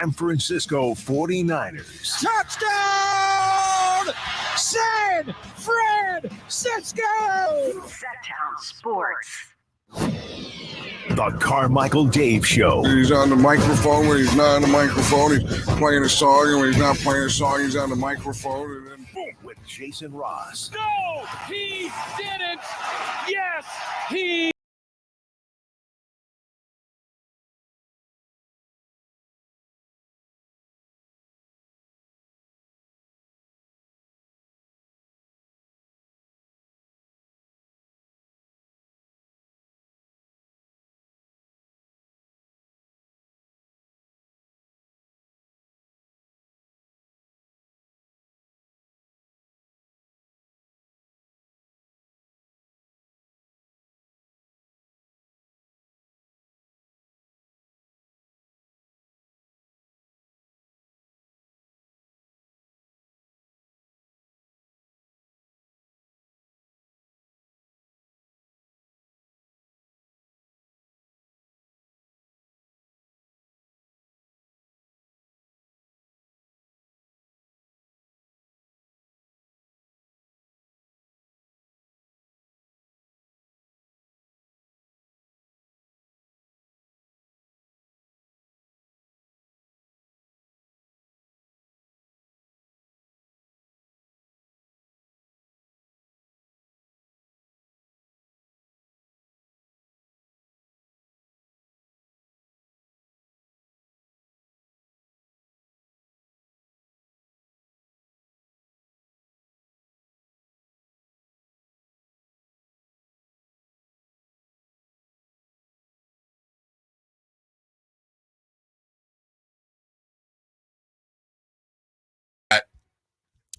San Francisco 49ers. Touchdown! San Francisco! Set-Town Sports. The Carmichael Dave Show. He's on the microphone when he's not on the microphone. He's playing a song, and when he's not playing a song, he's on the microphone. And then Boom, with Jason Ross. No, he didn't. Yes, he.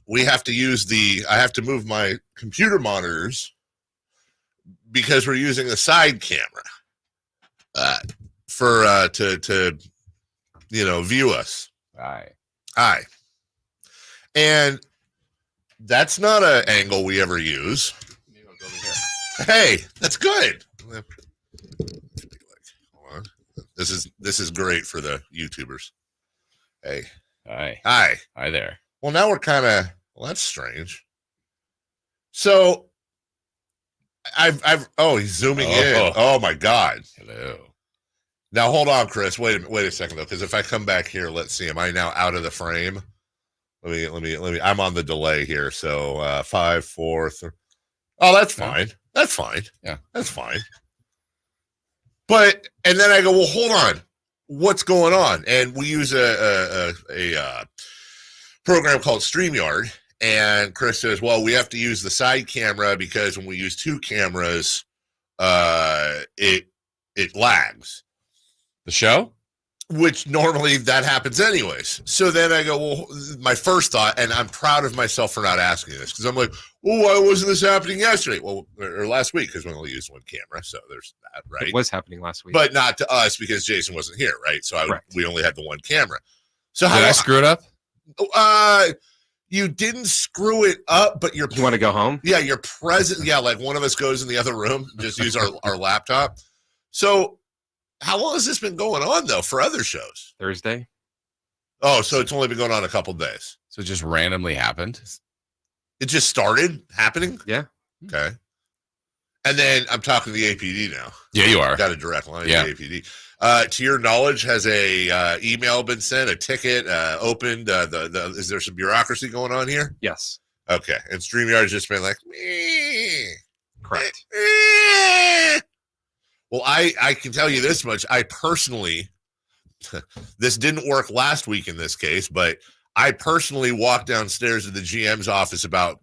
We have to use I have to move my computer monitors because we're using a side camera to view us. Aye. And that's not an angle we ever use. Hey, that's good. Hold on. This is great for the YouTubers. Hey. Hi there. Well, now we're kind of, that's strange. So he's zooming in. Oh my God. Hello. Now hold on, Chris. Wait a second though, because if I come back here, let's see. Am I now out of the frame? Let me. I'm on the delay here. So 5, 4, 3. Oh, that's fine. That's fine. Yeah, that's fine. But and then I go, well, hold on. What's going on? And we use a program called StreamYard, and Chris says, well, we have to use the side camera because when we use two cameras, it lags the show, which normally that happens anyways. So then I go, well, my first thought, and I'm proud of myself for not asking this, because I'm like, well, why wasn't this happening yesterday? Well, or last week, because we only used one camera, so there's that, right? It was happening last week, but not to us because Jason wasn't here, right? So we only had the one camera. So did I screw it up? You didn't screw it up, but you want to go home? Yeah, you're present. Yeah, like one of us goes in the other room, just use our laptop. So how long has this been going on though for other shows? Thursday. Oh, so it's only been going on a couple days. So it just randomly happened. It just started happening? Yeah. Okay. And then I'm talking to the APD now. Yeah, you are. Got a direct line to the APD. To your knowledge, has a email been sent, a ticket opened? Is there some bureaucracy going on here? Yes. Okay. And StreamYard's just been like, meh. Correct. Well, I can tell you this much. I personally, this didn't work last week in this case, but I personally walked downstairs to the GM's office about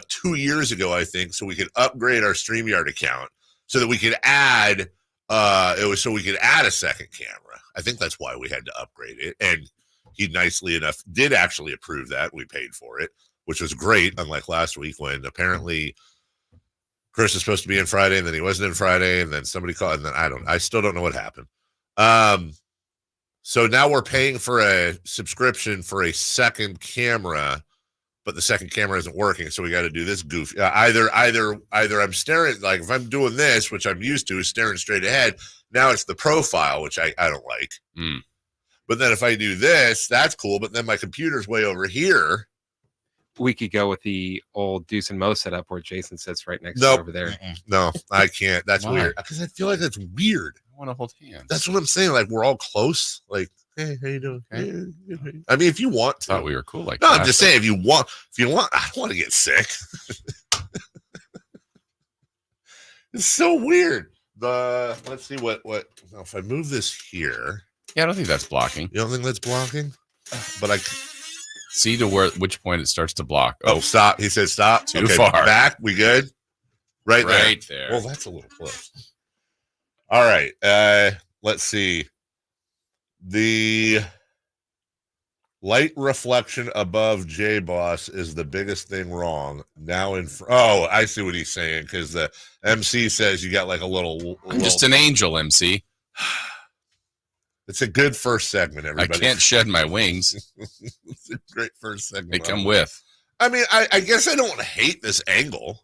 2 years ago, I think, so we could upgrade our StreamYard account so that we could add we could add a second camera. I think that's why we had to upgrade it. And he nicely enough did actually approve that. We paid for it, which was great, unlike last week when apparently Chris was supposed to be in Friday and then he wasn't in Friday, and then somebody called, and then I still don't know what happened. So now we're paying for a subscription for a second camera, but the second camera isn't working, so we got to do this goofy. Either I'm staring, like if I'm doing this, which I'm used to, is staring straight ahead. Now it's the profile, which I don't like. But then if I do this, that's cool. But then my computer's way over here. We could go with the old Deuce and Mo setup where Jason sits right next Nope. to over there. No, I can't. That's Why? weird. Because I feel like that's weird. I want to hold hands. That's what I'm saying. Like we're all close. Like, hey, how you doing? Okay. Hey. I mean, if you want to. Thought we were cool like No, that. I'm just saying if you want, I don't want to get sick. It's so weird. Let's see what now if I move this here. Yeah, I don't think that's blocking. You don't think that's blocking? But I See to which point it starts to block. oh stop. He said stop. Too far. Back. We good? Right right there. there. Well, that's a little close. All right. Let's see. The light reflection above J-Boss is the biggest thing wrong. Now oh, I see what he's saying because the MC says you got like a little. I'm just an angel, MC. It's a good first segment, everybody. I can't shed my wings. It's a great first segment. They come with. I mean, I guess I don't hate this angle.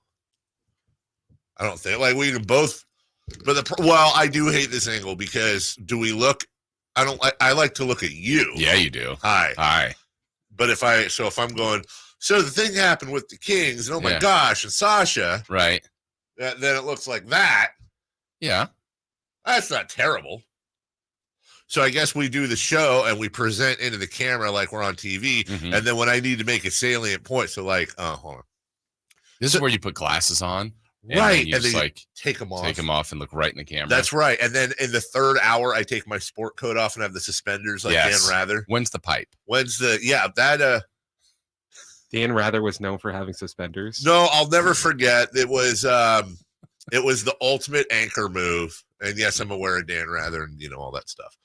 I don't think like we can both, but I do hate this angle because do we look? I like to look at you. Yeah, you do. Hi. But if I'm going, so the thing happened with the Kings, and oh my Yeah. gosh, and Sasha, Right. then it looks like that. Yeah. That's not terrible. So I guess we do the show and we present into the camera like we're on TV, Mhm. and then when I need to make a salient point, so like, hold on. This is where you put glasses on. And Right, then you and just then like take them off. take them off and look right in the camera. That's right. And then in the third hour, I take my sport coat off and have the suspenders like Yes. Dan Rather. When's the pipe? When's the Dan Rather was known for having suspenders. No, I'll never forget. It was the ultimate anchor move. And yes, I'm aware of Dan Rather and all that stuff.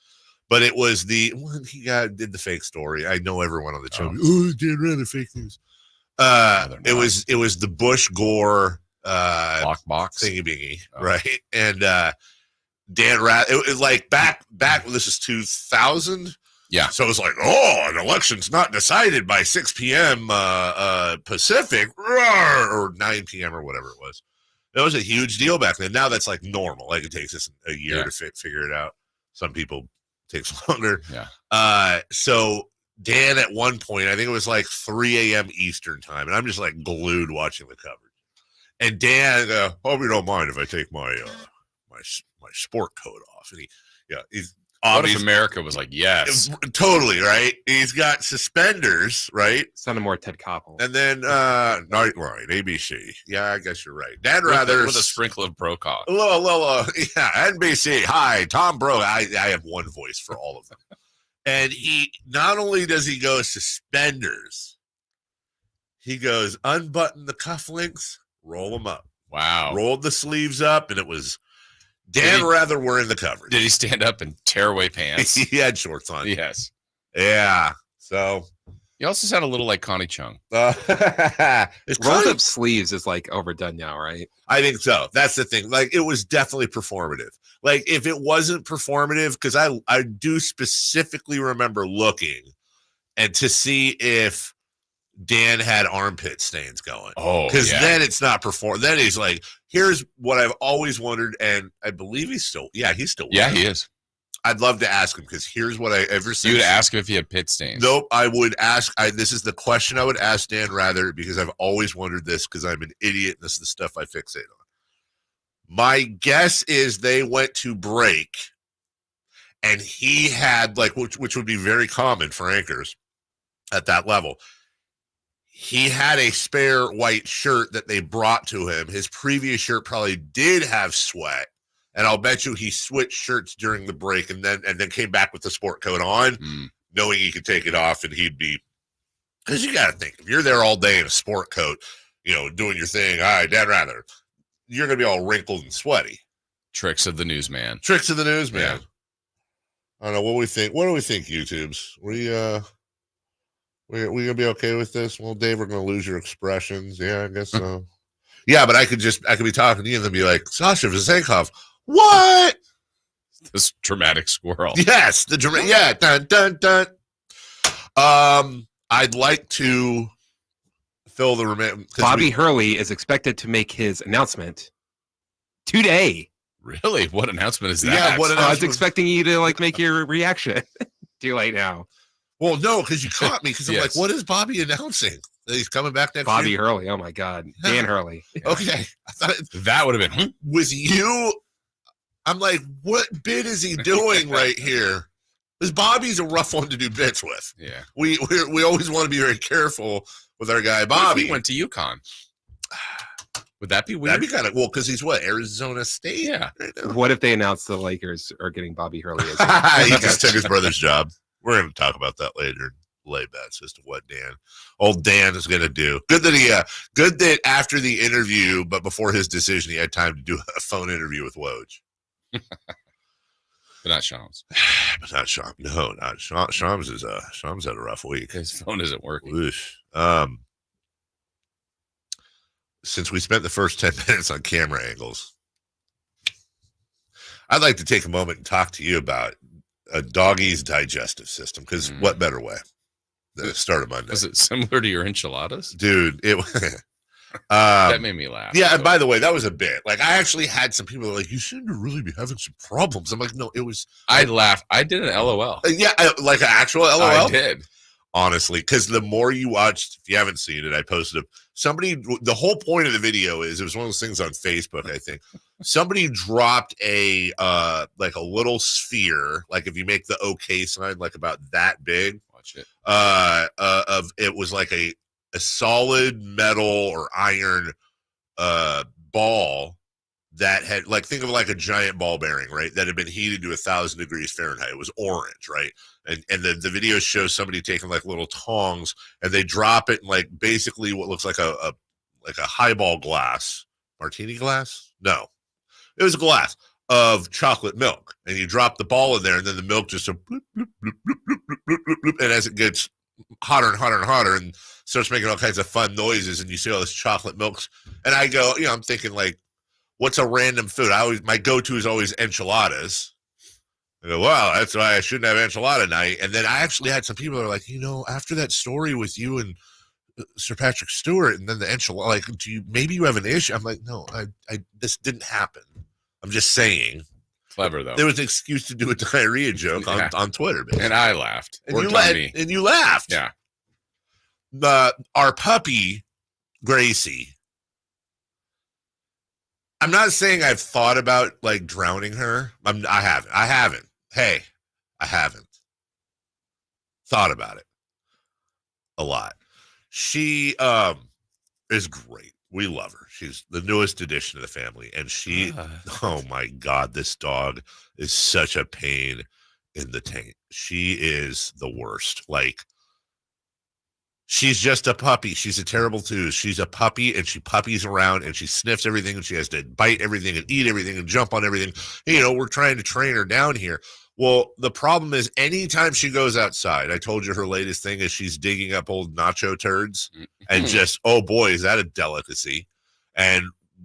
But it was when he did the fake story. I know everyone on the show. Oh, Dan Rather fake news. It was the Bush Gore Lock box. thingy bingy, right? And Dan Rather, it was like back. This is 2000. Yeah. So it was like, an election's not decided by 6 p.m. Pacific or 9 p.m. or whatever it was. It was a huge deal back then. Now that's like normal. Like it takes us a year to figure it out. Some people takes longer. Yeah. So Dan at one point, I think it was like 3 a.m. Eastern time, and I'm just like glued watching the coverage. And Dan, hope you don't mind if I take my my sport coat off. And he's What if America was like, yes. Totally, right? He's got suspenders, right? Sounded more Ted Koppel. And then Nightline, ABC. Yeah, I guess you're right. Dan Rather with a sprinkle of Brokaw. NBC. Hi, Tom Bro. I have one voice for all of them. And he not only does he go suspenders, he goes unbutton the cufflinks, roll them up. Wow. Rolled the sleeves up, and it was Dan Rather wearing the coverage. Did he stand up and tear away pants? He had shorts on. Yes. Yeah. So he also sounded a little like Connie Chung. It's Rolled up sleeves is like overdone now, right? I think so. That's the thing. Like it was definitely performative. Like if it wasn't performative, because I do specifically remember looking and to see if Dan had armpit stains going. Oh, because then it's not perform. Then he's like, here's what I've always wondered, and I believe he's still. Yeah, he is. I'd love to ask him because here's what I ever said. You would ask him if he had pit stains. Nope, I would ask. This is the question I would ask Dan Rather because I've always wondered this because I'm an idiot. And this is the stuff I fixate on. My guess is they went to break, and he had which would be very common for anchors at that level. He had a spare white shirt that they brought to him. His previous shirt probably did have sweat. And I'll bet you he switched shirts during the break and then came back with the sport coat on, knowing he could take it off and he'd be, because you got to think, if you're there all day in a sport coat, doing your thing, all right, Dan Rather, you're going to be all wrinkled and sweaty. Tricks of the newsman. Yeah. I don't know what we think. What do we think, YouTubes? We gonna be okay with this? Well, Dave, we're gonna lose your expressions. Yeah, I guess so. Yeah, but I could be talking to you and then be like, Sasha Vezenkov. What? This dramatic squirrel. Yes, the dramatic. Yeah, dun dun dun. I'd like to fill the remaining. Bobby Hurley is expected to make his announcement today. Really? What announcement is that? Yeah, what I was expecting you to make your reaction. Too late now. Well, no, because you caught me. Because I'm Yes. like, what is Bobby announcing? That he's coming back next Bobby year? Hurley. Oh my God. Dan Hurley. Okay. I thought That would have been. with you, I'm like, what bit is he doing right here? Because Bobby's a rough one to do bits with. Yeah. We always want to be very careful with our guy What if Bobby. he went to UConn. Would that be weird? That'd be kind of because he's what, Arizona State? Yeah. Right now? What if they announced the Lakers are getting Bobby Hurley as He just took his brother's job. We're going to talk about that later. Lay bets as to what old Dan is going to do. Good that after the interview, but before his decision, he had time to do a phone interview with Woj. But not Shams. But not Shams. No, not Shams. Shams had a rough week. His phone isn't working. Oosh. Since we spent the first 10 minutes on camera angles, I'd like to take a moment and talk to you about a doggy's digestive system, because what better way than to start a Monday? Was it similar to your enchiladas? Dude, it That made me laugh. yeah, and by the way, that was a bit. Like, I actually had some people like, you seem to really be having some problems. I'm like, no, it was. I laughed. I did an LOL. Yeah, like an actual LOL. I did. Honestly, because the more you watched, if you haven't seen it, I posted the whole point of the video is, it was one of those things on Facebook, I think. Somebody dropped a like a little sphere, like if you make the OK sign, like about that big. Watch it. It was like a solid metal or iron ball that had, like, think of like a giant ball bearing, right? That had been heated to 1,000 degrees Fahrenheit. It was orange, right? And the video shows somebody taking like little tongs and they drop it in like basically what looks like a highball glass, martini glass. No, it was a glass of chocolate milk, and you drop the ball in there, and then the milk just bloop, bloop, bloop, bloop, bloop, bloop, bloop, bloop, and as it gets hotter and hotter and hotter and starts making all kinds of fun noises, and you see all this chocolate milk. And I go, I'm thinking like, what's a random food? My go-to is always enchiladas. I go, wow, that's why I shouldn't have enchilada night. And then I actually had some people that are like, after that story with you and Sir Patrick Stewart, and then the enchilada, like, maybe you have an issue? I'm like, no, this didn't happen. I'm just saying. Clever though. There was an excuse to do a diarrhea joke on Twitter, basically. And I laughed. And you laughed. Yeah. Our puppy, Gracie. I'm not saying I've thought about like drowning her. I haven't. Hey, I haven't thought about it a lot. She is great. We love her. She's the newest addition to the family. And oh my God, this dog is such a pain in the taint. She is the worst. Like, she's just a puppy. She's a terrible too. She's a puppy, and she puppies around, and she sniffs everything, and she has to bite everything and eat everything and jump on everything. We're trying to train her down here. Well, the problem is anytime she goes outside, I told you her latest thing is she's digging up old nacho turds and just, oh boy, is that a delicacy. And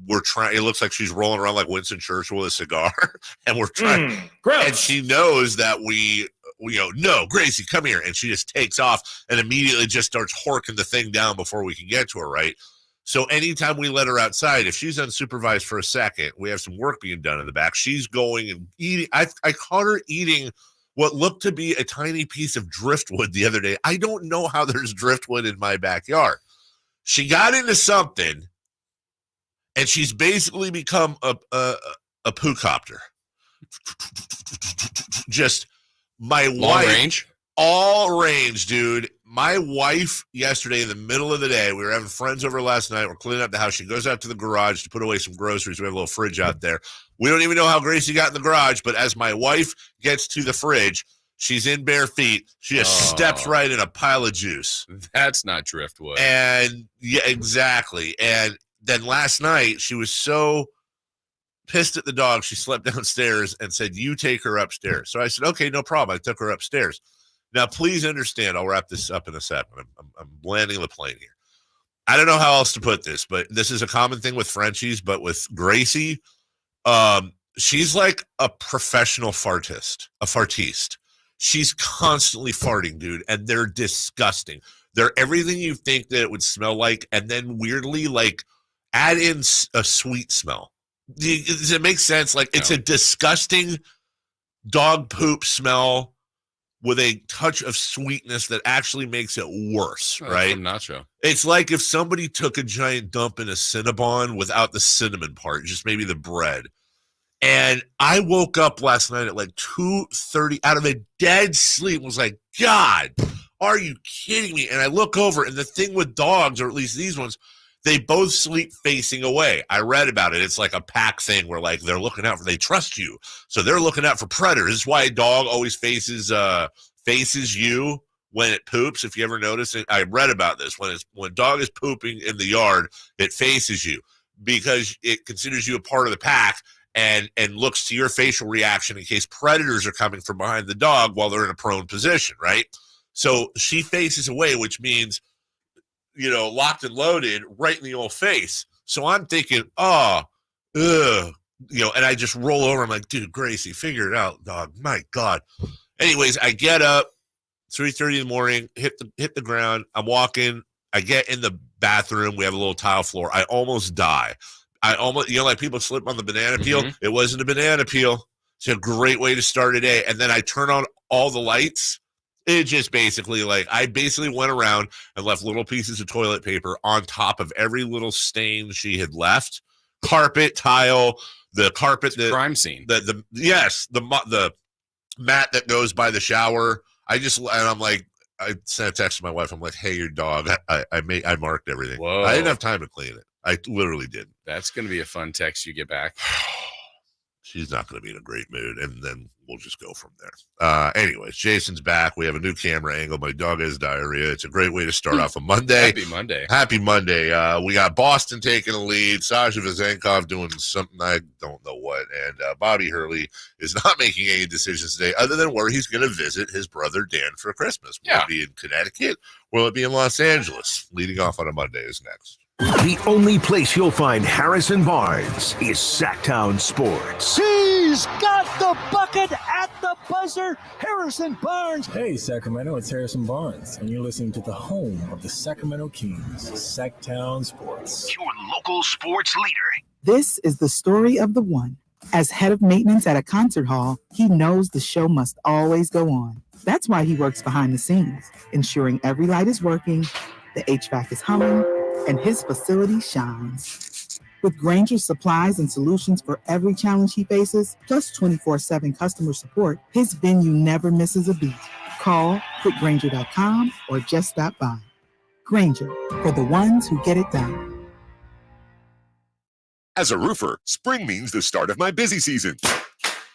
we're trying, it looks like she's rolling around like Winston Churchill with a cigar. And we're trying, and she knows that we no, Gracie, come here. And she just takes off and immediately just starts horking the thing down before we can get to her, right? So anytime we let her outside, if she's unsupervised for a second, we have some work being done in the back. She's going and eating. I caught her eating what looked to be a tiny piece of driftwood the other day. I don't know how there's driftwood in my backyard. She got into something, and she's basically become a poo-copter. Just my wife. Range? All range, dude. My wife yesterday in the middle of the day, we were having friends over last night. We're cleaning up the house. She goes out to the garage to put away some groceries. We have a little fridge out there. We don't even know how Gracie got in the garage, but as my wife gets to the fridge, she's in bare feet. She just steps right in a pile of juice. That's not driftwood. And yeah, exactly. And then last night, she was so pissed at the dog, she slept downstairs and said, you take her upstairs. So I said, okay, no problem. I took her upstairs. Now, please understand, I'll wrap this up in a second. I'm landing the plane here. I don't know how else to put this, but this is a common thing with Frenchies, but with Gracie, she's like a professional fartiste. She's constantly farting, dude, and they're disgusting. They're everything you think that it would smell like, and then weirdly, like, add in a sweet smell. Does it make sense? Like, it's a disgusting dog poop smell with a touch of sweetness that actually makes it worse, Oh, right? from nacho. It's like if somebody took a giant dump in a Cinnabon without the cinnamon part, just maybe the bread. And I woke up last night at like 2:30 out of a dead sleep, was like, God, are you kidding me? And I look over, and the thing with dogs, or at least these ones, they both sleep facing away. I read about it. It's like a pack thing where like they're looking out for, they trust you. So they're looking out for predators. This is why a dog always faces you when it poops. If you ever notice it, I read about this. When a dog is pooping in the yard, it faces you because it considers you a part of the pack and looks to your facial reaction in case predators are coming from behind the dog while they're in a prone position, right? So she faces away, which means, locked and loaded right in the old face. So I'm thinking, and I just roll over. I'm like, dude, Gracie, figure it out, dog. My God. Anyways, I get up, 3:30 in the morning, hit the ground. I'm walking. I get in the bathroom. We have a little tile floor. I almost die. I almost, like people slip on the banana peel. It wasn't a banana peel. It's a great way to start a day. And then I turn on all the lights. It just basically I went around and left little pieces of toilet paper on top of every little stain she had left. Carpet, tile, the carpet, the crime scene. The mat that goes by the shower. I'm like, I sent a text to my wife. I'm like, hey, your dog. I marked everything. Whoa. I didn't have time to clean it. I literally did. That's going to be a fun text you get back. She's not going to be in a great mood, and then we'll just go from there. Anyways, Jason's back. We have a new camera angle. My dog has diarrhea. It's a great way to start off a Monday. Happy Monday. We got Boston taking the lead. Sasha Vezenkov doing something I don't know what. And Bobby Hurley is not making any decisions today other than where he's going to visit his brother Dan for Christmas. Will it be in Connecticut? Will it be in Los Angeles? Leading off on a Monday is next. The only place you'll find Harrison Barnes is Sacktown Sports. He's got the bucket at the buzzer. Harrison Barnes. Hey, Sacramento, it's Harrison Barnes, and you're listening to the home of the Sacramento Kings, Sacktown Sports. Your local sports leader. This is the story of the one. As head of maintenance at a concert hall, he knows the show must always go on. That's why he works behind the scenes, ensuring every light is working, the HVAC is humming, and his facility shines. With Granger's supplies and solutions for every challenge he faces, plus 24/7 customer support, his venue never misses a beat. Call quickgranger.com or just stop by. Granger, for the ones who get it done. As a roofer, spring means the start of my busy season,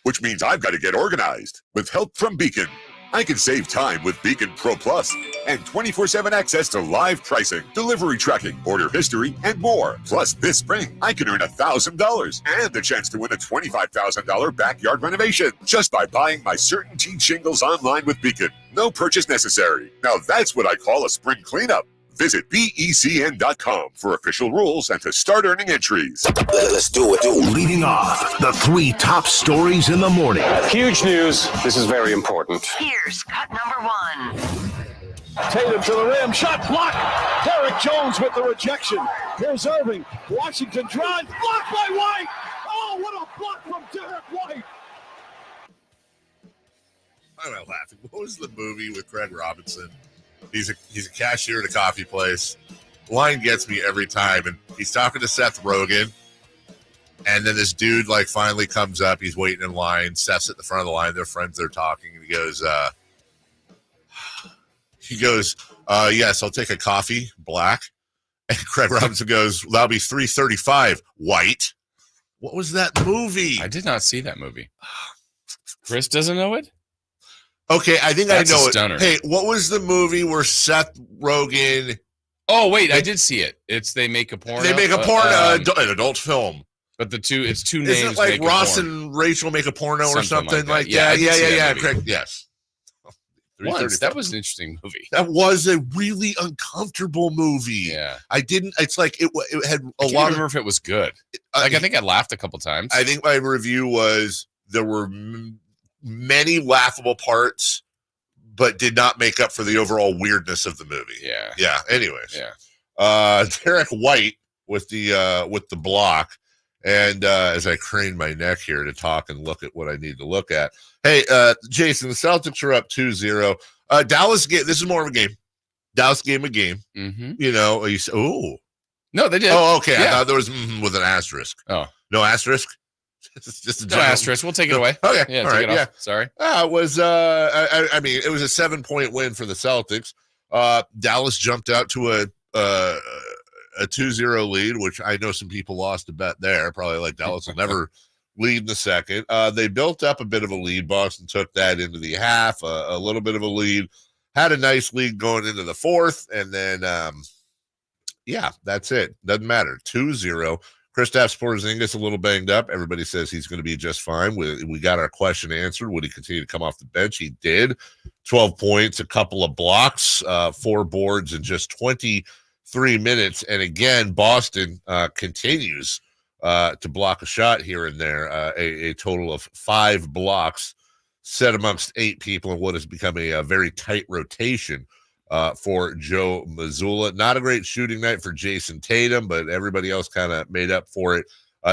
which means I've got to get organized. With help from Beacon, I can save time with Beacon Pro Plus and 24/7 access to live pricing, delivery tracking, order history, and more. Plus, this spring, I can earn $1,000 and the chance to win a $25,000 backyard renovation just by buying my Certainty shingles online with Beacon. No purchase necessary. Now that's what I call a spring cleanup. Visit BECN.com for official rules and to start earning entries. Let's do it. Leading off, the 3 top stories in the morning. Huge news. This is very important. Here's cut number 1. Tatum to the rim. Shot blocked. Derek Jones with the rejection. Here's Irving. Washington drive. Blocked by White. Oh, what a block from Derek White. I'm not laughing. What was the movie with Craig Robinson? He's a cashier at a coffee place. Line gets me every time, and he's talking to Seth Rogen, and then this dude finally comes up. He's waiting in line. Seth's at the front of the line. Their friends, they're talking, and he goes, yes, I'll take a coffee, black. And Craig Robinson goes, that'll be $3.35, white. What was that movie? I did not see that movie. Chris doesn't know it? Okay, I think That's I know a stunner. it. Hey, what was the movie where Seth Rogen? Oh wait, I did see it. They make a porno. They make a porno, an adult film. But it's two Isn't names. it like make Ross a porn. and Rachel make a porno or something like Yeah, that? Yeah. Correct. Yes. Once, that was an interesting movie. That was a really uncomfortable movie. Yeah, I didn't. It's like it had I can't remember if it was good. I think I laughed a couple times. I think my review was there were many laughable parts, but did not make up for the overall weirdness of the movie. Yeah. Anyways, Derek White with the block. And as I crane my neck here to talk and look at what I need to look at. Hey, Jason, the Celtics are up 2-0. Dallas, this is more of a game. Dallas game a game. Mm-hmm. You know, oh. No, they did. Oh, okay. Yeah. I thought there was with an asterisk. Oh. No asterisk? It's just a no asterisk. We'll take it away. Okay. Yeah, all take right. it off. Sorry. It was, I mean, it was a 7-point win for the Celtics. Dallas jumped out to a 2-0 lead, which I know some people lost a bet there. Probably like Dallas will never lead in the second. They built up a bit of a lead. Boston took that into the half, a little bit of a lead. Had a nice lead going into the fourth, and then, that's it. Doesn't matter. 2-0. Kristaps Porzingis a little banged up. Everybody says he's going to be just fine. We got our question answered. Would he continue to come off the bench? He did. 12 points, a couple of blocks, 4 boards in just 23 minutes. And again, Boston continues to block a shot here and there. A total of 5 blocks set amongst 8 people in what has become a very tight rotation for Joe Mazzulla. Not a great shooting night for Jason Tatum, but everybody else kind of made up for it.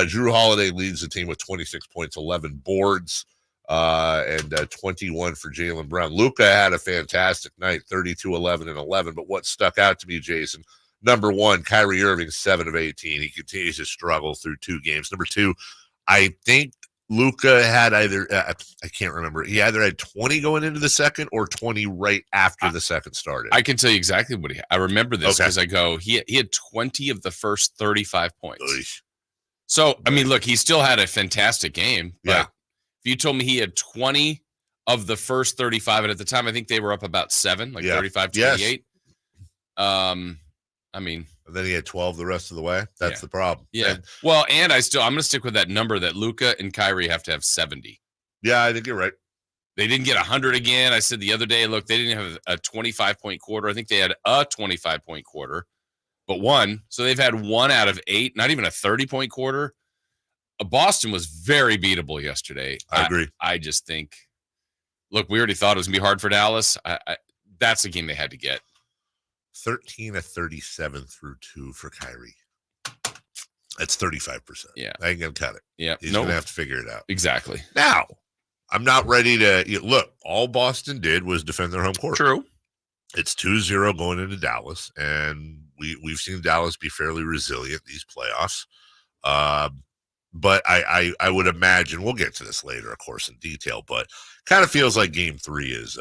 Drew Holiday leads the team with 26 points, 11 boards, and 21 for Jaylen Brown. Luka had a fantastic night, 32, 11, and 11. But what stuck out to me, Jason, number 1, Kyrie Irving, 7 of 18. He continues to struggle through 2 games. Number 2, I think Luka had either, I can't remember. He either had 20 going into the second or 20 right after the second started. I can tell you exactly what I remember this because I go, he had 20 of the first 35 points. Oish. So, I mean, look, he still had a fantastic game. But Yeah. if you told me he had 20 of the first 35, and at the time, I think they were up about 7, like 35-28. I mean, and then he had 12 the rest of the way. That's the problem. Yeah. And, well, and I'm going to stick with that number that Luka and Kyrie have to have 70. Yeah, I think you're right. They didn't get 100 again. I said the other day, look, they didn't have a 25-point quarter. I think they had a 25-point quarter, but 1. So they've had 1 out of 8, not even a 30-point quarter. Boston was very beatable yesterday. I agree. I just think, look, we already thought it was going to be hard for Dallas. That's a game they had to get. 13 of 37 through 2 for Kyrie. That's 35%. Yeah. I ain't going to cut it. Yeah. He's going to have to figure it out. Exactly. Now, I'm not ready to look. All Boston did was defend their home court. True. It's 2-0 going into Dallas, and we've seen Dallas be fairly resilient these playoffs. But I would imagine, we'll get to this later, of course, in detail, but kind of feels like game 3 is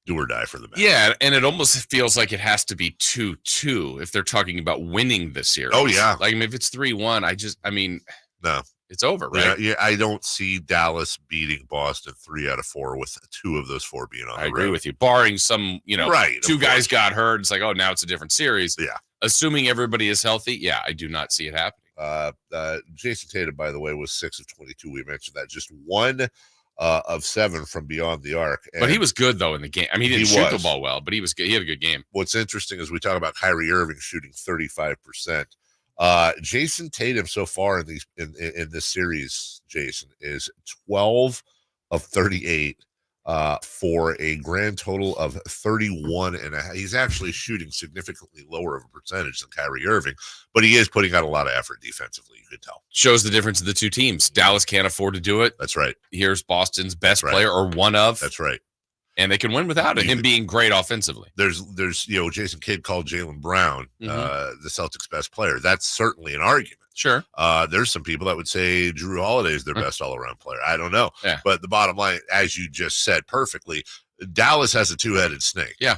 do or die for the Mavs. Yeah, and it almost feels like it has to be 2-2 if they're talking about winning the series. Oh, yeah. Like, if it's 3-1, no. It's over, right? Yeah, I don't see Dallas beating Boston 3 out of 4 with 2 of those 4 being on the road. I agree with you. Barring some, right, 2 guys got hurt. It's like, oh, now it's a different series. Yeah. Assuming everybody is healthy, yeah, I do not see it happening. Jason Tatum, by the way, was 6 of 22. We mentioned that. Just 1 of 7 from beyond the arc. And but he was good, though, in the game. I mean, he didn't shoot the ball well, but he was good. He had a good game. What's interesting is we talk about Kyrie Irving shooting 35%. Jason Tatum so far in this series, Jason, is 12 of 38 for a grand total of 31.5. He's actually shooting significantly lower of a percentage than Kyrie Irving, but he is putting out a lot of effort defensively. You could tell. Shows the difference of the 2 teams. Dallas can't afford to do it. That's right. Here's Boston's best player, or one of. That's right. And they can win without him being great offensively. There's Jason Kidd called Jaylen Brown the Celtics' best player. That's certainly an argument. Sure. There's some people that would say Drew Holiday is their best all-around player. I don't know. Yeah. But the bottom line, as you just said perfectly, Dallas has a 2-headed snake. Yeah.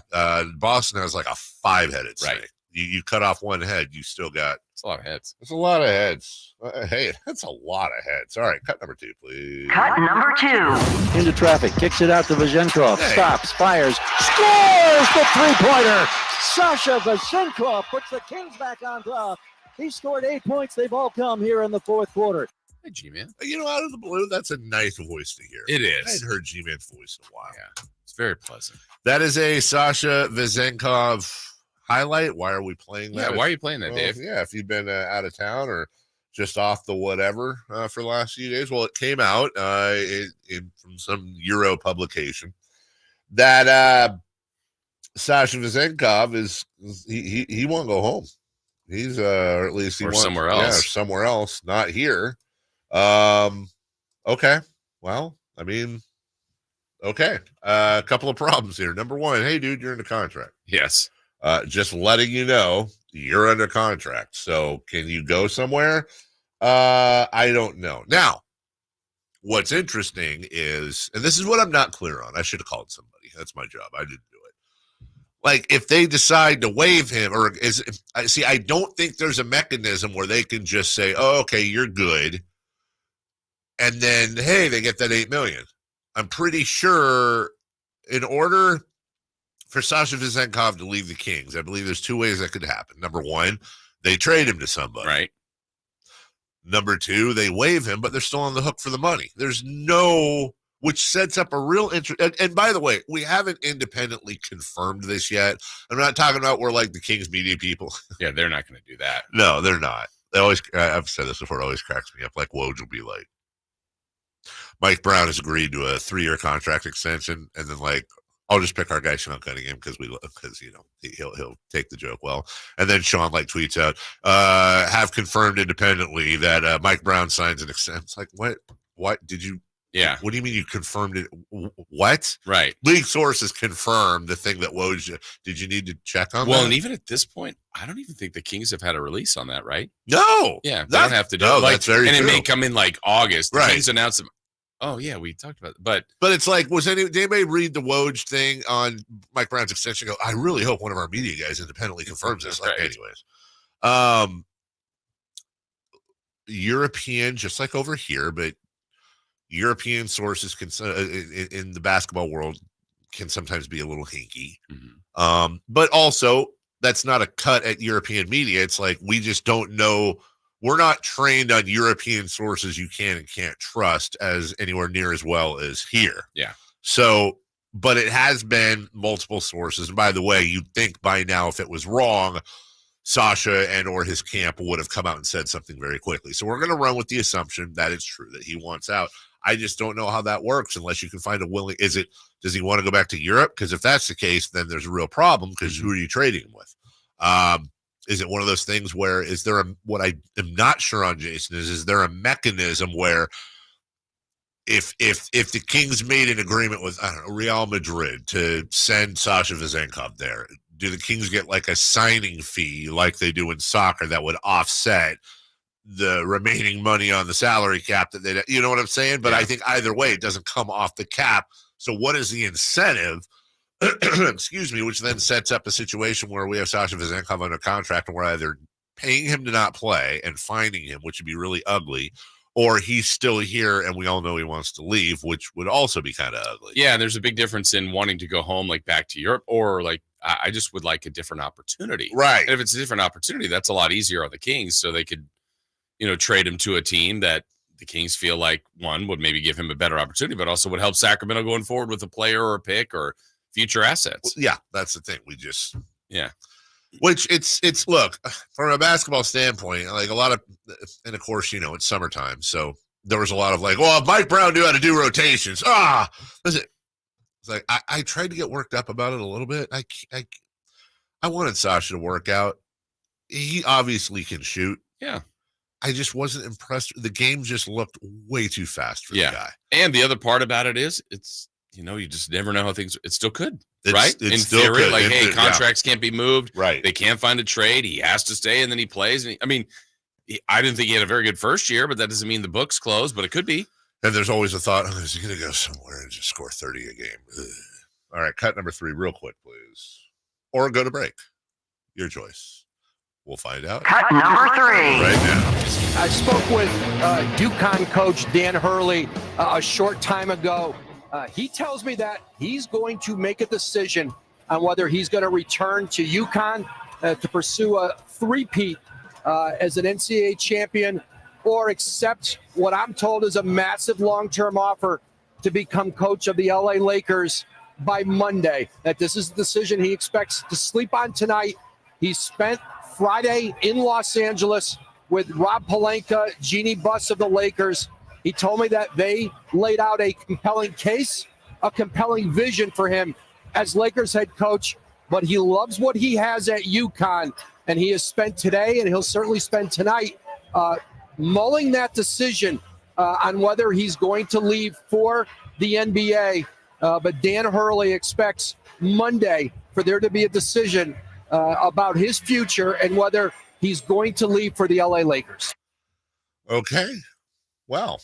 Boston has like a 5-headed snake. Right. You cut off one head, you still got. It's a lot of heads. It's a lot of heads. Hey, that's a lot of heads. All right, cut number 2, please. Cut number 2. Into traffic, kicks it out to Vezenkov, Hey. stops, fires, scores the 3-pointer. Sasha Vezenkov puts the Kings back on top. He scored 8 points. They've all come here in the fourth quarter. Hey, G-Man. Out of the blue, that's a nice voice to hear. It I is. hadn't heard G-Man's voice in a while. Yeah. It's very pleasant. That is a Sasha Vezenkov highlight. Why are we playing that? Yeah, why are you playing that, Well, Dave? Yeah, if you've been out of town or just off the whatever for the last few days. Well, it came out from some Euro publication that Sasha Vezenkov he won't go home. He's or at least he wants somewhere else. Yeah, somewhere else, not here. Okay. Well, I mean, okay. A couple of problems here. Number one, hey, dude, you're in a contract. Yes. Just letting you know you're under contract. So can you go somewhere? I don't know. Now, what's interesting is, and this is what I'm not clear on. I should have called somebody. That's my job. I didn't do it. Like, if they decide to waive him, I don't think there's a mechanism where they can just say, oh, okay, you're good. And then, hey, they get that $8 million. I'm pretty sure in order for Sasha Vezenkov to leave the Kings, I believe there's two ways that could happen. Number one, they trade him to somebody. Right. Number two, they waive him, but they're still on the hook for the money. There's no, which sets up a real interest. And by the way, we haven't independently confirmed this yet. I'm not talking about where like the Kings media people. Yeah, they're not going to do that. No, they're not. They always, I've said this before, it always cracks me up. Like Woj will be like, Mike Brown has agreed to a 3-year contract extension, and then like, I'll just pick our guy Sean Cunningham because you know he'll take the joke well. And then Sean like tweets out, have confirmed independently that Mike Brown signs an extension. It's like, what did you? Yeah. What do you mean you confirmed it? What? Right. League sources confirmed the thing that Woj. Did you need to check on? Well, that? and even at this point, I don't even think the Kings have had a release on that, right? No. Yeah, they don't have to do it. That's very and true. it may come in like August. The Right. Kings announced them. Oh yeah, we talked about it. But it's like, did anybody read the Woj thing on Mike Brown's extension? Go, I really hope one of our media guys independently confirms this. Like, Right. anyways, European, just like over here, but European sources can in the basketball world can sometimes be a little hinky. Mm-hmm. But also that's not a cut at European media. It's like we just don't know. We're not trained on European sources you can and can't trust as anywhere near as well as here. Yeah. So, but it has been multiple sources. And by the way, you'd think by now, if it was wrong, Sasha and or his camp would have come out and said something very quickly. So we're going to run with the assumption that it's true, that he wants out. I just don't know how that works unless you can find a willing. Does he want to go back to Europe? Because if that's the case, then there's a real problem because who are you trading him with? Is it one of those things where what I am not sure on, Jason, is there a mechanism where if the Kings made an agreement with, I don't know, Real Madrid to send Sasha Vezenkov there, do the Kings get like a signing fee like they do in soccer that would offset the remaining money on the salary cap that they, you know what I'm saying? But I think either way, it doesn't come off the cap. So what is the incentive? Excuse me, which then sets up a situation where we have Sasha Vezenkov under contract and we're either paying him to not play and fining him, which would be really ugly, or he's still here and we all know he wants to leave, which would also be kind of ugly. Yeah, there's a big difference in wanting to go home, like back to Europe, or like I just would like a different opportunity. Right. And if it's a different opportunity, that's a lot easier on the Kings, so they could, trade him to a team that the Kings feel like, one, would maybe give him a better opportunity, but also would help Sacramento going forward with a player or a pick or future assets. Yeah, that's the thing. We just, yeah. Which it's look, from a basketball standpoint, like a lot of, and of course, it's summertime. So there was a lot of like, well, if Mike Brown knew how to do rotations. Listen, it's like, I tried to get worked up about it a little bit. I wanted Sasha to work out. He obviously can shoot. Yeah. I just wasn't impressed. The game just looked way too fast for the guy. And the other part about it is it's, you just never know how things, it still could, right? It's in still theory, could. like, hey, contracts can't be moved. Right. They can't find a trade. He has to stay and then he plays. And I didn't think he had a very good first year, but that doesn't mean the book's closed, but it could be. And there's always a thought, is he going to go somewhere and just score 30 a game? Ugh. All right, cut number 3 real quick, please. Or go to break. Your choice. We'll find out. Cut number 3. Right now. I spoke with UConn coach Dan Hurley a short time ago. He tells me that he's going to make a decision on whether he's going to return to UConn to pursue a three-peat as an NCAA champion or accept what I'm told is a massive long-term offer to become coach of the LA Lakers by Monday. That this is a decision he expects to sleep on tonight. He spent Friday in Los Angeles with Rob Pelinka, Jeannie Buss of the Lakers. He told me that they laid out a compelling case, a compelling vision for him as Lakers head coach. but he loves what he has at UConn, and he has spent today, and he'll certainly spend tonight, mulling that decision on whether he's going to leave for the NBA. But Dan Hurley expects Monday for there to be a decision about his future and whether he's going to leave for the LA Lakers. Okay. Well,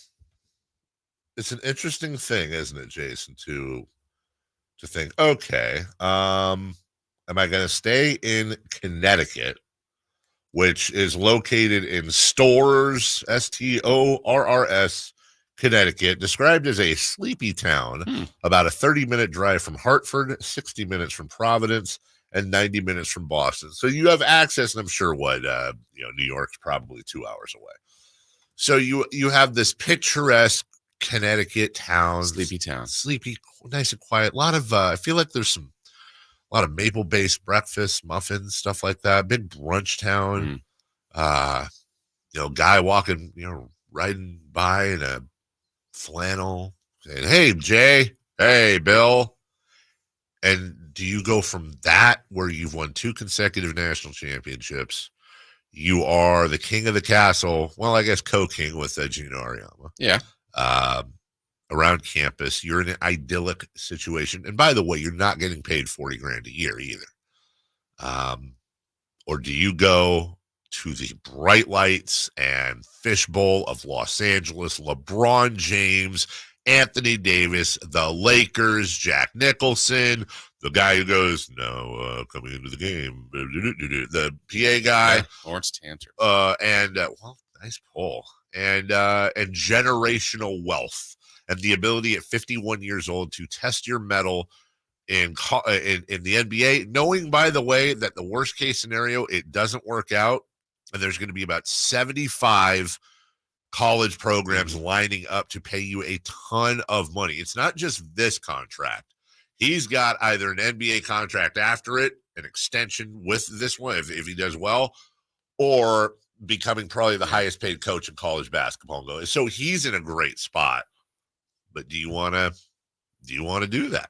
it's an interesting thing, isn't it, Jason, to think, okay, am I going to stay in Connecticut, which is located in Storrs, Storrs, Connecticut, described as a sleepy town, about a 30-minute drive from Hartford, 60 minutes from Providence, and 90 minutes from Boston. So you have access, and I'm sure New York's probably 2 hours away. So you have this picturesque Connecticut town, sleepy, nice and quiet. A lot of I feel like there's a lot of maple-based breakfast, muffins, stuff like that. Big brunch town. Guy walking, riding by in a flannel, saying, "Hey, Jay. Hey, Bill." And do you go from that, where you've won 2 consecutive national championships? You are the king of the castle. Well, I guess co-king with Gino Auriemma. Yeah. Around campus, you're in an idyllic situation. And by the way, you're not getting paid $40,000 a year either. Or do you go to the bright lights and fishbowl of Los Angeles, LeBron James, Anthony Davis, the Lakers, Jack Nicholson, the guy who goes, "No, coming into the game," the PA guy, Lawrence Tanter, nice pull, and generational wealth, and the ability at 51 years old to test your mettle in the NBA, knowing, by the way, that the worst case scenario, it doesn't work out, and there's going to be about 75 college programs lining up to pay you a ton of money. It's not just this contract. He's got either an NBA contract after it, an extension with this one if he does well, or becoming probably the highest paid coach in college basketball. So he's in a great spot. But do you want to do that?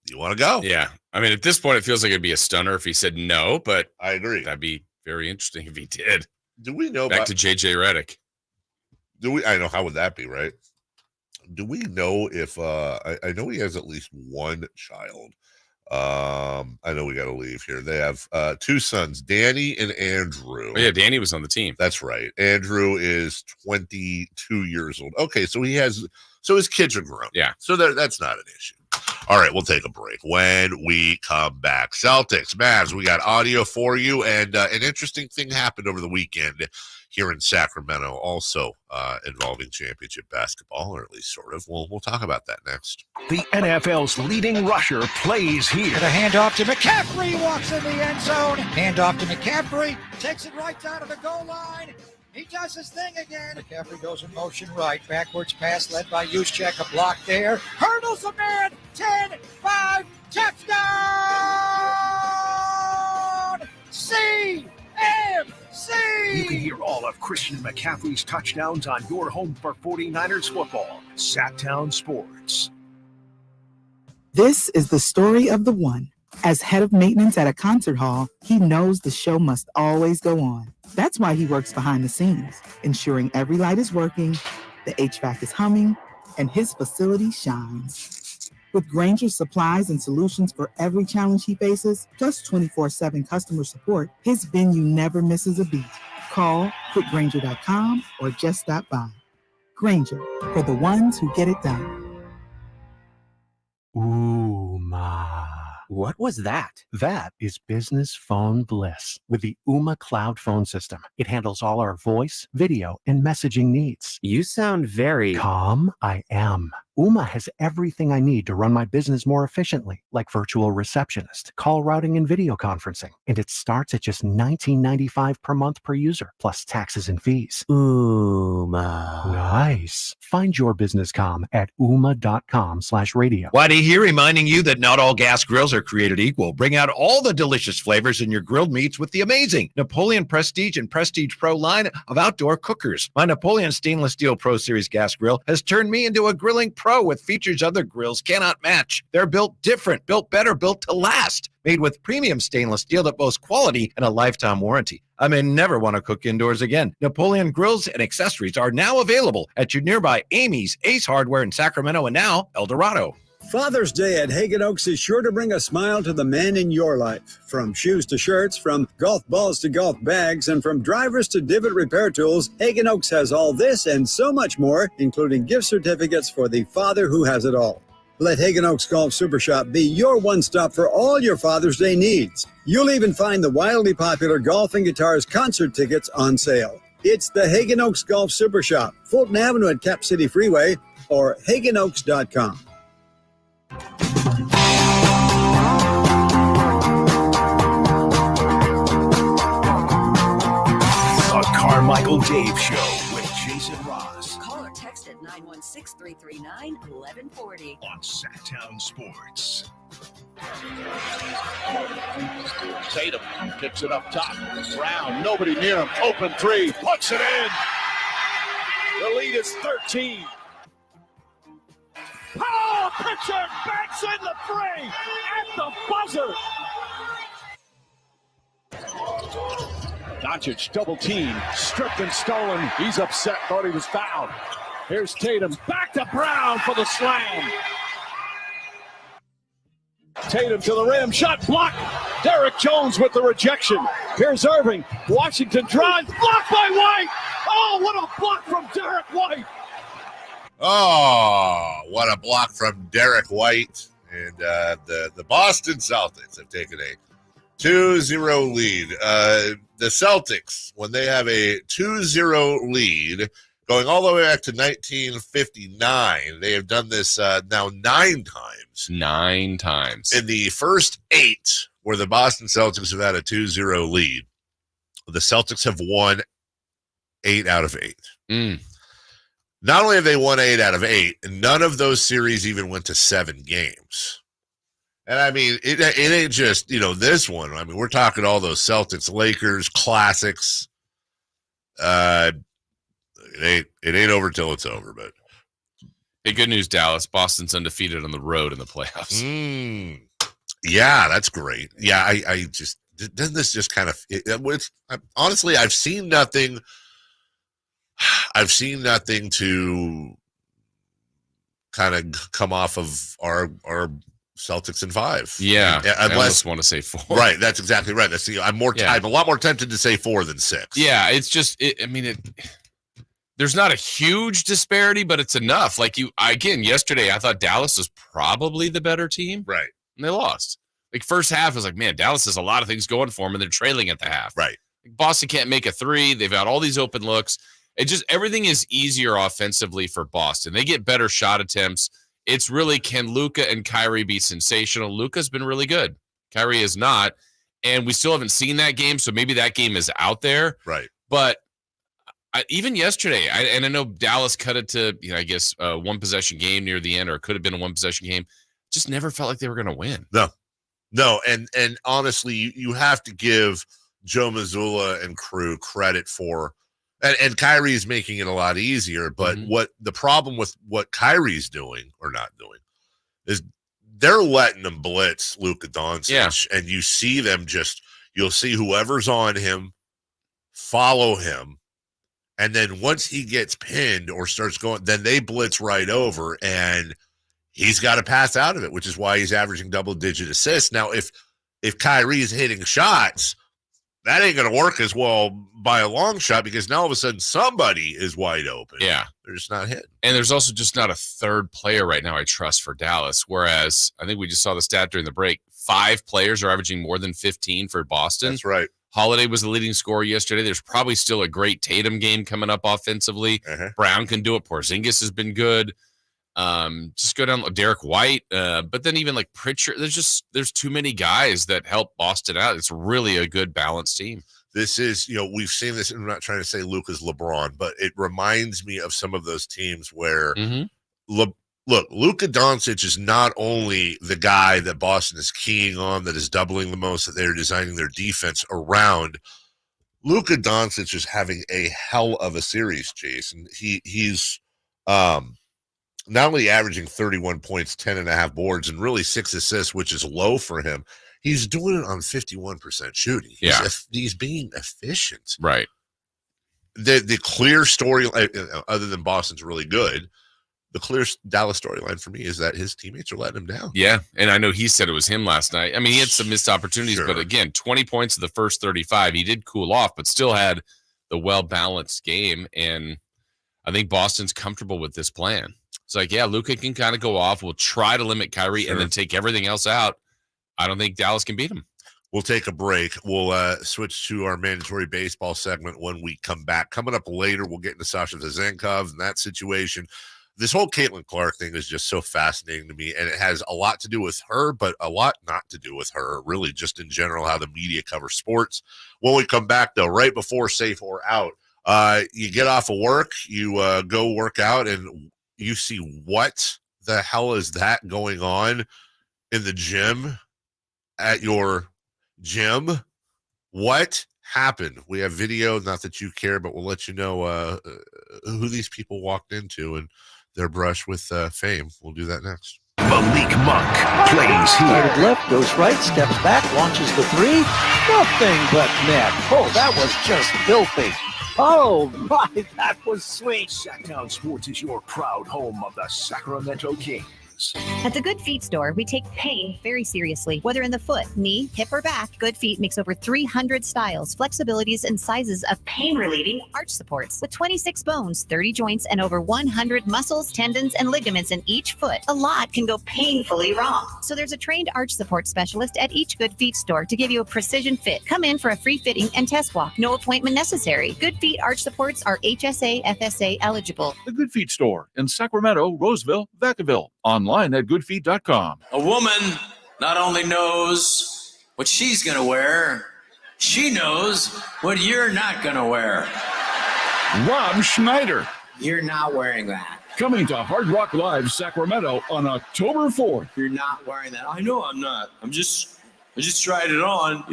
Do you want to go? Yeah. I mean, at this point, it feels like it'd be a stunner if he said no, but I agree. That'd be very interesting if he did. Do we know back to JJ Redick? I know, how would that be, right? Do we know if I know he has at least one child. I know we got to leave here. They have 2 sons, Danny and Andrew. Oh, yeah, Danny was on the team. That's right. Andrew is 22 years old. Okay, so his kids are grown. Yeah. So that's not an issue. All right, we'll take a break. When we come back, Celtics, Mavs, we got audio for you, and an interesting thing happened over the weekend here in Sacramento, also involving championship basketball, or at least sort of. We'll talk about that next. The NFL's leading rusher plays here. The handoff to McCaffrey, walks in the end zone. Handoff to McCaffrey, takes it right down to the goal line. He does his thing again. McCaffrey goes in motion right. Backwards pass led by Juszczyk. A block there. Hurdles a man. 10, 5, touchdown! CMC! You can hear all of Christian McCaffrey's touchdowns on your home for 49ers football. Sacktown Sports. This is the story of the one. As head of maintenance at a concert hall, he knows the show must always go on. That's why he works behind the scenes, ensuring every light is working, the HVAC is humming, and his facility shines. With Grainger's supplies and solutions for every challenge he faces, plus 24/7 customer support, his venue never misses a beat. Call quickgrainger.com or just stop by. Grainger, for the ones who get it done. Ooh, ma. What was that? That is business phone bliss with the Ooma Cloud phone system. It handles all our voice, video, and messaging needs. You sound very calm. I am. Ooma has everything I need to run my business more efficiently, like virtual receptionist, call routing, and video conferencing. And it starts at just $19.95 per month per user, plus taxes and fees. Ooma. Nice. Find your business comm at ooma.com/radio. Whitey here, reminding you that not all gas grills are created equal. Bring out all the delicious flavors in your grilled meats with the amazing Napoleon Prestige and Prestige Pro line of outdoor cookers. My Napoleon Stainless Steel Pro Series gas grill has turned me into a grilling Pro with features other grills cannot match. They're built different, built better, built to last. Made with premium stainless steel that boasts quality and a lifetime warranty. I may never want to cook indoors again. Napoleon grills and accessories are now available at your nearby Amy's, Ace Hardware in Sacramento, and now El Dorado. Father's Day at Hagen Oaks is sure to bring a smile to the men in your life. From shoes to shirts, from golf balls to golf bags, and from drivers to divot repair tools, Hagen Oaks has all this and so much more, including gift certificates for the father who has it all. Let Hagen Oaks Golf Super Shop be your one-stop for all your Father's Day needs. You'll even find the wildly popular Golf and Guitars concert tickets on sale. It's the Hagen Oaks Golf Super Shop, Fulton Avenue at Cap City Freeway, or HagenOaks.com. The Carmichael Dave Show with Jason Ross. Call or text at 916-339-1140. On Sacktown Sports. Tatum kicks it up top. Brown, nobody near him. Open three, puts it in. The lead is 13. Oh, pitcher backs in the fray at the buzzer. Doncic double team, stripped and stolen. He's upset, thought he was fouled. Here's Tatum, back to Brown for the slam. Tatum to the rim, shot blocked. Derek Jones with the rejection. Here's Irving, Washington drive, blocked by White. Oh, what a block from Derek White. Oh, what a block from Derek White. And the Boston Celtics have taken a 2-0 lead. The Celtics, when they have a 2-0 lead, going all the way back to 1959, they have done this now 9 times. 9 times. In the first 8, where the Boston Celtics have had a 2-0 lead, the Celtics have won 8 out of 8. Not only have they won 8 out of 8, none of those series even went to 7 games. And I mean, it ain't just, this one. I mean, we're talking all those Celtics, Lakers, classics. It ain't over till it's over, but. Hey, good news, Dallas. Boston's undefeated on the road in the playoffs. Yeah, that's great. Yeah, I just, doesn't this just kind of, honestly, I've seen nothing to kind of come off of our Celtics in 5. Yeah, unless I just want to say 4. Right, that's exactly right. That's I'm a lot more tempted to say 4 than 6. Yeah, it's just there's not a huge disparity, but it's enough. Like yesterday I thought Dallas was probably the better team. Right. And they lost. Like first half was like, man, Dallas has a lot of things going for them and they're trailing at the half. Right. Like, Boston can't make a 3. They've got all these open looks. It just everything is easier offensively for Boston. They get better shot attempts. It's really, can Luka and Kyrie be sensational? Luka's been really good. Kyrie is not. And we still haven't seen that game, so maybe that game is out there. Right. But even yesterday, I know Dallas cut it to, a one-possession game near the end, or it could have been a one-possession game. Just never felt like they were going to win. No. And honestly, you have to give Joe Mazzulla and crew credit for, and Kyrie's making it a lot easier, but what the problem with what Kyrie's doing or not doing is they're letting them blitz Luka Doncic, and you see them you'll see whoever's on him, follow him, and then once he gets pinned or starts going, then they blitz right over, and he's got to pass out of it, which is why he's averaging double-digit assists. Now, if Kyrie's hitting shots, that ain't going to work as well by a long shot, because now all of a sudden somebody is wide open. Yeah. They're just not hitting. And there's also just not a third player right now I trust for Dallas, whereas I think we just saw the stat during the break. 5 players are averaging more than 15 for Boston. That's right. Holiday was the leading scorer yesterday. There's probably still a great Tatum game coming up offensively. Brown can do it. Porzingis has been good. Just go down Derek White, but then even like Pritchard, there's too many guys that help Boston out. It's really a good balanced team. This is, we've seen this, and I'm not trying to say Luka's LeBron, but it reminds me of some of those teams where look, Luka Doncic is not only the guy that Boston is keying on, that is doubling the most, that they're designing their defense around. Luka Doncic is having a hell of a series, Jason. He's not only averaging 31 points, 10.5 boards, and really 6 assists, which is low for him. He's doing it on 51% shooting. He's being efficient. Right. The clear story, other than Boston's really good, the clear Dallas storyline for me is that his teammates are letting him down. Yeah, and I know he said it was him last night. I mean, he had some missed opportunities, but again, 20 points in the first 35. He did cool off, but still had the well-balanced game, and I think Boston's comfortable with this plan. It's like, yeah, Luka can kind of go off. We'll try to limit Kyrie and then take everything else out. I don't think Dallas can beat him. We'll take a break. We'll switch to our mandatory baseball segment when we come back. Coming up later, we'll get into Sasha Vezenkov and that situation. This whole Caitlin Clark thing is just so fascinating to me, and it has a lot to do with her, but a lot not to do with her, really just in general how the media covers sports. When we come back, though, right before Safe or Out, you get off of work, you go work out, and you see what the hell is that going on in the gym at your gym? What happened? We have video, not that you care, but we'll let you know who these people walked into and their brush with fame. We'll do that next. Malik Monk plays here. Started left, goes right, steps back, launches the three. Nothing but net. Oh, that was just filthy. Oh, my, that was sweet. Sacktown Sports is your proud home of the Sacramento Kings. At the Good Feet store, we take pain very seriously. Whether in the foot, knee, hip, or back, Good Feet makes over 300 styles, flexibilities, and sizes of pain-relieving arch supports. With 26 bones, 30 joints, and over 100 muscles, tendons, and ligaments in each foot, a lot can go painfully wrong. So there's a trained arch support specialist at each Good Feet store to give you a precision fit. Come in for a free fitting and test walk. No appointment necessary. Good Feet arch supports are HSA, FSA eligible. The Good Feet store in Sacramento, Roseville, Vacaville. Online at goodfeet.com. A woman not only knows what she's going to wear, she knows what you're not going to wear. Rob Schneider. You're not wearing that. Coming to Hard Rock Live Sacramento on October 4th. You're not wearing that. I know I'm not. I just tried it on,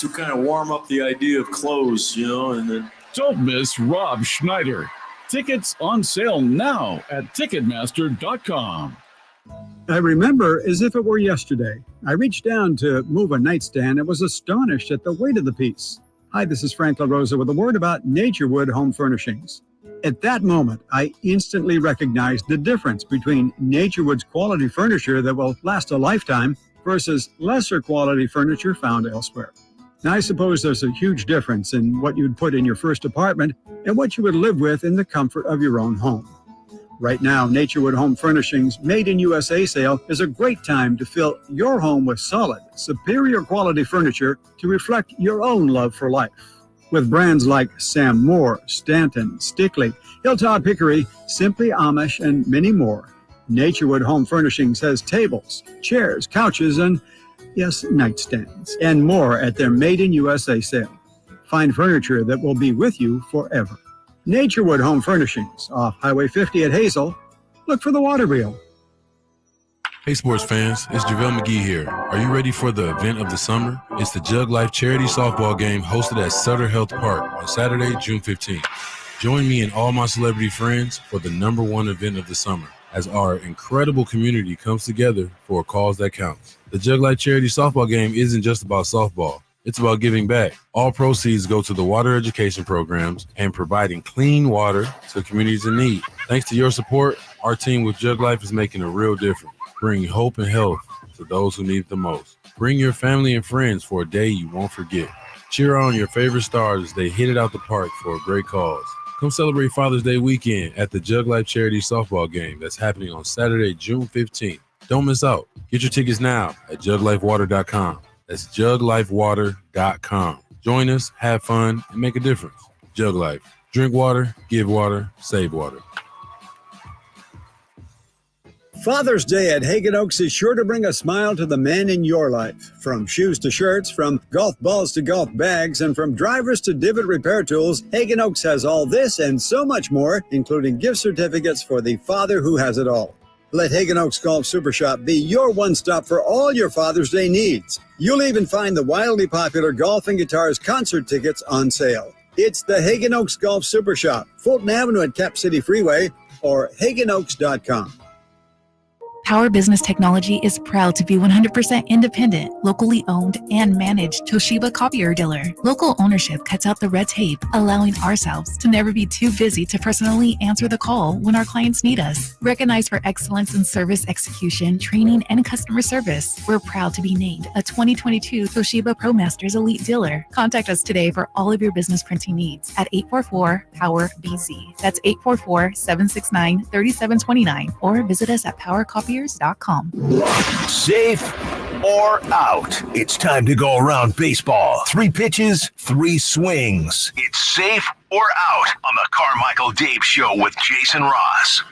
to kind of warm up the idea of clothes, and then. Don't miss Rob Schneider. Tickets on sale now at Ticketmaster.com. I remember as if it were yesterday. I reached down to move a nightstand and was astonished at the weight of the piece. Hi, this is Frank LaRosa with a word about Naturewood Home Furnishings. At that moment, I instantly recognized the difference between Naturewood's quality furniture that will last a lifetime versus lesser quality furniture found elsewhere. Now, I suppose there's a huge difference in what you'd put in your first apartment and what you would live with in the comfort of your own home. Right now, Naturewood Home Furnishings Made in USA sale is a great time to fill your home with solid, superior quality furniture to reflect your own love for life. With brands like Sam Moore, Stanton, Stickley, Hilltop Hickory, Simply Amish, and many more, Naturewood Home Furnishings has tables, chairs, couches, and yes, nightstands, and more at their Made in USA sale. Find furniture that will be with you forever. Naturewood Home Furnishings, off Highway 50 at Hazel. Look for the water wheel. Hey sports fans, it's JaVale McGee here. Are you ready for the event of the summer? It's the Jug Life Charity Softball Game hosted at Sutter Health Park on Saturday, June 15th. Join me and all my celebrity friends for the #1 event of the summer as our incredible community comes together for a cause that counts. The Jug Life Charity Softball Game isn't just about softball. It's about giving back. All proceeds go to the water education programs and providing clean water to communities in need. Thanks to your support, our team with Jug Life is making a real difference, bringing hope and health to those who need it the most. Bring your family and friends for a day you won't forget. Cheer on your favorite stars as they hit it out the park for a great cause. Come celebrate Father's Day weekend at the Jug Life Charity Softball Game that's happening on Saturday, June 15th. Don't miss out. Get your tickets now at juglifewater.com. That's juglifewater.com. Join us, have fun, and make a difference. Jug Life. Drink water, give water, save water. Father's Day at Hagen Oaks is sure to bring a smile to the man in your life. From shoes to shirts, from golf balls to golf bags, and from drivers to divot repair tools, Hagen Oaks has all this and so much more, including gift certificates for the father who has it all. Let Hagen Oaks Golf Super Shop be your one-stop for all your Father's Day needs. You'll even find the wildly popular Golf and Guitars concert tickets on sale. It's the Hagen Oaks Golf Super Shop, Fulton Avenue at Cap City Freeway, or HagenOaks.com. Power Business Technology is proud to be 100% independent, locally owned, and managed Toshiba copier dealer. Local ownership cuts out the red tape, allowing ourselves to never be too busy to personally answer the call when our clients need us. Recognized for excellence in service execution, training, and customer service, we're proud to be named a 2022 Toshiba ProMasters Elite Dealer. Contact us today for all of your business printing needs at 844-POWER-BZ. That's 844-769-3729, or visit us at PowerCopier.com. Safe or out? It's time to go around baseball. 3 pitches, 3 swings. It's safe or out on the Carmichael Dave Show with Jason Ross.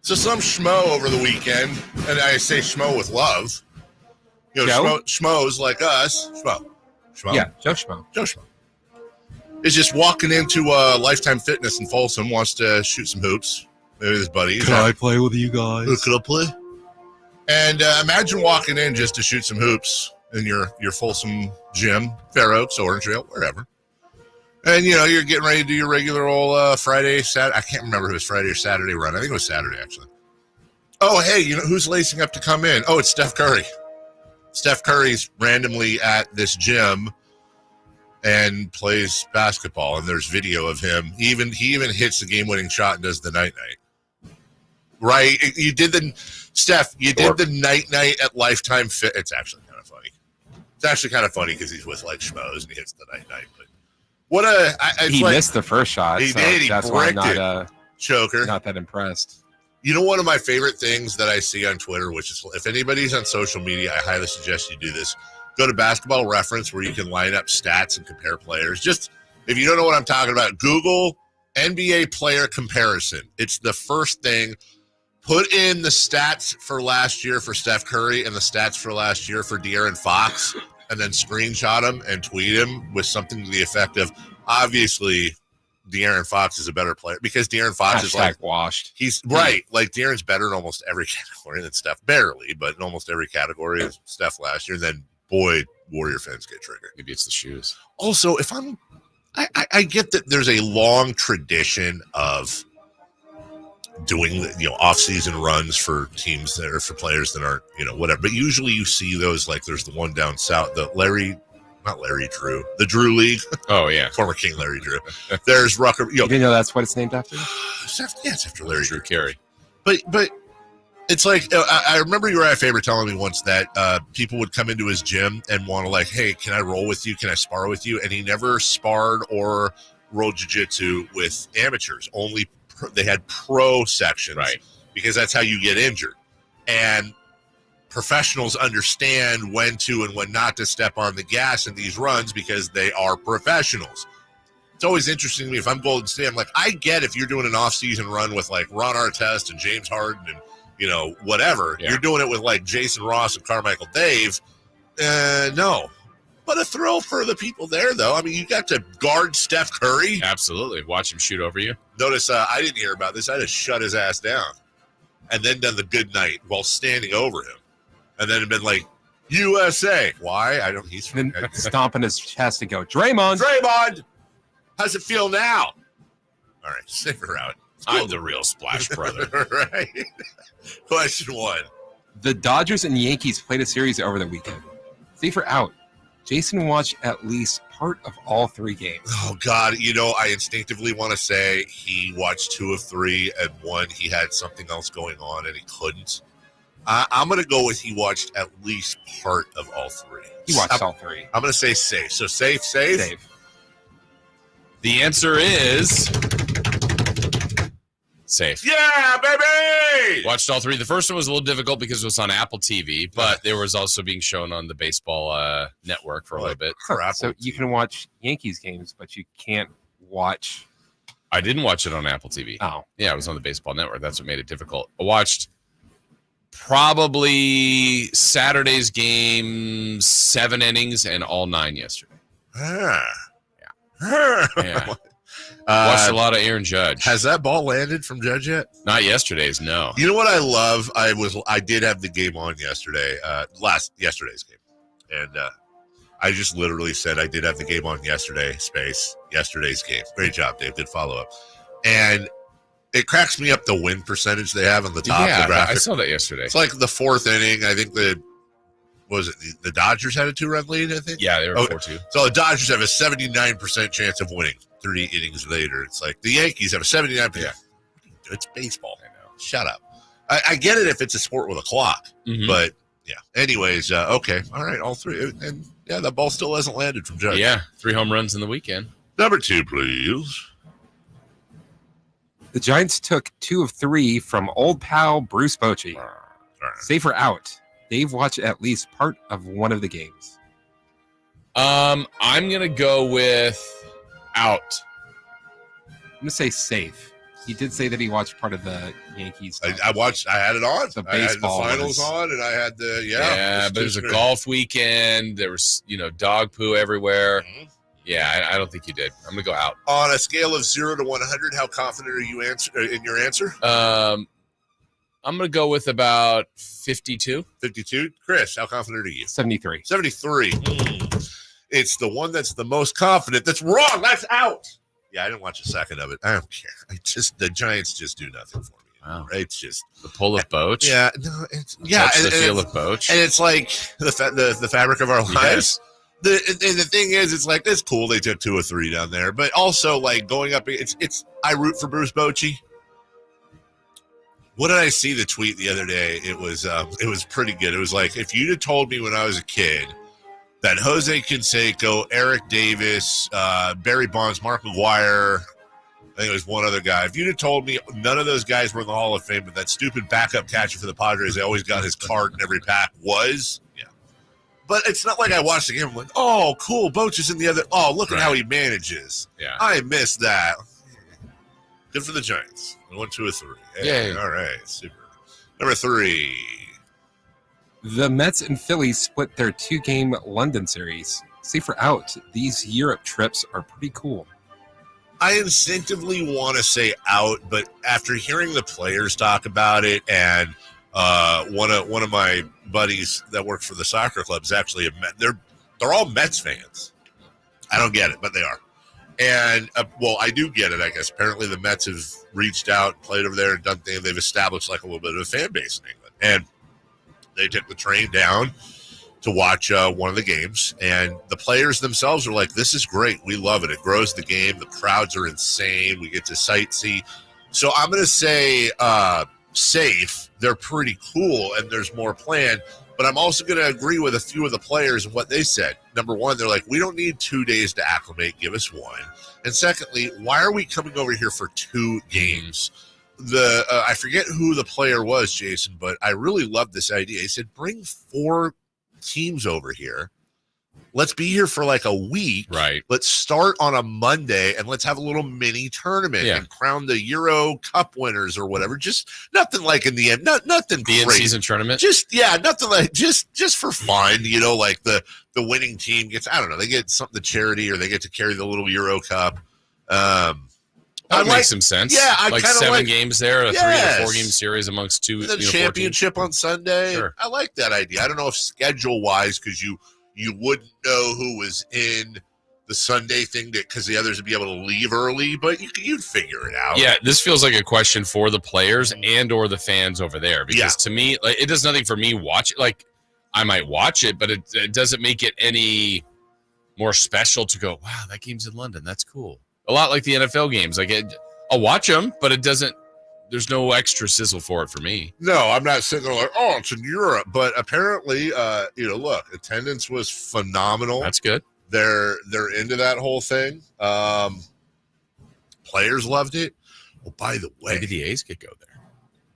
So some schmo over the weekend, and I say schmo with love. You know, schmoes like us. Schmo. Yeah, Joe Schmo. Joe Schmo. Is just walking into Lifetime Fitness in Folsom, wants to shoot some hoops. Maybe his buddies. Can I play with you guys? Could I play? And imagine walking in just to shoot some hoops in your Folsom gym, Fair Oaks, Orange Trail, wherever. And, you know, you're getting ready to do your regular old Friday, Saturday. I can't remember if it was Friday or Saturday run. I think it was Saturday, actually. Oh, hey, you know, who's lacing up to come in? Oh, it's Steph Curry. Steph Curry's randomly at this gym and plays basketball, and there's video of him. He even hits the game-winning shot and does the night-night. Right? You did the night-night at Lifetime Fit. It's actually kind of funny. It's actually kind of funny because he's with, like, schmoes, and he hits the night-night. But what a... He missed the first shot. He did. He that's why I'm bricked not, it. Choker. Not that impressed. You know, one of my favorite things that I see on Twitter, which is if anybody's on social media, I highly suggest you do this. Go to Basketball Reference where you can line up stats and compare players. Just if you don't know what I'm talking about, Google NBA player comparison. It's the first thing. Put in the stats for last year for Steph Curry and the stats for last year for De'Aaron Fox, and then screenshot them and tweet him with something to the effect of, obviously, De'Aaron Fox is a better player because De'Aaron Fox is like washed. He's right. Like De'Aaron's better in almost every category than Steph, barely, but in almost every category as Steph last year. Then boy, Warrior fans get triggered. Maybe it's the shoes. Also, if I get that there's a long tradition of doing, you know, off-season runs for teams that are for players that aren't, you know, whatever. But usually you see those, like there's the one down south, the the Drew League. Oh, yeah. Former King Larry Drew. There's Rucker. You didn't know that's what it's named after? It's after Larry Drew Carey. But it's like, I remember Uriah Faber telling me once that people would come into his gym and want to like, hey, can I roll with you? Can I spar with you? And he never sparred or rolled jiu-jitsu with amateurs. Only they had pro sections. Right. Because that's how you get injured. And professionals understand when to and when not to step on the gas in these runs because they are professionals. It's always interesting to me if I'm Golden State. I'm like, I get if you're doing an off-season run with like Ron Artest and James Harden and, you know, whatever. Yeah. You're doing it with like Jason Ross and Carmichael Dave. No. But a thrill for the people there, though. I mean, you got to guard Steph Curry. Absolutely. Watch him shoot over you. Notice I didn't hear about this. I just shut his ass down and then done the good night while standing over him. And then been like, USA. Why? I don't. He's then stomping his chest and go, Draymond. How's it feel now? All right, save her out. I'm the real Splash Brother. Right. Question 1. The Dodgers and Yankees played a series over the weekend. Safe or out? Jason watched at least part of all 3 games. Oh, God. You know, I instinctively want to say he watched 2 of 3, and 1, he had something else going on, and he couldn't. I'm going to go with he watched at least part of all 3. He watched all 3. I'm going to say safe. So safe. The answer is safe. Yeah, baby! Watched all 3. The first one was a little difficult because it was on Apple TV, but there was also being shown on the baseball network for a little bit. So you can watch Yankees games, but you can't watch... I didn't watch it on Apple TV. Oh. Yeah, it was on the baseball network. That's what made it difficult. I watched probably Saturday's game, 7 innings and all 9 yesterday. Yeah. Yeah. Watched a lot of Aaron Judge. Has that ball landed from Judge yet? Not yesterday's, no. You know what I love? I did have the game on yesterday, yesterday's game. And I just literally said I did have the game on yesterday, yesterday's game. Great job, Dave. Good follow-up. And it cracks me up the win percentage they have on the top of the graphic. I saw that yesterday. It's like the fourth inning. I think the Dodgers had a 2-run lead, I think? Yeah, they were 4-2. So the Dodgers have a 79% chance of winning 30 innings later. It's like the Yankees have a 79%. Yeah. It's baseball. I know. Shut up. I get it if it's a sport with a clock, but yeah. Anyways, okay. All right, all three. And yeah, that ball still hasn't landed from Judge. Yeah, 3 home runs in the weekend. Number 2, please. The Giants took 2 of 3 from old pal Bruce Bochy. Safe or out? Dave watched at least part of one of the games. I'm going to go with out. I'm going to say safe. He did say that he watched part of the Yankees. I watched. I had it on. The I had the finals was on, and I had the but it was a golf weekend. There was dog poo everywhere. Yeah, I don't think you did. I'm gonna go out. On a scale of 0 to 100, how confident are you in your answer? I'm gonna go with about 52. 52. Chris, how confident are you? 73. 73. It's the one that's the most confident. That's wrong. That's out. Yeah, I didn't watch a second of it. I don't care. The Giants just do nothing for me. Wow. It's just the pull of Boch. Yeah, no, it's the feel of Boch, and it's like the fabric of our lives. Yes. The thing is, it's like it's cool they took 2 or 3 down there, but also like going up. It's I root for Bruce Bochy. What did I see the tweet the other day? It was pretty good. It was like, if you'd have told me when I was a kid that Jose Canseco, Eric Davis, Barry Bonds, Mark McGwire, I think it was one other guy. If you'd have told me none of those guys were in the Hall of Fame, but that stupid backup catcher for the Padres, they always got his card in every pack, was, yeah. But it's not like I watched the game. I'm like, oh, cool, Boch is in the other. Oh, look at how he manages. Yeah, I missed that. Good for the Giants. 1, 2, or 3. Hey, yeah. All right, super. Number 3. The Mets and Phillies split their 2-game London series. Safe or out? These Europe trips are pretty cool. I instinctively want to say out, but after hearing the players talk about it, and one of my buddies that works for the soccer club is actually a Met. They're all Mets fans. I don't get it, but they are. And I do get it. I guess apparently the Mets have reached out, played over there, and done things. They've established like a little bit of a fan base in England, and they took the train down to watch one of the games, and the players themselves are like, this is great. We love it. It grows the game. The crowds are insane. We get to sightsee. So I'm going to say safe. They're pretty cool, and there's more planned. But I'm also going to agree with a few of the players and what they said. Number one, they're like, we don't need 2 days to acclimate. Give us 1. And secondly, why are we coming over here for 2 games? I forget who the player was, Jason, but I really love this idea. He said, bring 4 teams over here. Let's be here for like a week. Right. Let's start on a Monday and let's have a little mini tournament and crown the Euro Cup winners or whatever. Just nothing like in the end, nothing the great. In-season tournament. Nothing like just for fun. Like the winning team gets, I don't know, they get something to charity or they get to carry the little Euro Cup. That makes some sense. Yeah, I like kind of 7 games there, a 3 or 4 game series amongst 2. The championship on Sunday. Sure. I like that idea. I don't know if schedule wise, because you wouldn't know who was in the Sunday thing because the others would be able to leave early, but you'd figure it out. Yeah, this feels like a question for the players and or the fans over there, because to me, like, it does nothing for me watch it. Like, I might watch it, but it doesn't make it any more special to go, wow, that game's in London. That's cool. A lot like the NFL games. Like, I'll watch them, but it doesn't. There's no extra sizzle for it for me. No, I'm not sitting there like, oh, it's in Europe. But apparently, look, attendance was phenomenal. That's good. They're into that whole thing. Players loved it. Oh, by the way, maybe the A's could go there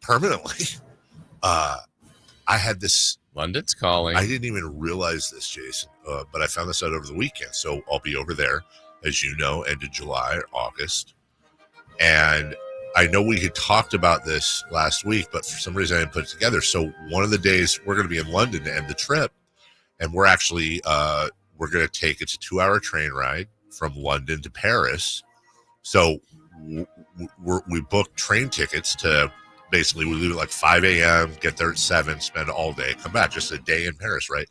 permanently. I had this. London's calling. I didn't even realize this, Jason, but I found this out over the weekend. So I'll be over there, as you know, end of July or August. And I know we had talked about this last week, but for some reason I didn't put it together. So one of the days we're going to be in London to end the trip, and we're actually we're going to take it's a 2-hour train ride from London to Paris, So we booked train tickets to basically we leave at like 5 a.m., get there at 7, spend all day, come back, just a day in Paris, right?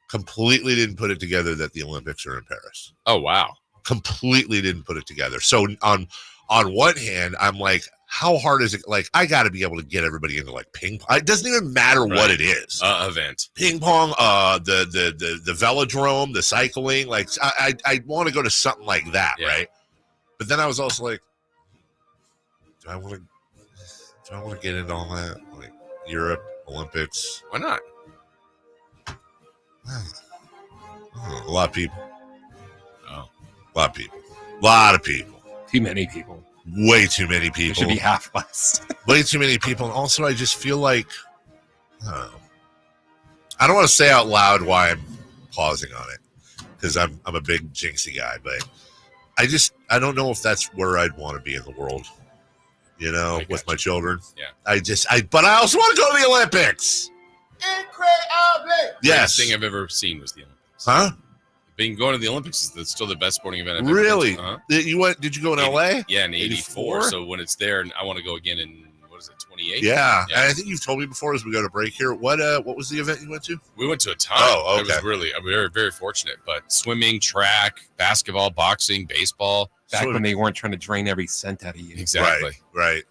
Completely didn't put it together that the Olympics are in Paris. Oh, wow. Completely didn't put it together. So on one hand, I'm like, how hard is it? Like, I got to be able to get everybody into like ping pong. It doesn't even matter what it is. Event. Ping pong, the velodrome, the cycling. Like, I want to go to something like that, right? But then I was also like, do I want to get into all that? Like Europe, Olympics. Why not? A lot of people. Oh, a lot of people. A lot of people. Too many people. Way too many people. It should be half less. Way too many people. And also, I just feel like, I don't want to say out loud why I'm pausing on it, because I'm a big jinxie guy, but I don't know if that's where I'd want to be in the world, you know, with my children. Yeah. But I also want to go to the Olympics. Incredible. Yes. The thing I've ever seen was the Olympics. Huh? Going to the Olympics is still the best sporting event I've ever Really? been to. Did you go in LA? Yeah, in 84. 84? So when it's there, and I want to go again in, 28? Yeah. And I think you've told me before as we go to break here. What was the event you went to? We went to a ton. Oh, okay. It was really, very, very fortunate. But swimming, track, basketball, boxing, baseball. Back when they weren't trying to drain every cent out of you. Exactly. Right.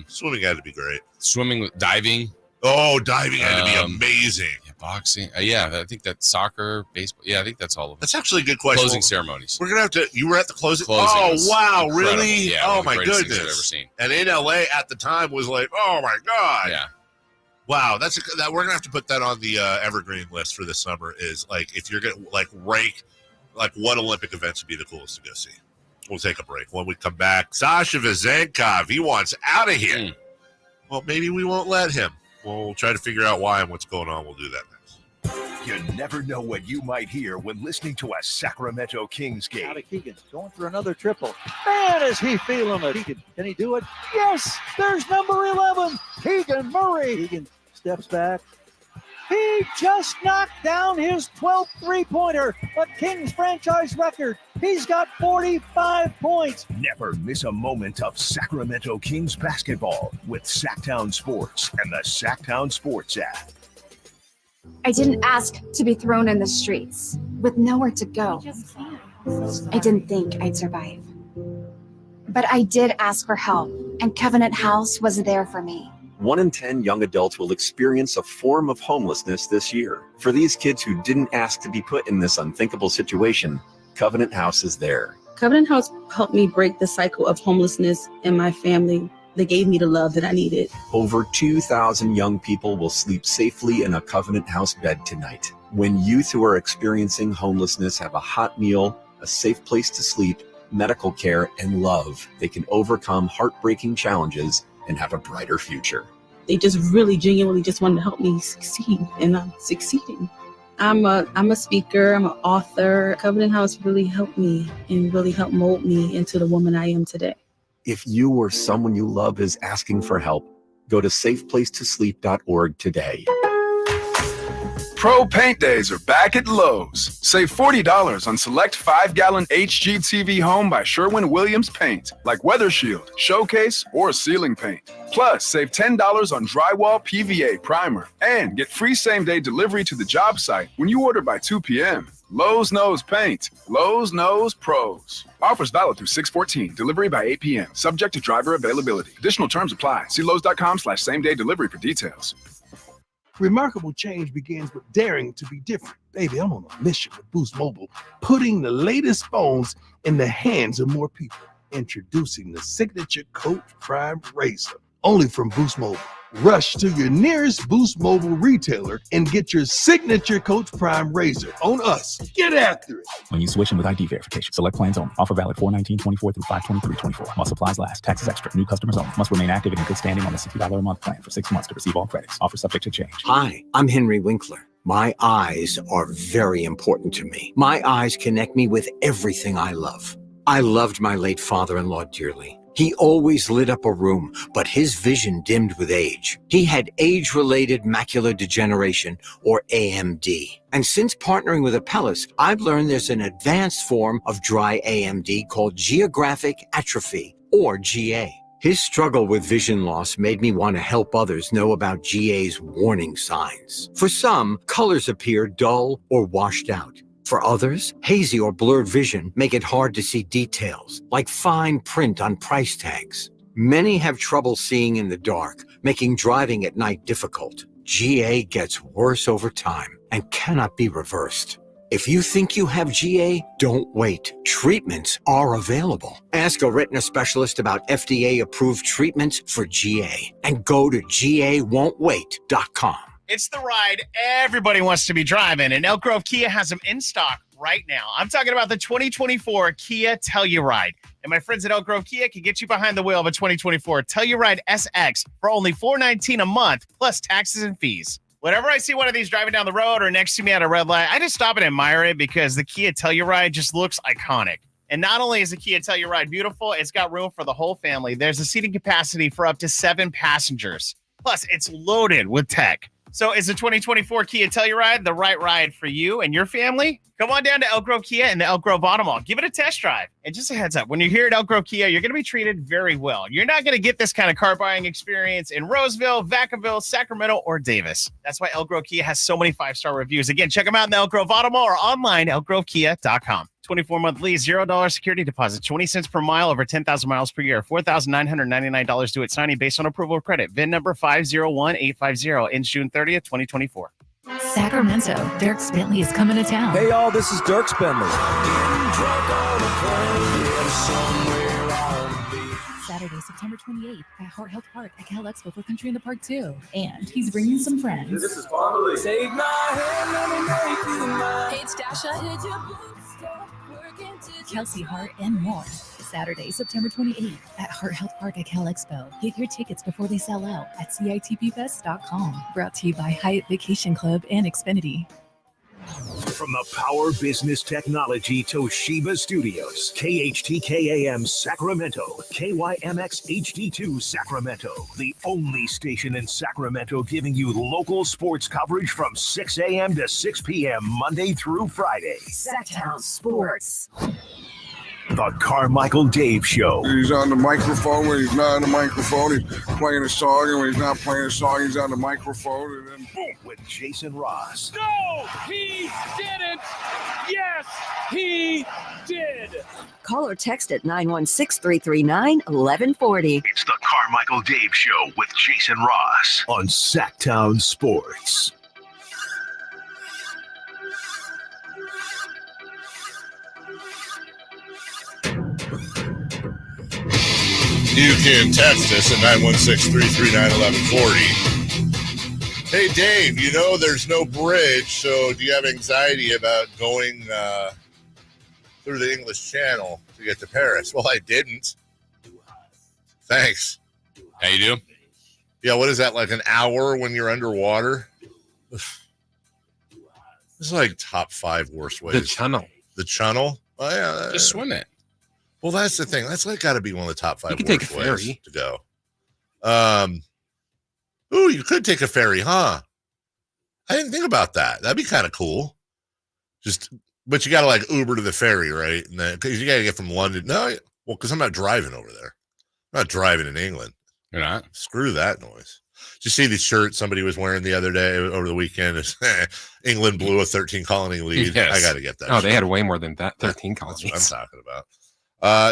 Swimming had to be great. Swimming, diving. Oh, diving had to be amazing. Yeah, boxing. I think that's soccer, baseball. Yeah, I think that's all of them. That's actually a good question. Closing ceremonies. We're going to have to, you were at the closing? Closing Oh, wow, incredible. really? Yeah, oh, one of the my greatest goodness. things I've ever seen. And in LA at the time was like, oh, my God. Yeah. Wow, we're going to have to put that on the evergreen list for this summer is like, if you're going to like rank like what Olympic events would be the coolest to go see. We'll take a break. When we come back, Sasha Vezenkov, he wants out of here. Well, maybe we won't let him. We'll try to figure out why and what's going on. We'll do that next. You never know what you might hear when listening to a Sacramento Kings game. Out of Keegan, going for another triple. Man, is he feeling it. Keegan, can he do it? Yes, there's number 11, Keegan Murray. Keegan steps back. He just knocked down his 12th three-pointer, a Kings franchise record. He's got 45 points. Never miss a moment of Sacramento Kings basketball with Sacktown Sports and the Sacktown Sports app. I didn't ask to be thrown in the streets with nowhere to go. I didn't think I'd survive. But I did ask for help, and Covenant House was there for me. 1 in 10 young adults will experience a form of homelessness this year. For these kids who didn't ask to be put in this unthinkable situation, Covenant House is there. Covenant House helped me break the cycle of homelessness in my family. They gave me the love that I needed. Over 2,000 young people will sleep safely in a Covenant House bed tonight. When youth who are experiencing homelessness have a hot meal, a safe place to sleep, medical care, and love, they can overcome heartbreaking challenges and have a brighter future. They just really genuinely just wanted to help me succeed, and I'm succeeding. I'm a speaker, I'm an author. Covenant House really helped me and really helped mold me into the woman I am today. If you or someone you love is asking for help, go to safeplacetosleep.org today. Pro Paint Days are back at Lowe's. Save $40 on select 5-gallon HGTV Home by Sherwin-Williams paint, like Weather Shield, Showcase, or ceiling paint. Plus, save $10 on drywall PVA primer and get free same-day delivery to the job site when you order by 2 p.m. Lowe's knows paint. Lowe's knows pros. Offers valid through 6/14. Delivery by 8 p.m. Subject to driver availability. Additional terms apply. See Lowe's.com/same-day delivery for details. Remarkable change begins with daring to be different. Baby, I'm on a mission with Boost Mobile, putting the latest phones in the hands of more people. Introducing the Signature Coach Prime Razor, only from Boost Mobile. Rush to your nearest Boost Mobile retailer and get your Signature Coach Prime Razor on us. Get after it. When you switch in with ID verification, select plans only. Offer valid 4/19/24 through 5/23/24. While supplies last. Taxes extra. New customers only. Must remain active and in good standing on the $60 a month plan for 6 months to receive all credits. Offer subject to change. Hi, I'm Henry Winkler. My eyes are very important to me. My eyes connect me with everything I love. I loved my late father-in-law dearly. He always lit up a room, but his vision dimmed with age. He had age-related macular degeneration, or AMD. And since partnering with Apellis, I've learned there's an advanced form of dry AMD called geographic atrophy, or GA. His struggle with vision loss made me want to help others know about GA's warning signs. For some, colors appear dull or washed out. For others, hazy or blurred vision make it hard to see details, like fine print on price tags. Many have trouble seeing in the dark, making driving at night difficult. GA gets worse over time and cannot be reversed. If you think you have GA, don't wait. Treatments are available. Ask a retina specialist about FDA-approved treatments for GA and go to GAWon'tWait.com. It's the ride everybody wants to be driving, and Elk Grove Kia has them in stock right now. I'm talking about the 2024 Kia Telluride. And my friends at Elk Grove Kia can get you behind the wheel of a 2024 Telluride SX for only $419 a month, plus taxes and fees. Whenever I see one of these driving down the road or next to me at a red light, I just stop and admire it because the Kia Telluride just looks iconic. And not only is the Kia Telluride beautiful, it's got room for the whole family. There's a seating capacity for up to 7 passengers. Plus, it's loaded with tech. So is the 2024 Kia Telluride the right ride for you and your family? Come on down to Elk Grove Kia in the Elk Grove Auto Mall. Give it a test drive. And just a heads up, when you're here at Elk Grove Kia, you're going to be treated very well. You're not going to get this kind of car buying experience in Roseville, Vacaville, Sacramento, or Davis. That's why Elk Grove Kia has so many 5-star reviews. Again, check them out in the Elk Grove Auto Mall or online, elkgrovekia.com. 24-month lease, $0 security deposit, 20 cents per mile over 10,000 miles per year, $4,999 due at signing based on approval of credit. VIN number 501850, ends June 30th, 2024. Sacramento, Dirk Bentley is coming to town. Hey, y'all, this is Dirk Bentley. Saturday, September 28th at Heart Health Park at Cal Expo for Country in the Park 2. And he's bringing some friends. This is Family. Take my hand, let me make you mine. Hey, it's Dasha. Kelsey Hart, and more. Saturday, September 28th at Heart Health Park at Cal Expo. Get your tickets before they sell out at CITPFest.com. Brought to you by Hyatt Vacation Club and Xfinity. From the Power Business Technology Toshiba Studios, KHTK-AM Sacramento, KYMX HD2 Sacramento, the only station in Sacramento giving you local sports coverage from 6 a.m. to 6 p.m. Monday through Friday. Sacktown Sports. The Carmichael Dave Show. He's on the microphone when he's not on the microphone. He's playing a song, and when he's not playing a song, he's on the microphone. And then with Jason Ross. No, he didn't. Yes, he did. Call or text at 916-339-1140. It's the Carmichael Dave Show with Jason Ross on Sacktown Sports. You can text us at 916-339-1140. Hey, Dave, you know there's no bridge, so do you have anxiety about going through the English Channel to get to Paris? Well, I didn't. Thanks. How you do? Yeah, what is that, like an hour when you're underwater? This is like top 5 worst ways. The channel. The channel? Oh, yeah. Just swim it. Well, that's the thing. That's like got to be one of the top 5 You can worst take a ways ferry to go. Ooh, you could take a ferry, huh? I didn't think about that. That'd be kind of cool. But you got to like Uber to the ferry, right? And then because you got to get from London. No, well, because I'm not driving over there. I'm not driving in England. You're not? Screw that noise. Did you see the shirt somebody was wearing the other day over the weekend? England blew a 13 colony lead. Yes. I got to get that. Oh, they shirt. had way more than that. 13 colonies. That's what I'm talking about.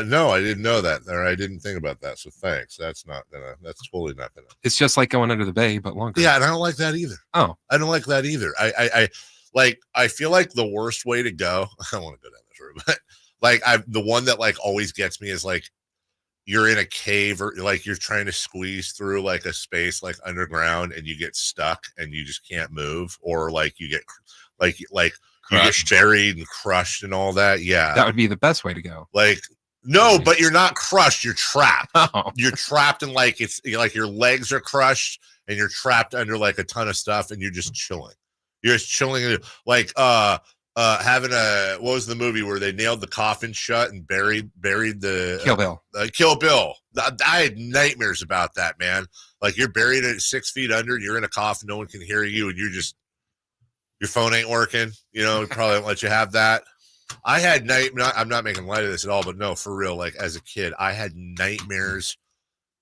No, I didn't know that, or I didn't think about that. So thanks. That's totally not gonna. It's just like going under the bay, but longer. Yeah, and I don't like that either. Oh, I don't like that either. I feel like the worst way to go. I don't want to go down this road, but the one that like always gets me is like you're in a cave or like you're trying to squeeze through like a space like underground and you get stuck and you just can't move, or like you get like you get buried and crushed and all that. Yeah, that would be the best way to go. Like. No, but you're not crushed. You're trapped. Oh. You're trapped, and like it's like your legs are crushed, and you're trapped under like a ton of stuff, and you're just chilling. You're just chilling, like having what was the movie where they nailed the coffin shut and buried the Kill Bill. Kill Bill. I had nightmares about that, man. Like you're buried at 6 feet under, you're in a coffin, no one can hear you, and your phone ain't working. Probably don't let you have that. I had I'm not making light of this at all, but no, for real. Like as a kid, I had nightmares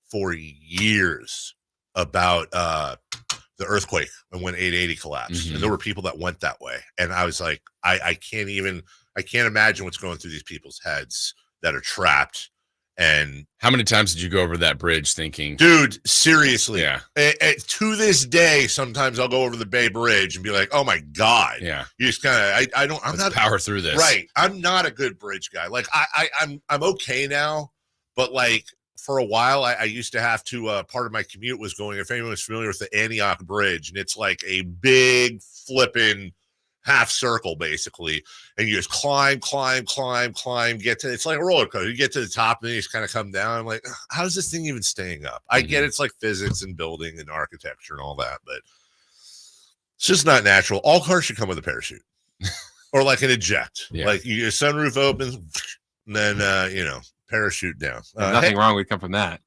for years about the earthquake and when 880 collapsed. Mm-hmm. And there were people that went that way. And I was like, I can't imagine what's going through these people's heads that are trapped. And how many times did you go over that bridge thinking, dude, seriously? Yeah. To this day, sometimes I'll go over the Bay Bridge and be like, oh my God. Yeah. You just kind of, I'm not power through this. Right. I'm not a good bridge guy. Like I'm okay now, but like, for a while, I used to have to, part of my commute was going, if anyone was familiar with the Antioch Bridge, and it's like a big flipping half circle, basically. And you just climb, it's like a roller coaster. You get to the top, and then you just kind of come down. I'm like, how's this thing even staying up? I get it's like physics and building and architecture and all that, but it's just not natural. All cars should come with a parachute or like an eject. Yeah. Like your sunroof opens, and then, parachute down. Nothing wrong would come from that.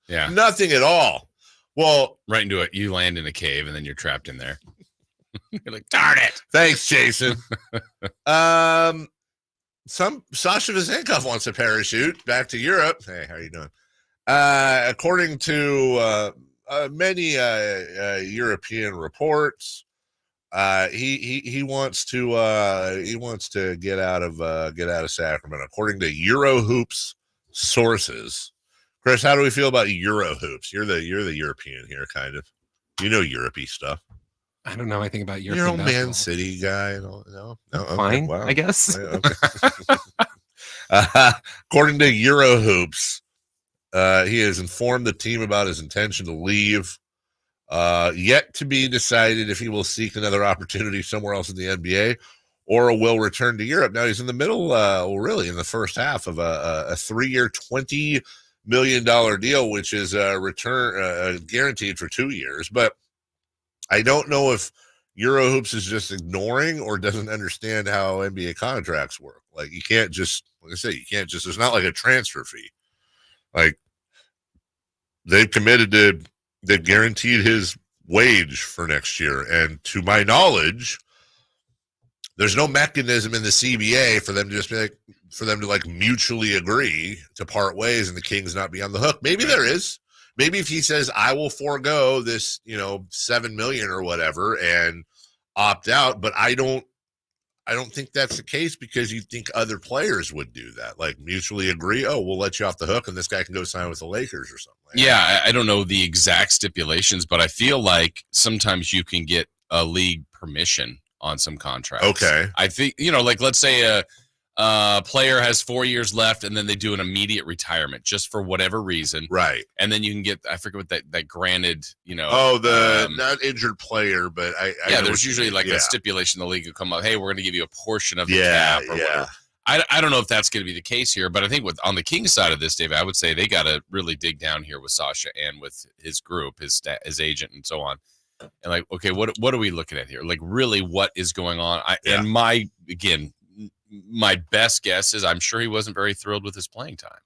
Yeah. Nothing at all. Well, right into it. You land in a cave and then you're trapped in there. You're like, darn it. Thanks, Jason. Sasha Vezenkov wants a parachute back to Europe. Hey, how you doing? According to many European reports, he wants to get out of Sacramento. According to Eurohoops sources. Chris, how do we feel about Eurohoops? You're the European here, kind of. Europe-y stuff. I don't know anything about Europe. You're a Man City guy. No, okay, fine. wow. I guess. Okay. According to Eurohoops, he has informed the team about his intention to leave. Yet to be decided if he will seek another opportunity somewhere else in the NBA or will return to Europe. Now he's in the middle, really in the first half of a 3-year, $20 million deal, which is guaranteed for 2 years. But I don't know if Eurohoops is just ignoring or doesn't understand how NBA contracts work. Like you can't just, like I say, it's not like a transfer fee. Like they've guaranteed his wage for next year. And to my knowledge, there's no mechanism in the CBA for them to just be like, mutually agree to part ways and the Kings not be on the hook. Maybe there is. Maybe if he says, I will forego this, $7 million or whatever and opt out, but I don't think that's the case because you think other players would do that, like mutually agree. Oh, we'll let you off the hook and this guy can go sign with the Lakers or something. Yeah, I don't know the exact stipulations, but I feel like sometimes you can get a league permission on some contracts. Okay. I think, like let's say a player has 4 years left and then they do an immediate retirement just for whatever reason. Right. And then you can get, I forget what that granted, not injured player, but there's usually like a stipulation the league will come up, hey, we're going to give you a portion of the cap or whatever. I don't know if that's going to be the case here, but I think on the Kings side of this, Dave, I would say they got to really dig down here with Sasha and with his group, his agent and so on. And like, okay, what are we looking at here? Like really what is going on? And my best guess is I'm sure he wasn't very thrilled with his playing time.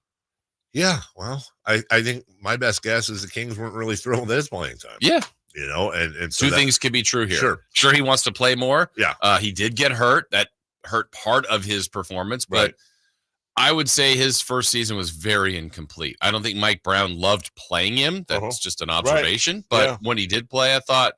Yeah, well, I think my best guess is the Kings weren't really thrilled with his playing time. Yeah. And so two things could be true here. Sure he wants to play more. Yeah. He did get hurt. That hurt part of his performance, but right. I would say his first season was very incomplete. I don't think Mike Brown loved playing him. That's just an observation. Right. But when he did play, I thought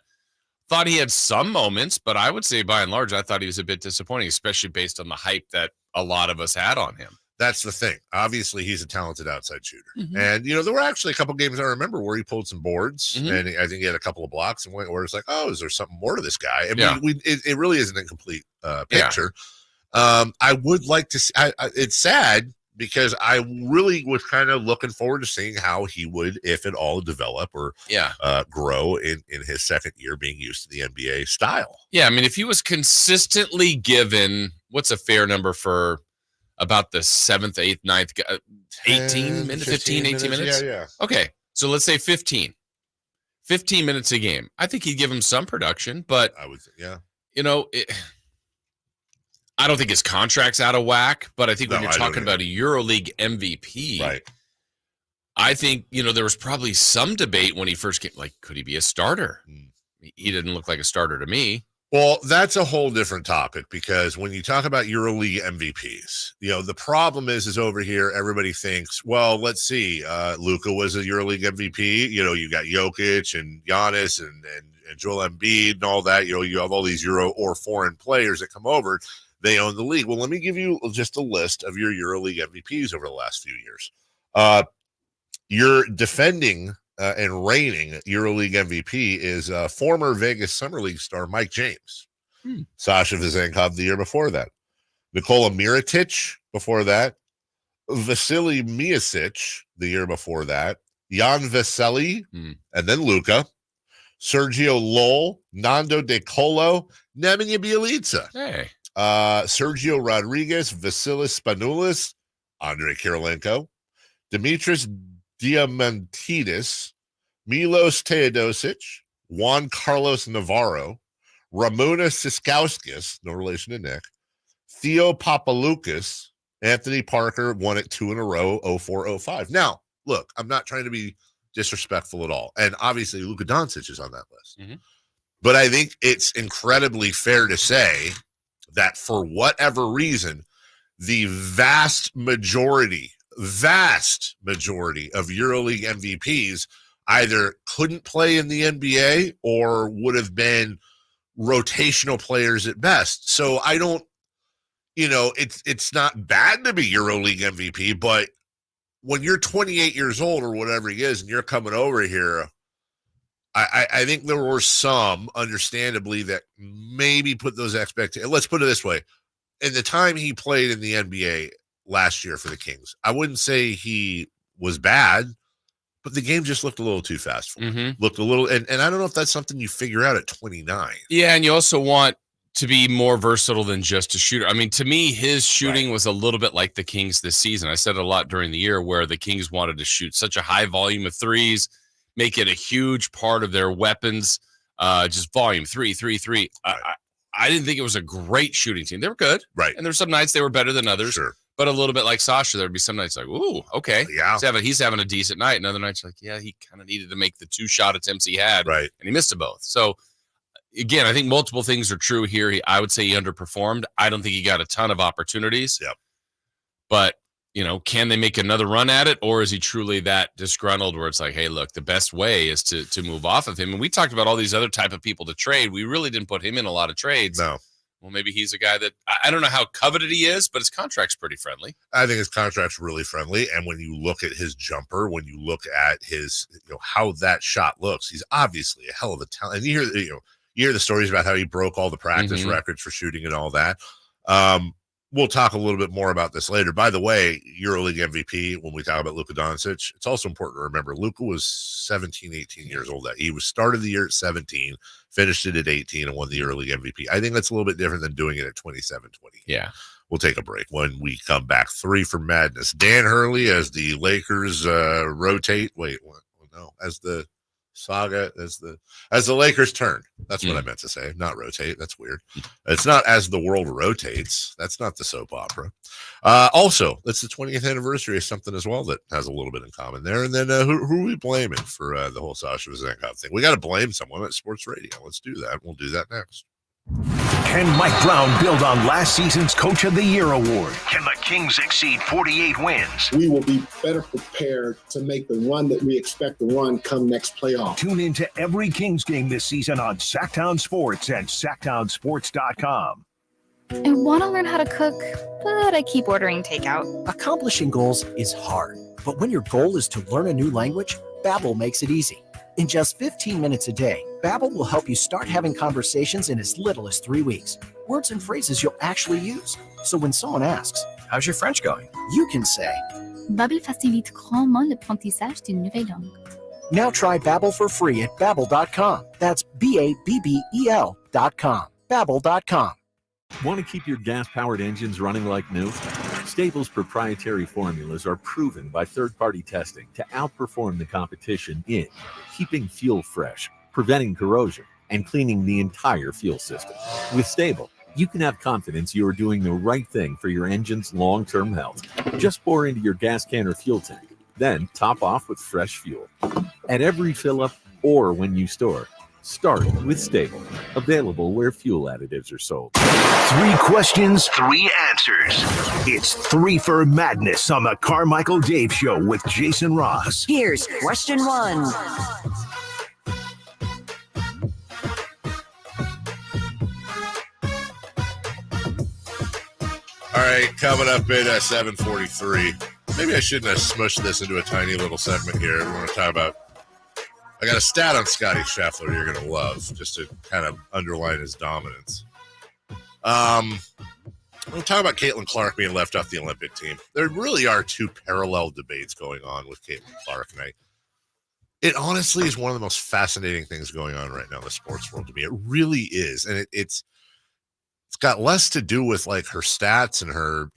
he had some moments, but I would say by and large, I thought he was a bit disappointing, especially based on the hype that a lot of us had on him. That's the thing. Obviously, he's a talented outside shooter. Mm-hmm. And, there were actually a couple games I remember where he pulled some boards, mm-hmm. and I think he had a couple of blocks and went where it's like, oh, is there something more to this guy? I mean, it really is an incomplete picture. I would like to see, it's sad because I really was kind of looking forward to seeing how he would, if at all, develop or grow in his second year being used to the NBA style. Yeah, I mean, if he was consistently given, what's a fair number for about the 7th, 8th, 9th, 18 minutes, 15, 18 minutes? Yeah. Okay, so let's say 15 minutes a game. I think he'd give him some production, but I would say, I don't think his contract's out of whack, but I think when No, you're I don't talking about a EuroLeague MVP, Right. I think, there was probably some debate when he first came, like, could he be a starter? He didn't look like a starter to me. Well, that's a whole different topic because when you talk about EuroLeague MVPs, the problem is over here, everybody thinks, well, let's see, Luka was a EuroLeague MVP. You got Jokic and Giannis and Joel Embiid and all that. You have all these Euro or foreign players that come over. They own the league. Well, let me give you just a list of your EuroLeague MVPs over the last few years. Your defending and reigning EuroLeague MVP is former Vegas Summer League star Mike James. Sasha Vezenkov the year before that. Nikola Mirotic before that. Vasily Miocic the year before that. Jan Vesely, and then Luka. Sergio Llull, Nando De Colo, Nemanja Bjelica. Hey. Sergio Rodriguez, Vasilis Spanoulis, Andrei Kirilenko, Dimitris Diamantidis, Milos Teodosic, Juan Carlos Navarro, Ramona Siskowskis, no relation to Nick, Theo Papaloukas, Anthony Parker won it 2 in a row, 04-05. Now, look, I'm not trying to be disrespectful at all. And obviously, Luka Doncic is on that list. But I think it's incredibly fair to say that for whatever reason, the vast majority of EuroLeague MVPs either couldn't play in the NBA or would have been rotational players at best. So I don't, it's not bad to be EuroLeague MVP, but when you're 28 years old or whatever he is and you're coming over here, I think there were some, understandably, that maybe put those expectations. Let's put it this way. In the time he played in the NBA last year for the Kings, I wouldn't say he was bad, but the game just looked a little too fast for him. Looked a little, and I don't know if that's something you figure out at 29. Yeah, and you also want to be more versatile than just a shooter. I mean, to me, his shooting was a little bit like the Kings this season. I said it a lot during the year where the Kings wanted to shoot such a high volume of threes, make it a huge part of their weapons, just volume, three. I didn't think it was a great shooting team. They were good. Right. And there's some nights they were better than others. Sure. But a little bit like Sasha, there'd be some nights like, ooh, okay. Yeah. He's having a decent night. And other nights like, yeah, he kind of needed to make the 2 shot attempts he had. Right. And he missed them both. So, again, I think multiple things are true here. I would say he underperformed. I don't think he got a ton of opportunities. Yep. But, can they make another run at it? Or is he truly that disgruntled where it's like, hey, look, the best way is to move off of him. And we talked about all these other type of people to trade. We really didn't put him in a lot of trades. No. Well, maybe he's a guy that I don't know how coveted he is, but his contract's pretty friendly. I think his contract's really friendly. And when you look at his jumper, when you look at his, how that shot looks, he's obviously a hell of a talent. And you hear the stories about how he broke all the practice records for shooting and all that. We'll talk a little bit more about this later. By the way, EuroLeague MVP, when we talk about Luka Doncic, it's also important to remember Luka was 17, 18 years old. He was started the year at 17, finished it at 18, and won the EuroLeague MVP. I think that's a little bit different than doing it at 27, 28. Yeah. We'll take a break. When we come back, 3 for Madness. Dan Hurley as the Lakers rotate. Wait, what? No, as the saga, as the Lakers turn. That's what I meant to say. Not rotate. That's weird. It's not as the world rotates. That's not the soap opera. Also, it's the 20th anniversary of something as well that has a little bit in common there. And then who are we blaming for the whole Sasha Vezenkov thing? We got to blame someone at sports radio. Let's do that. We'll do that next. Can Mike Brown build on last season's Coach of the Year award? Can the Kings exceed 48 wins? We will be better prepared to make the run that we expect to run come next playoff. Tune into every Kings game this season on Sacktown Sports and sacktownsports.com. I want to learn how to cook, but I keep ordering takeout. Accomplishing goals is hard, but when your goal is to learn a new language, Babbel makes it easy. In just 15 minutes a day, Babbel will help you start having conversations in as little as 3 weeks. Words and phrases you'll actually use. So when someone asks, "How's your French going?" you can say, Babbel facilite grandement l'apprentissage d'une nouvelle langue. Now try Babbel for free at Babbel.com. That's Babbel.com. Babbel.com. Want to keep your gas-powered engines running like new? Stable's proprietary formulas are proven by third-party testing to outperform the competition in keeping fuel fresh, preventing corrosion, and cleaning the entire fuel system. With Stable, you can have confidence you are doing the right thing for your engine's long-term health. Just pour into your gas can or fuel tank, then top off with fresh fuel. At every fill-up or when you store, start with Stable, available where fuel additives are sold. 3 questions, 3 answers. It's 3 for Madness on the Carmichael Dave Show with Jason Ross. Here's question 1. All right, coming up at 7:43. Maybe I shouldn't have smushed this into a tiny little segment here. We want to talk about. I got a stat on Scotty Scheffler you're going to love, just to kind of underline his dominance. We'll talk about Caitlin Clark being left off the Olympic team. There really are 2 parallel debates going on with Caitlin Clark, and it honestly is one of the most fascinating things going on right now in the sports world to me. It really is, and it's got less to do with like her stats and her,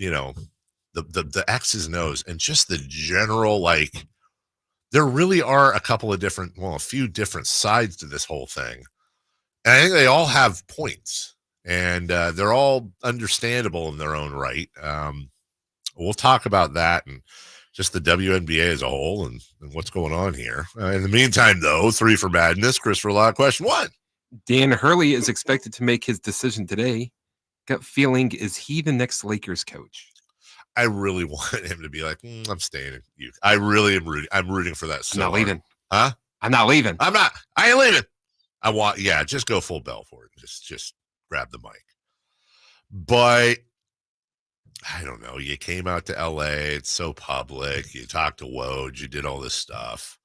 the X's and O's and just the general, like, there really are a few different sides to this whole thing. And I think they all have points, and they're all understandable in their own right. We'll talk about that and just the WNBA as a whole and what's going on here. In the meantime, though, 3 for Madness. Christopher Law, question 1. Dan Hurley is expected to make his decision today. Gut feeling, is he the next Lakers coach? I really want him to be like, I'm staying at you. I really am rooting. I'm rooting for that. I'm not leaving. Huh? I'm not leaving. I ain't leaving. Just go full bell for it. Just grab the mic. But I don't know. You came out to LA. It's so public. You talked to Woj. You did all this stuff.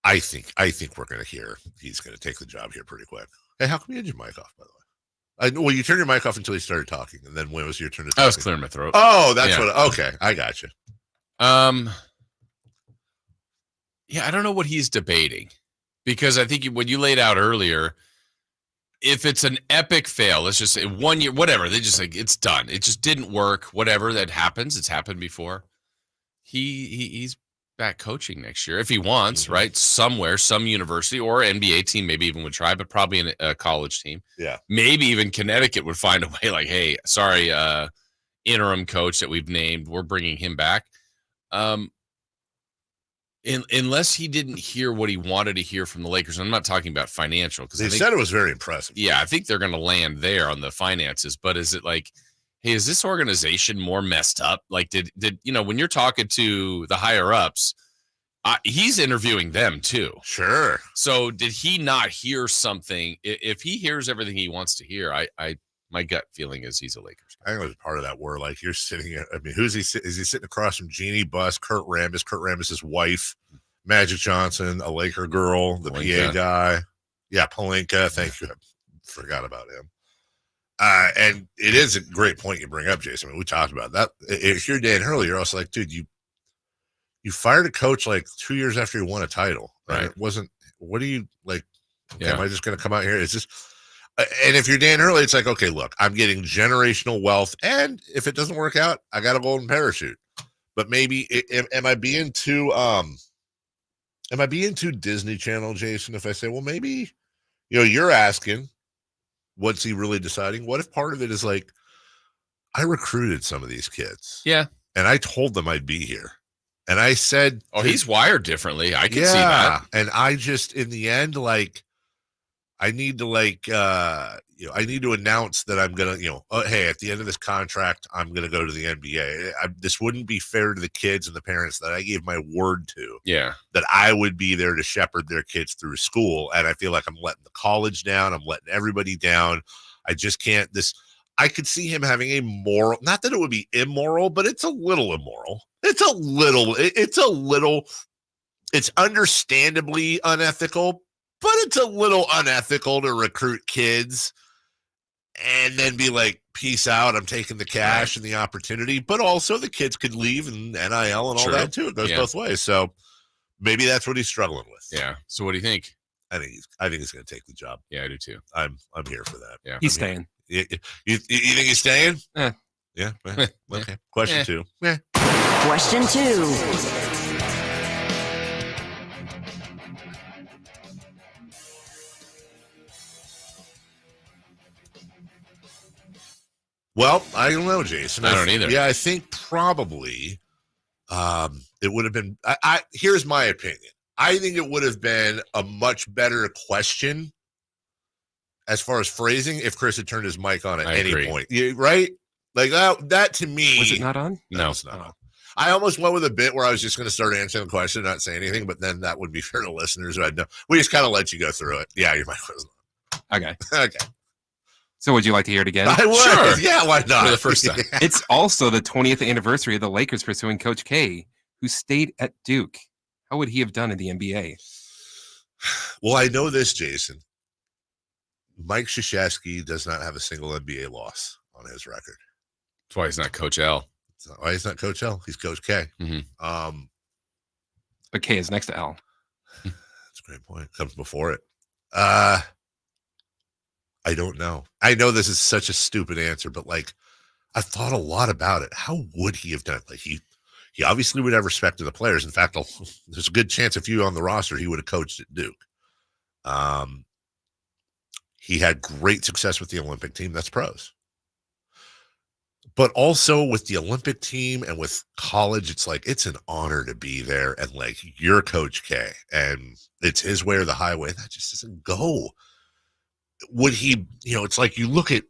I think we're going to hear he's going to take the job here pretty quick. Hey, how come you had your mic off, by the way? You turned your mic off until you started talking, and then when it was your turn to talk? I was clearing my throat. Oh, that's what. Okay, I got you. Yeah, I don't know what he's debating, because I think when you laid out earlier, if it's an epic fail, let's just say 1 year, whatever, they just like it's done. It just didn't work. Whatever that happens, it's happened before. He's back coaching next year if he wants, right? Somewhere, some university or NBA team, maybe even would try, but probably in a college team. Yeah. Maybe even Connecticut would find a way like, hey, sorry, interim coach that we've named, we're bringing him back. Unless he didn't hear what he wanted to hear from the Lakers. I'm not talking about financial, because they said it was very impressive. Yeah, I think they're going to land there on the finances, but is it like, hey, is this organization more messed up? Like, did when you're talking to the higher ups, he's interviewing them too. Sure. So did he not hear something? If he hears everything he wants to hear, my gut feeling is he's a Lakers guy. I think it was part of that where, like, you're sitting here. I mean, who's he? Is he sitting across from Jeannie Buss, Kurt Rambis' wife, Magic Johnson, a Laker girl, the Pelinka. PA guy? Yeah, Pelinka. Thank you. I forgot about him. And it is a great point you bring up, Jason. I mean, we talked about that. If you're Dan Hurley, you're also like, dude, you fired a coach like 2 years after you won a title. Right. It wasn't, what do you like? Okay, am I just going to come out here? It's just, and if you're Dan Hurley, it's like, okay, look, I'm getting generational wealth. And if it doesn't work out, I got a golden parachute. But maybe, am I being too Disney Channel, Jason? If I say, well, maybe, you're asking, what's he really deciding? What if part of it is like, I recruited some of these kids. Yeah. And I told them I'd be here. And I said, he's wired differently. I can see that. And I just, in the end, like, I need to I need to announce that I'm going to, hey, at the end of this contract, I'm going to go to the NBA. This wouldn't be fair to the kids and the parents that I gave my word to. Yeah. That I would be there to shepherd their kids through school. And I feel like I'm letting the college down. I'm letting everybody down. I just can't, I could see him having a moral, not that it would be immoral, but it's a little immoral. It's understandably unethical, but it's a little unethical to recruit kids and then be like, peace out, I'm taking the cash and the opportunity. But also the kids could leave and NIL and all that too. It goes both ways. So maybe that's what he's struggling with. Yeah. So what do you think? I think he's going to take the job. Yeah, I do too. I'm here for that. Yeah, he's staying. You think he's staying? Yeah. Okay. Question 2. Yeah. Question 2. Well, I don't know, Jason. I don't either. Yeah, I think probably it would have been. Here's my opinion. I think it would have been a much better question as far as phrasing if Chris had turned his mic on at any point. Right? Like that to me. Was it not on? No, it's not on. I almost went with a bit where I was just going to start answering the question, not say anything, but then that would be fair to listeners. We just kind of let you go through it. Yeah, your mic wasn't on. Okay. Okay. So would you like to hear it again? I would. Sure. Yeah, why not? For the first time. It's also the 20th anniversary of the Lakers pursuing Coach K, who stayed at Duke. How would he have done in the NBA? Well, I know this, Jason. Mike Krzyzewski does not have a single NBA loss on his record. That's why he's not Coach L. That's not why he's not Coach L. He's Coach K. Mm-hmm. But K is next to L. That's a great point. Comes before it. I don't know. I know this is such a stupid answer, but like I've thought a lot about it. How would he have done it? Like he obviously would have respect to the players. In fact, there's a good chance if you were on the roster, he would have coached at Duke. He had great success with the Olympic team. That's pros. But also with the Olympic team and with college, it's like it's an honor to be there. And like you're Coach K and it's his way or the highway. That just doesn't go. Would he, it's like you look at,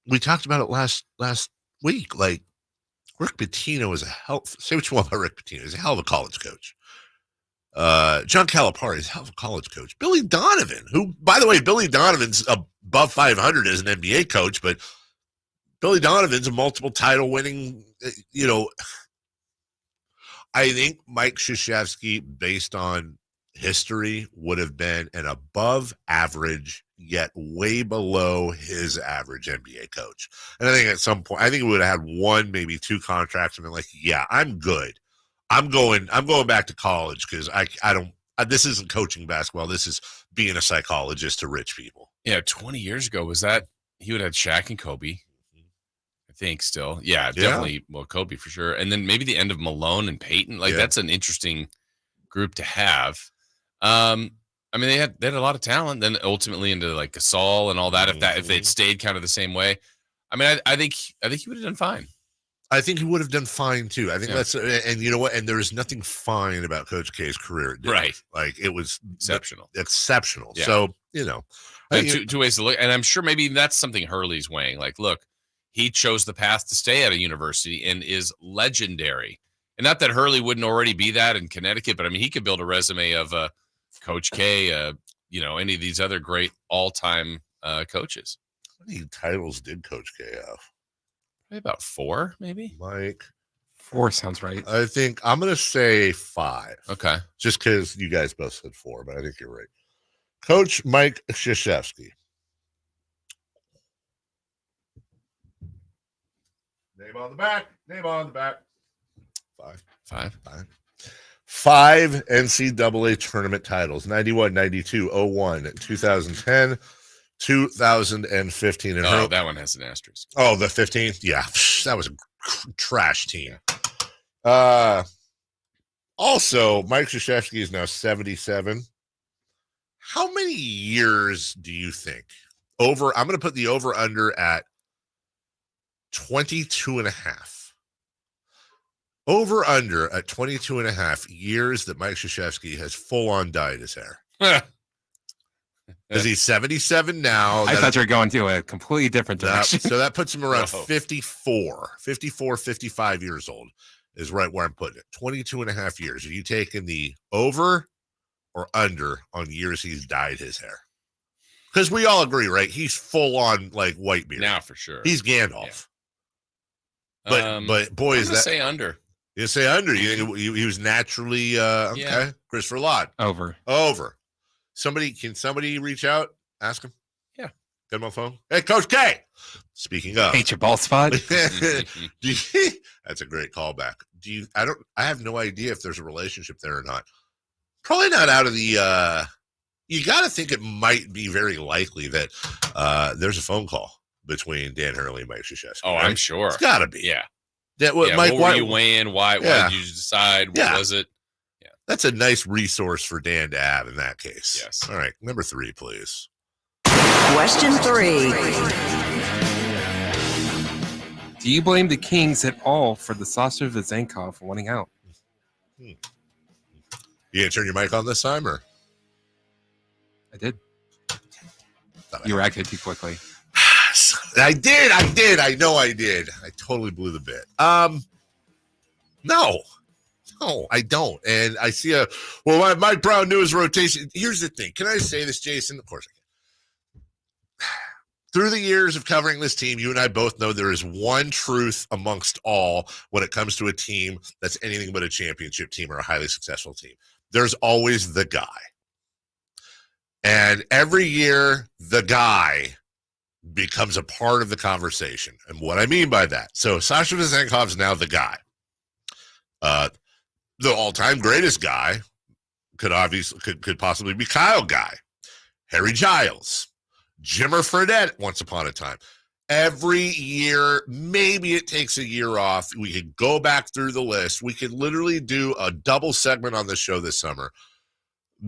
we talked about it last week, like Rick Pitino is say what you want about Rick Pitino, he's a hell of a college coach. John Calipari is a hell of a college coach. Billy Donovan, who, by the way, Billy Donovan's above 500 as an NBA coach, but Billy Donovan's a multiple title winning, I think Mike Krzyzewski, based on history, would have been an above average, yet way below his average NBA coach. And I think at some point, I think we would have had one, maybe two contracts and been like, yeah, I'm good. I'm going back to college because this isn't coaching basketball. This is being a psychologist to rich people. Yeah. 20 years ago, was that he would have had Shaq and Kobe? I think still. Yeah, definitely. Well, Kobe for sure. And then maybe the end of Malone and Peyton. Like that's an interesting group to have. I mean, they had a lot of talent. Then ultimately into like Gasol and all that. If they'd stayed kind of the same way, I mean, I think he would have done fine. I think he would have done fine too. I think that's, and you know what? And there is nothing fine about Coach K's career, right? Like it was exceptional. Yeah. So two ways to look, and I'm sure maybe that's something Hurley's weighing. Like, look, he chose the path to stay at a university and is legendary. And not that Hurley wouldn't already be that in Connecticut, but I mean, he could build a resume of Coach K, any of these other great all-time coaches. How many titles did Coach K have? Maybe about 4, maybe. Mike. 4 sounds right. I think I'm going to say 5. Okay. Just because you guys both said 4, but I think you're right. Coach Mike Krzyzewski. Name on the back. 5 NCAA tournament titles. 91, 92, 01, 2010, 2015. And that one has an asterisk. Oh, the 15th? Yeah. That was a trash team. Also, Mike Krzyzewski is now 77. How many years do you think? I'm going to put the over-under at 22 and a half. Over under at 22 and a half years that Mike Krzyzewski has full on dyed his hair. Is he 77 now? I thought you were going to a completely different direction. So that puts him around 54, 55 years old is right where I'm putting it. 22 and a half years. Are you taking the over or under on years he's dyed his hair? Because we all agree, right? He's full on like white beard. Now for sure. He's Gandalf. Yeah. But boy, is that say under? You say under. You think he was naturally okay? Yeah. Christopher Lott. Over. Can somebody reach out? Ask him. Yeah. Get him on the phone. Hey, Coach K. Speaking of, hate your ball spot. That's a great callback. I have no idea if there's a relationship there or not. Probably not out of the. You got to think it might be very likely that there's a phone call between Dan Hurley and Mike Krzyzewski. Oh, right? I'm sure. It's got to be. Yeah. Mike, what were you weighing? Why did you decide? What was it? Yeah. That's a nice resource for Dan to have in that case. Yes. All right. Number 3, please. Question 3. Do you blame the Kings at all for the Sasha Vezenkov wanting out? You gonna turn your mic on this time, or? I did. You reacted too quickly. I did. I know I did. I totally blew the bit. No, I don't. And I see Mike Brown knew his rotation. Here's the thing. Can I say this, Jason? Of course I can. Through the years of covering this team, you and I both know there is one truth amongst all when it comes to a team that's anything but a championship team or a highly successful team. There's always the guy. And every year, the guy becomes a part of the conversation. And what I mean by that, so Sasha Vezenkov is now the guy. The all-time greatest guy could possibly be Kyle Guy, Harry Giles, Jimmer Fredette once upon a time. Every year, maybe it takes a year off. We could go back through the list. We could literally do a double segment on the show this summer,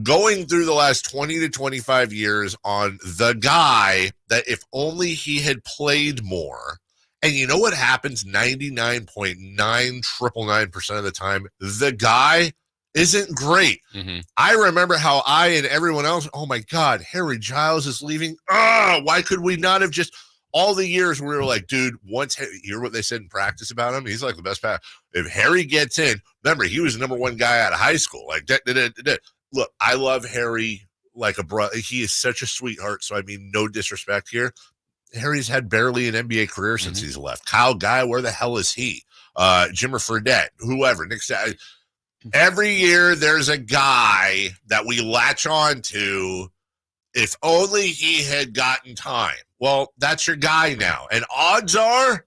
going through the last 20 to 25 years on the guy that if only he had played more. And you know what happens 99.9999% of the time? The guy isn't great. Mm-hmm. I remember how I and everyone else, oh my God, Harry Giles is leaving. Why could we not have just all the years we were like, dude, once you hear what they said in practice about him, he's like the best player. If Harry gets in, remember, he was the number one guy out of high school. Like, look, I love Harry like a brother. He is such a sweetheart. So I mean, no disrespect here. Harry's had barely an NBA career since he's left. Kyle Guy, where the hell is he? Jimmer Fredette, whoever. Every year there's a guy that we latch on to. If only he had gotten time. Well, that's your guy now. And odds are,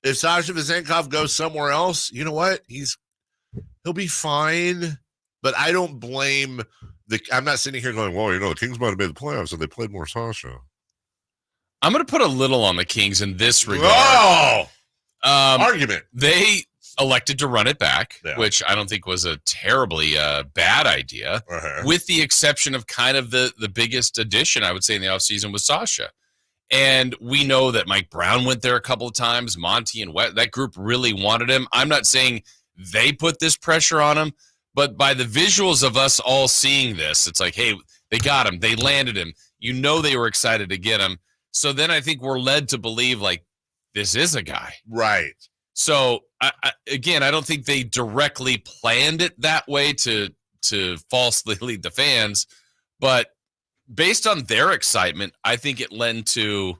if Sasha Vezenkov goes somewhere else, you know what? He'll be fine. But I don't blame I'm not sitting here going, well, the Kings might have made the playoffs, so they played more Sasha. I'm going to put a little on the Kings in this regard. Oh! Argument. They elected to run it back, which I don't think was a terribly bad idea, with the exception of kind of the biggest addition, I would say, in the offseason was Sasha. And we know that Mike Brown went there a couple of times. Monty and Wet, that group really wanted him. I'm not saying they put this pressure on him, but by the visuals of us all seeing this, it's like, hey, they got him. They landed him. You know they were excited to get him. So then I think we're led to believe, like, this is a guy. Right. So, I don't think they directly planned it that way to falsely lead the fans. But based on their excitement, I think it lent to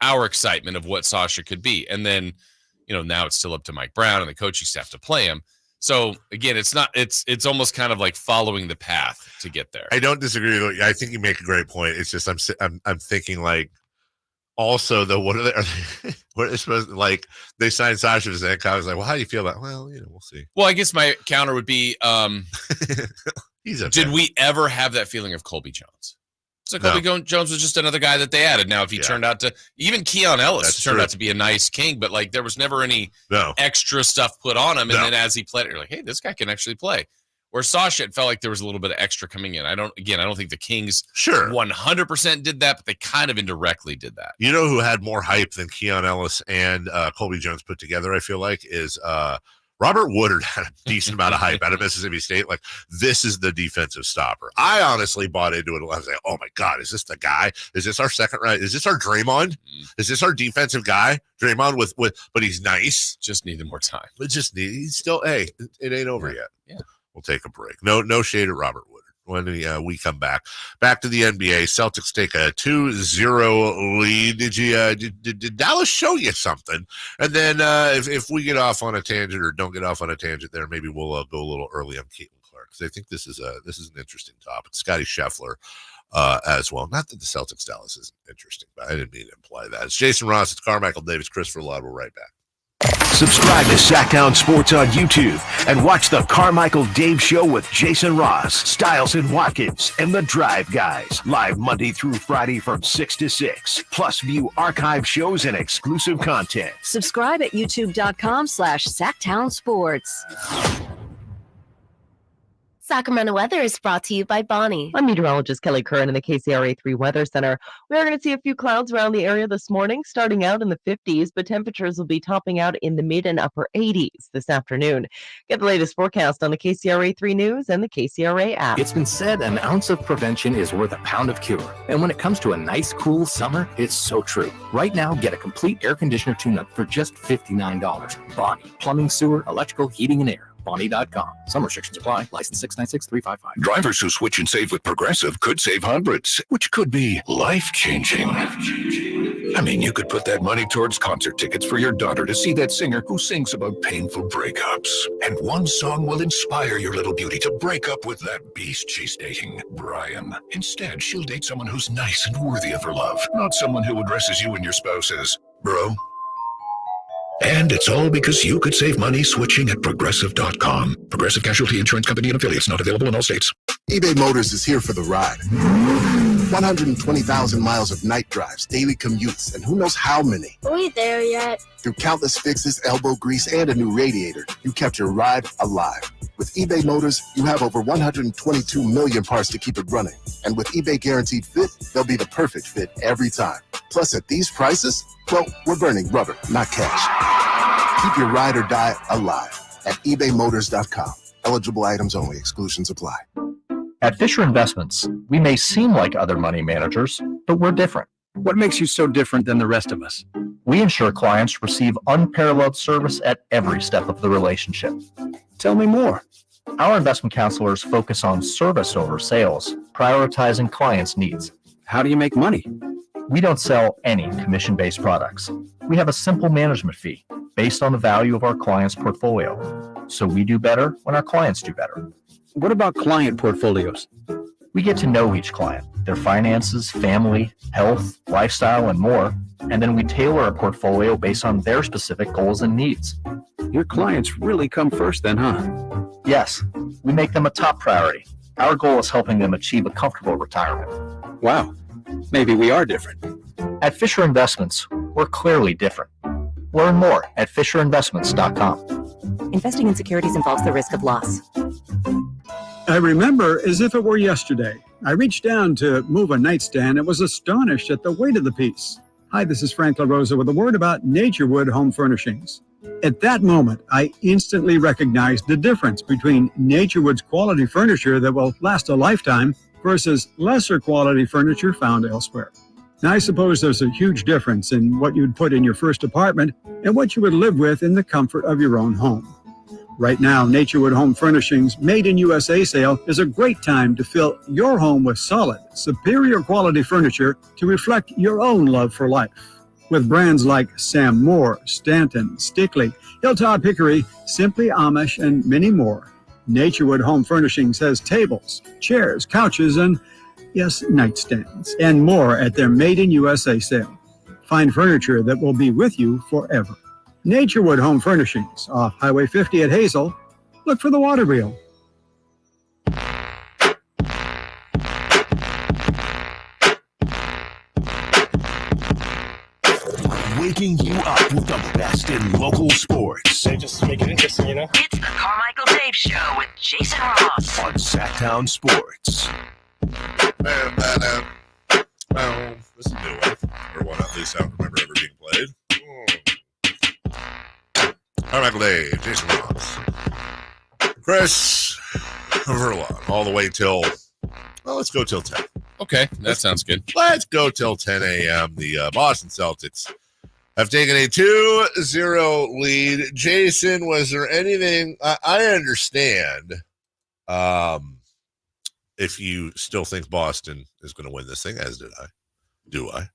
our excitement of what Sasha could be. And then, now it's still up to Mike Brown and the coaching staff to play him. So again, it's almost kind of like following the path to get there. I don't disagree with you. I think you make a great point. It's just I'm thinking like, also though, what are they supposed to, like, they signed Sasha Vezenkov. I was like, well, how do you feel about? Well, we'll see. Well, I guess my counter would be, he's okay. Did we ever have that feeling of Colby Jones? So Colby Jones was just another guy that they added. Now, if he turned out to, even Keon Ellis turned out to be a nice King, but like there was never any extra stuff put on him. And then as he played, you're like, hey, this guy can actually play. Where Sasha, it felt like there was a little bit of extra coming in. I don't think the Kings 100% did that, but they kind of indirectly did that. You know who had more hype than Keon Ellis and Colby Jones put together, I feel like, is Robert Woodard had a decent amount of hype out of Mississippi State. Like, this is the defensive stopper. I honestly bought into it. I was like, oh my God, is this the guy? Is this our second right? Is this our Draymond? Is this our defensive guy? Draymond with but he's nice. Just needed more time. He's still, hey, it ain't over yet. Yeah. We'll take a break. No shade at Robert Woodard. When we come back to the NBA, Celtics take a 2-0 lead. Did Dallas show you something? And then if we get off on a tangent or don't get off on a tangent there, maybe we'll go a little early on Caitlin Clark, because I think this is an interesting topic. Scotty Scheffler as well. Not that the Celtics Dallas isn't interesting, but I didn't mean to imply that. It's Jason Ross. It's Carmichael Davis. Christopher Ladd. We're right back. Subscribe to Sacktown Sports on YouTube and watch the Carmichael Dave Show with Jason Ross, Stiles and Watkins, and the Drive Guys. Live Monday through Friday from 6 to 6. Plus view archive shows and exclusive content. Subscribe at youtube.com/Sacktown Sports. Sacramento weather is brought to you by Bonnie. I'm meteorologist Kelly Curran in the KCRA 3 Weather Center. We are going to see a few clouds around the area this morning, starting out in the 50s, but temperatures will be topping out in the mid and upper 80s this afternoon. Get the latest forecast on the KCRA 3 News and the KCRA app. It's been said an ounce of prevention is worth a pound of cure. And when it comes to a nice, cool summer, it's so true. Right now, get a complete air conditioner tune-up for just $59. Bonnie, plumbing, sewer, electrical, heating, and air. Bonnie.com. Some restrictions apply. License 696-355. Drivers who switch and save with Progressive could save hundreds, which could be life-changing. I mean, you could put that money towards concert tickets for your daughter to see that singer who sings about painful breakups. And one song will inspire your little beauty to break up with that beast she's dating, Brian. Instead, she'll date someone who's nice and worthy of her love, not someone who addresses you and your spouse as bro. And it's all because you could save money switching at Progressive.com. Progressive Casualty Insurance Company and affiliates, not available in all states. eBay Motors is here for the ride. 120,000 miles of night drives, daily commutes, and who knows how many. Are we there yet? Through countless fixes, elbow grease, and a new radiator, you kept your ride alive. With eBay Motors, you have over 122 million parts to keep it running. And with eBay Guaranteed Fit, they'll be the perfect fit every time. Plus, at these prices, well, we're burning rubber, not cash. Keep your ride or die alive at ebaymotors.com. Eligible items only. Exclusions apply. At Fisher Investments, we may seem like other money managers, but we're different. What makes you so different than the rest of us? We ensure clients receive unparalleled service at every step of the relationship. Tell me more. Our investment counselors focus on service over sales, prioritizing clients' needs. How do you make money? We don't sell any commission-based products. We have a simple management fee based on the value of our client's portfolio. So we do better when our clients do better. What about client portfolios? We get to know each client, their finances, family, health, lifestyle, and more, and then we tailor a portfolio based on their specific goals and needs. Your clients really come first then, huh? Yes, we make them a top priority. Our goal is helping them achieve a comfortable retirement. Wow, maybe we are different. At Fisher Investments, we're clearly different. Learn more at FisherInvestments.com. Investing in securities involves the risk of loss. I remember as if it were yesterday. I reached down to move a nightstand and was astonished at the weight of the piece. Hi, this is Frank LaRosa with a word about Naturewood Home Furnishings. At that moment, I instantly recognized the difference between Naturewood's quality furniture that will last a lifetime versus lesser quality furniture found elsewhere. Now, I suppose there's a huge difference in what you'd put in your first apartment and what you would live with in the comfort of your own home. Right now, Naturewood Home Furnishings Made in USA sale is a great time to fill your home with solid, superior quality furniture to reflect your own love for life. With brands like Sam Moore, Stanton, Stickley, Hilltop Hickory, Simply Amish, and many more, Naturewood Home Furnishings has tables, chairs, couches, and, yes, nightstands, and more at their Made in USA sale. Find furniture that will be with you forever. Naturewood Home Furnishings, off Highway 50 at Hazel. Look for the water wheel. Waking you up with the best in local sports. They just make it interesting, you know? It's the Carmichael Dave Show with Jason Ross on Sacktown Sports. This is a new one. Or one at least I don't remember ever being played. Carmichael Dave, Jason Ross, Chris Verlon, all the way till, well, let's go till 10. Okay, that sounds good. Let's go till 10 a.m. The Boston Celtics have taken a 2-0 lead. Jason, was there anything, I understand if you still think Boston is going to win this thing, as did I. Do I?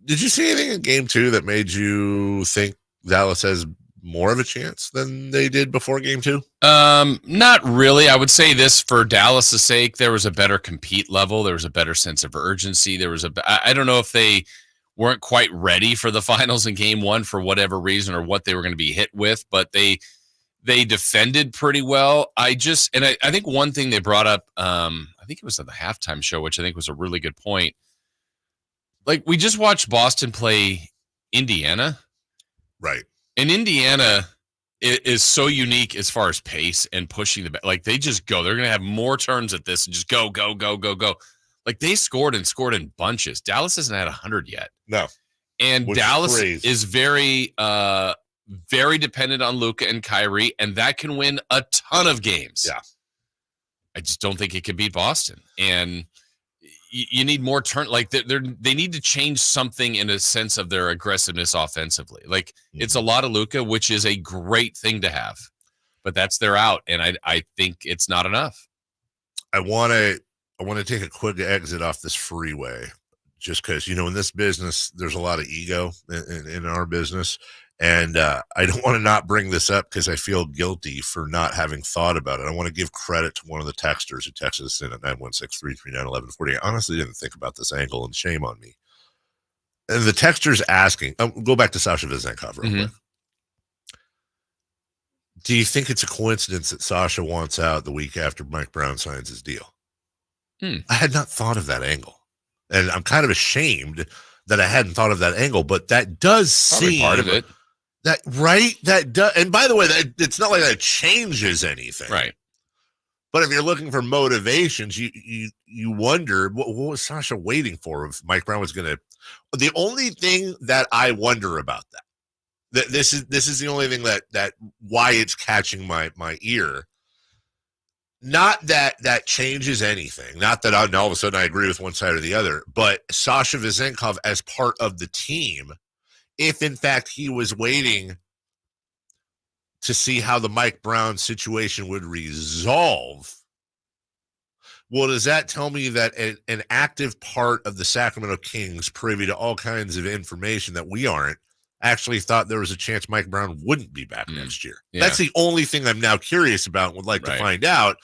Did you see anything in game 2 that made you think Dallas has more of a chance than they did before game 2? Not really. I would say this, for Dallas' sake, there was a better compete level. There was a better sense of urgency. I don't know if they weren't quite ready for the finals in game 1 for whatever reason or what they were going to be hit with, but they defended pretty well. I think one thing they brought up, I think it was at the halftime show, which I think was a really good point. Like, we just watched Boston play Indiana. Right. And Indiana is so unique as far as pace and pushing the like they just go. They're going to have more turns at this and just go. Like they scored in bunches. Dallas hasn't had 100 yet. No. And Dallas is very very dependent on Luka and Kyrie, and that can win a ton of games. Yeah. I just don't think it can beat Boston. And you need more turn. Like they need to change something in a sense of their aggressiveness offensively. Like it's a lot of Luka, which is a great thing to have, but that's their out. And I think it's not enough. I want to take a quick exit off this freeway just because, in this business, there's a lot of ego in our business. And I don't want to not bring this up because I feel guilty for not having thought about it. I want to give credit to one of the texters who texted us in at 916-339-1140. I honestly didn't think about this angle, and shame on me. And the texter's asking, go back to Sasha Vezenkov real quick. Do you think it's a coincidence that Sasha wants out the week after Mike Brown signs his deal? I had not thought of that angle. And I'm kind of ashamed that I hadn't thought of that angle, but that does seem part of it. That right? That does, and by the way, that it's not like that changes anything, right? But if you're looking for motivations, you wonder what was Sasha waiting for if Mike Brown was going to. The only thing that I wonder about that this is the only thing that why it's catching my ear. Not that changes anything. Not that all of a sudden I agree with one side or the other, but Sasha Vezenkov as part of the team. If, in fact, he was waiting to see how the Mike Brown situation would resolve, well, does that tell me that an active part of the Sacramento Kings, privy to all kinds of information that we aren't, actually thought there was a chance Mike Brown wouldn't be back next year? Yeah. That's the only thing I'm now curious about and would like to find out.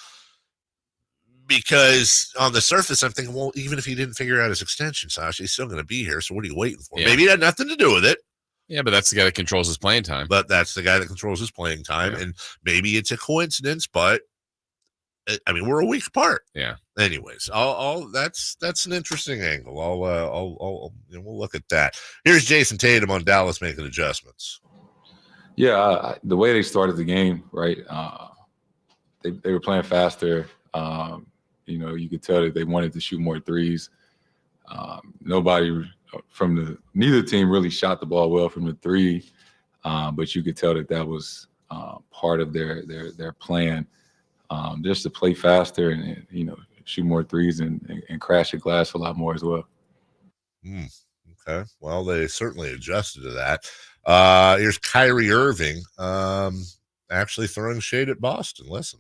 Because on the surface, I'm thinking, well, even if he didn't figure out his extension, Sasha, he's still going to be here. So what are you waiting for? Yeah. Maybe it had nothing to do with it. Yeah, but that's the guy that controls his playing time. But that's the guy that controls his playing time. Yeah. And maybe it's a coincidence, but I mean, we're a week apart. Yeah. Anyways, that's an interesting angle. We'll look at that. Here's Jason Tatum on Dallas making adjustments. Yeah, the way they started the game, right? They were playing faster. You could tell that they wanted to shoot more threes. Neither team really shot the ball well from the three, but you could tell that was part of their plan, just to play faster and shoot more threes and crash the glass a lot more as well. Okay, well, they certainly adjusted to that. Here's Kyrie Irving. Actually throwing shade at Boston. Listen.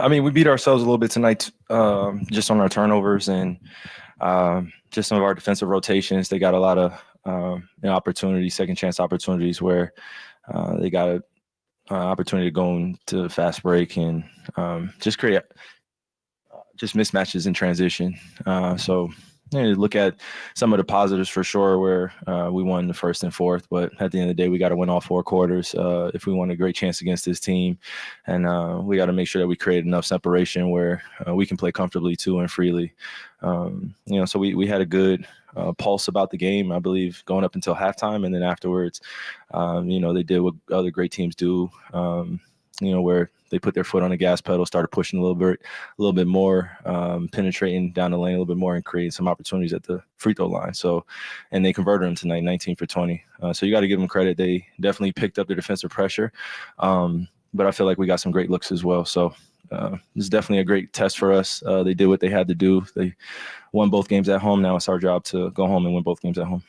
We beat ourselves a little bit tonight, just on our turnovers and just some of our defensive rotations. They got a lot of opportunities, second chance opportunities where they got an opportunity to go into fast break and just create just mismatches in transition. So look at some of the positives for sure, where we won the first and fourth, but at the end of the day, we got to win all four quarters if we want a great chance against this team. And we got to make sure that we create enough separation where we can play comfortably too and freely. So we had a good pulse about the game, I believe, going up until halftime. And then afterwards, they did what other great teams do, where they put their foot on the gas pedal, started pushing a little bit more, penetrating down the lane a little bit more and creating some opportunities at the free throw line. So, and they converted them tonight, 19 for 20. So you got to give them credit. They definitely picked up the defensive pressure. But I feel like we got some great looks as well. So it's definitely a great test for us. They did what they had to do. They won both games at home. Now it's our job to go home and win both games at home.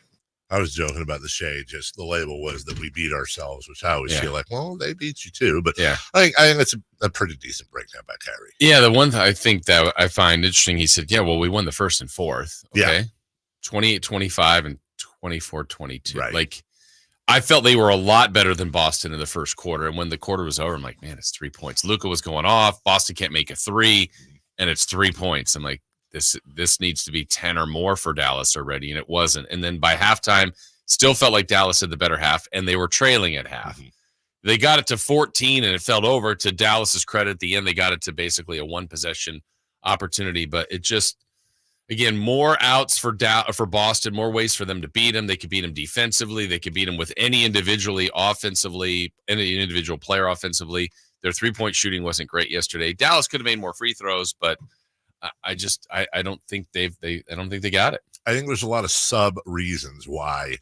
I was joking about the shade. Just the label was that we beat ourselves, which I always feel like, well, they beat you too. But I think that's a pretty decent breakdown by Kyrie. Yeah, the one I think that I find interesting, he said, yeah, well, we won the first and fourth. Okay. 28-25 and 24-22. Right. Like, I felt they were a lot better than Boston in the first quarter. And when the quarter was over, I'm like, man, it's 3 points. Luka was going off. Boston can't make a three, and it's 3 points. I'm like, this needs to be 10 or more for Dallas already, and it wasn't. And then by halftime, still felt like Dallas had the better half, and they were trailing at half. Mm-hmm. They got it to 14, and it fell over. To Dallas's credit, at the end, they got it to basically a one-possession opportunity. But it just, Again, more outs for Boston, more ways for them to beat him. They could beat him defensively. They could beat him with any individual player offensively. Their three-point shooting wasn't great yesterday. Dallas could have made more free throws, but I don't think they got it. I think there's a lot of sub reasons why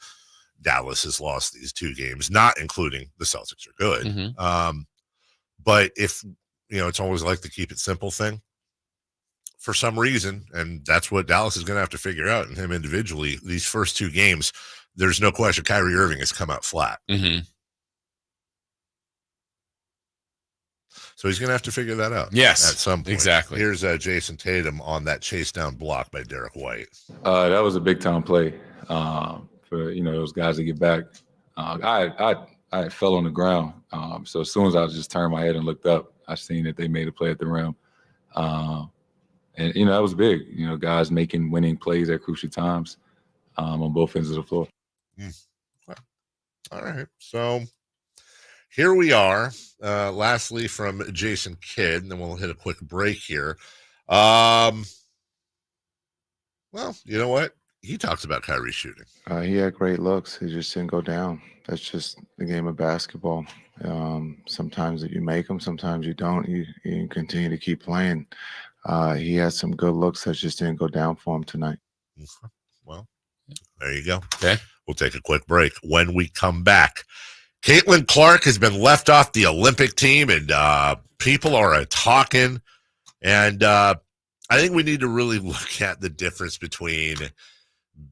Dallas has lost these two games, not including the Celtics are good. Mm-hmm. But if, it's always like the keep it simple thing for some reason. And that's what Dallas is going to have to figure out, and him individually. These first two games, there's no question Kyrie Irving has come out flat. Mm-hmm. So he's going to have to figure that out. Yes, at some point. Exactly. Here's Jason Tatum on that chase down block by Derek White. That was a big time play for those guys to get back. I fell on the ground. So as soon as I just turned my head and looked up, I seen that they made a play at the rim. And that was big. Guys making winning plays at crucial times on both ends of the floor. All right. So here we are. Lastly, from Jason Kidd, and then we'll hit a quick break here. Well, you know what? He talks about Kyrie shooting. He had great looks. He just didn't go down. That's just the game of basketball. Sometimes you make them, sometimes you don't. You continue to keep playing. He had some good looks that just didn't go down for him tonight. Well, there you go. Okay. We'll take a quick break. When we come back, Caitlin Clark has been left off the Olympic team, and people are talking. And I think we need to really look at the difference between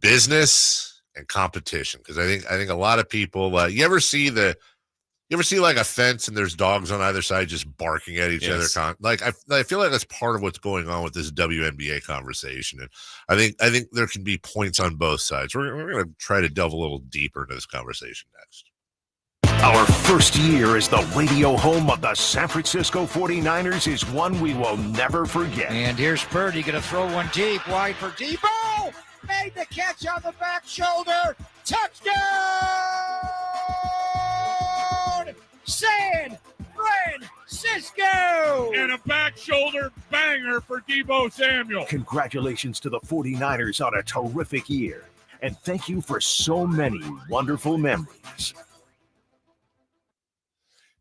business and competition, because I think a lot of people. You ever see like a fence and there's dogs on either side just barking at each other? I feel like that's part of what's going on with this WNBA conversation, and I think there can be points on both sides. We're going to try to delve a little deeper into this conversation next. Our first year as the radio home of the San Francisco 49ers is one we will never forget. And here's Purdy going to throw one deep, wide for Debo. Made the catch on the back shoulder. Touchdown! San Francisco! And a back shoulder banger for Debo Samuel. Congratulations to the 49ers on a terrific year. And thank you for so many wonderful memories.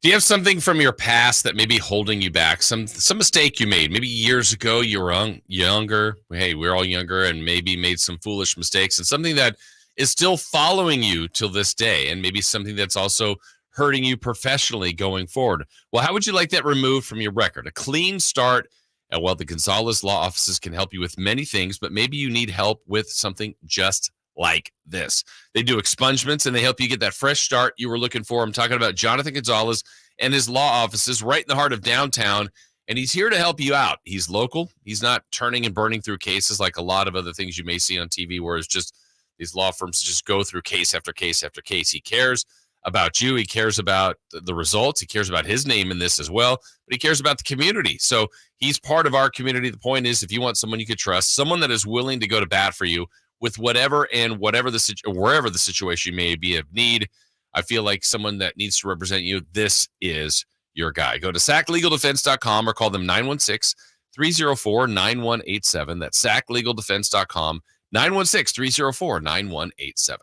Do you have something from your past that may be holding you back? Some mistake you made. Maybe years ago you were younger. Hey, we're all younger and maybe made some foolish mistakes, and something that is still following you till this day, and maybe something that's also hurting you professionally going forward. Well, how would you like that removed from your record? A clean start. And while the Gonzalez Law Offices can help you with many things, but maybe you need help with something just like this. They do expungements, and they help you get that fresh start you were looking for. I'm talking about Jonathan Gonzalez and his law offices right in the heart of downtown, and he's here to help you out. He's local. He's not turning and burning through cases like a lot of other things you may see on TV, where it's just these law firms just go through case after case after case. He cares about you. He cares about the results. He cares about his name in this as well, but he cares about the community. So he's part of our community. The point is, if you want someone you could trust, someone that is willing to go to bat for you with whatever and wherever the situation may be of need, I feel like someone that needs to represent you, this is your guy. Go to saclegaldefense.com or call them 916-304-9187. That's saclegaldefense.com, 916-304-9187.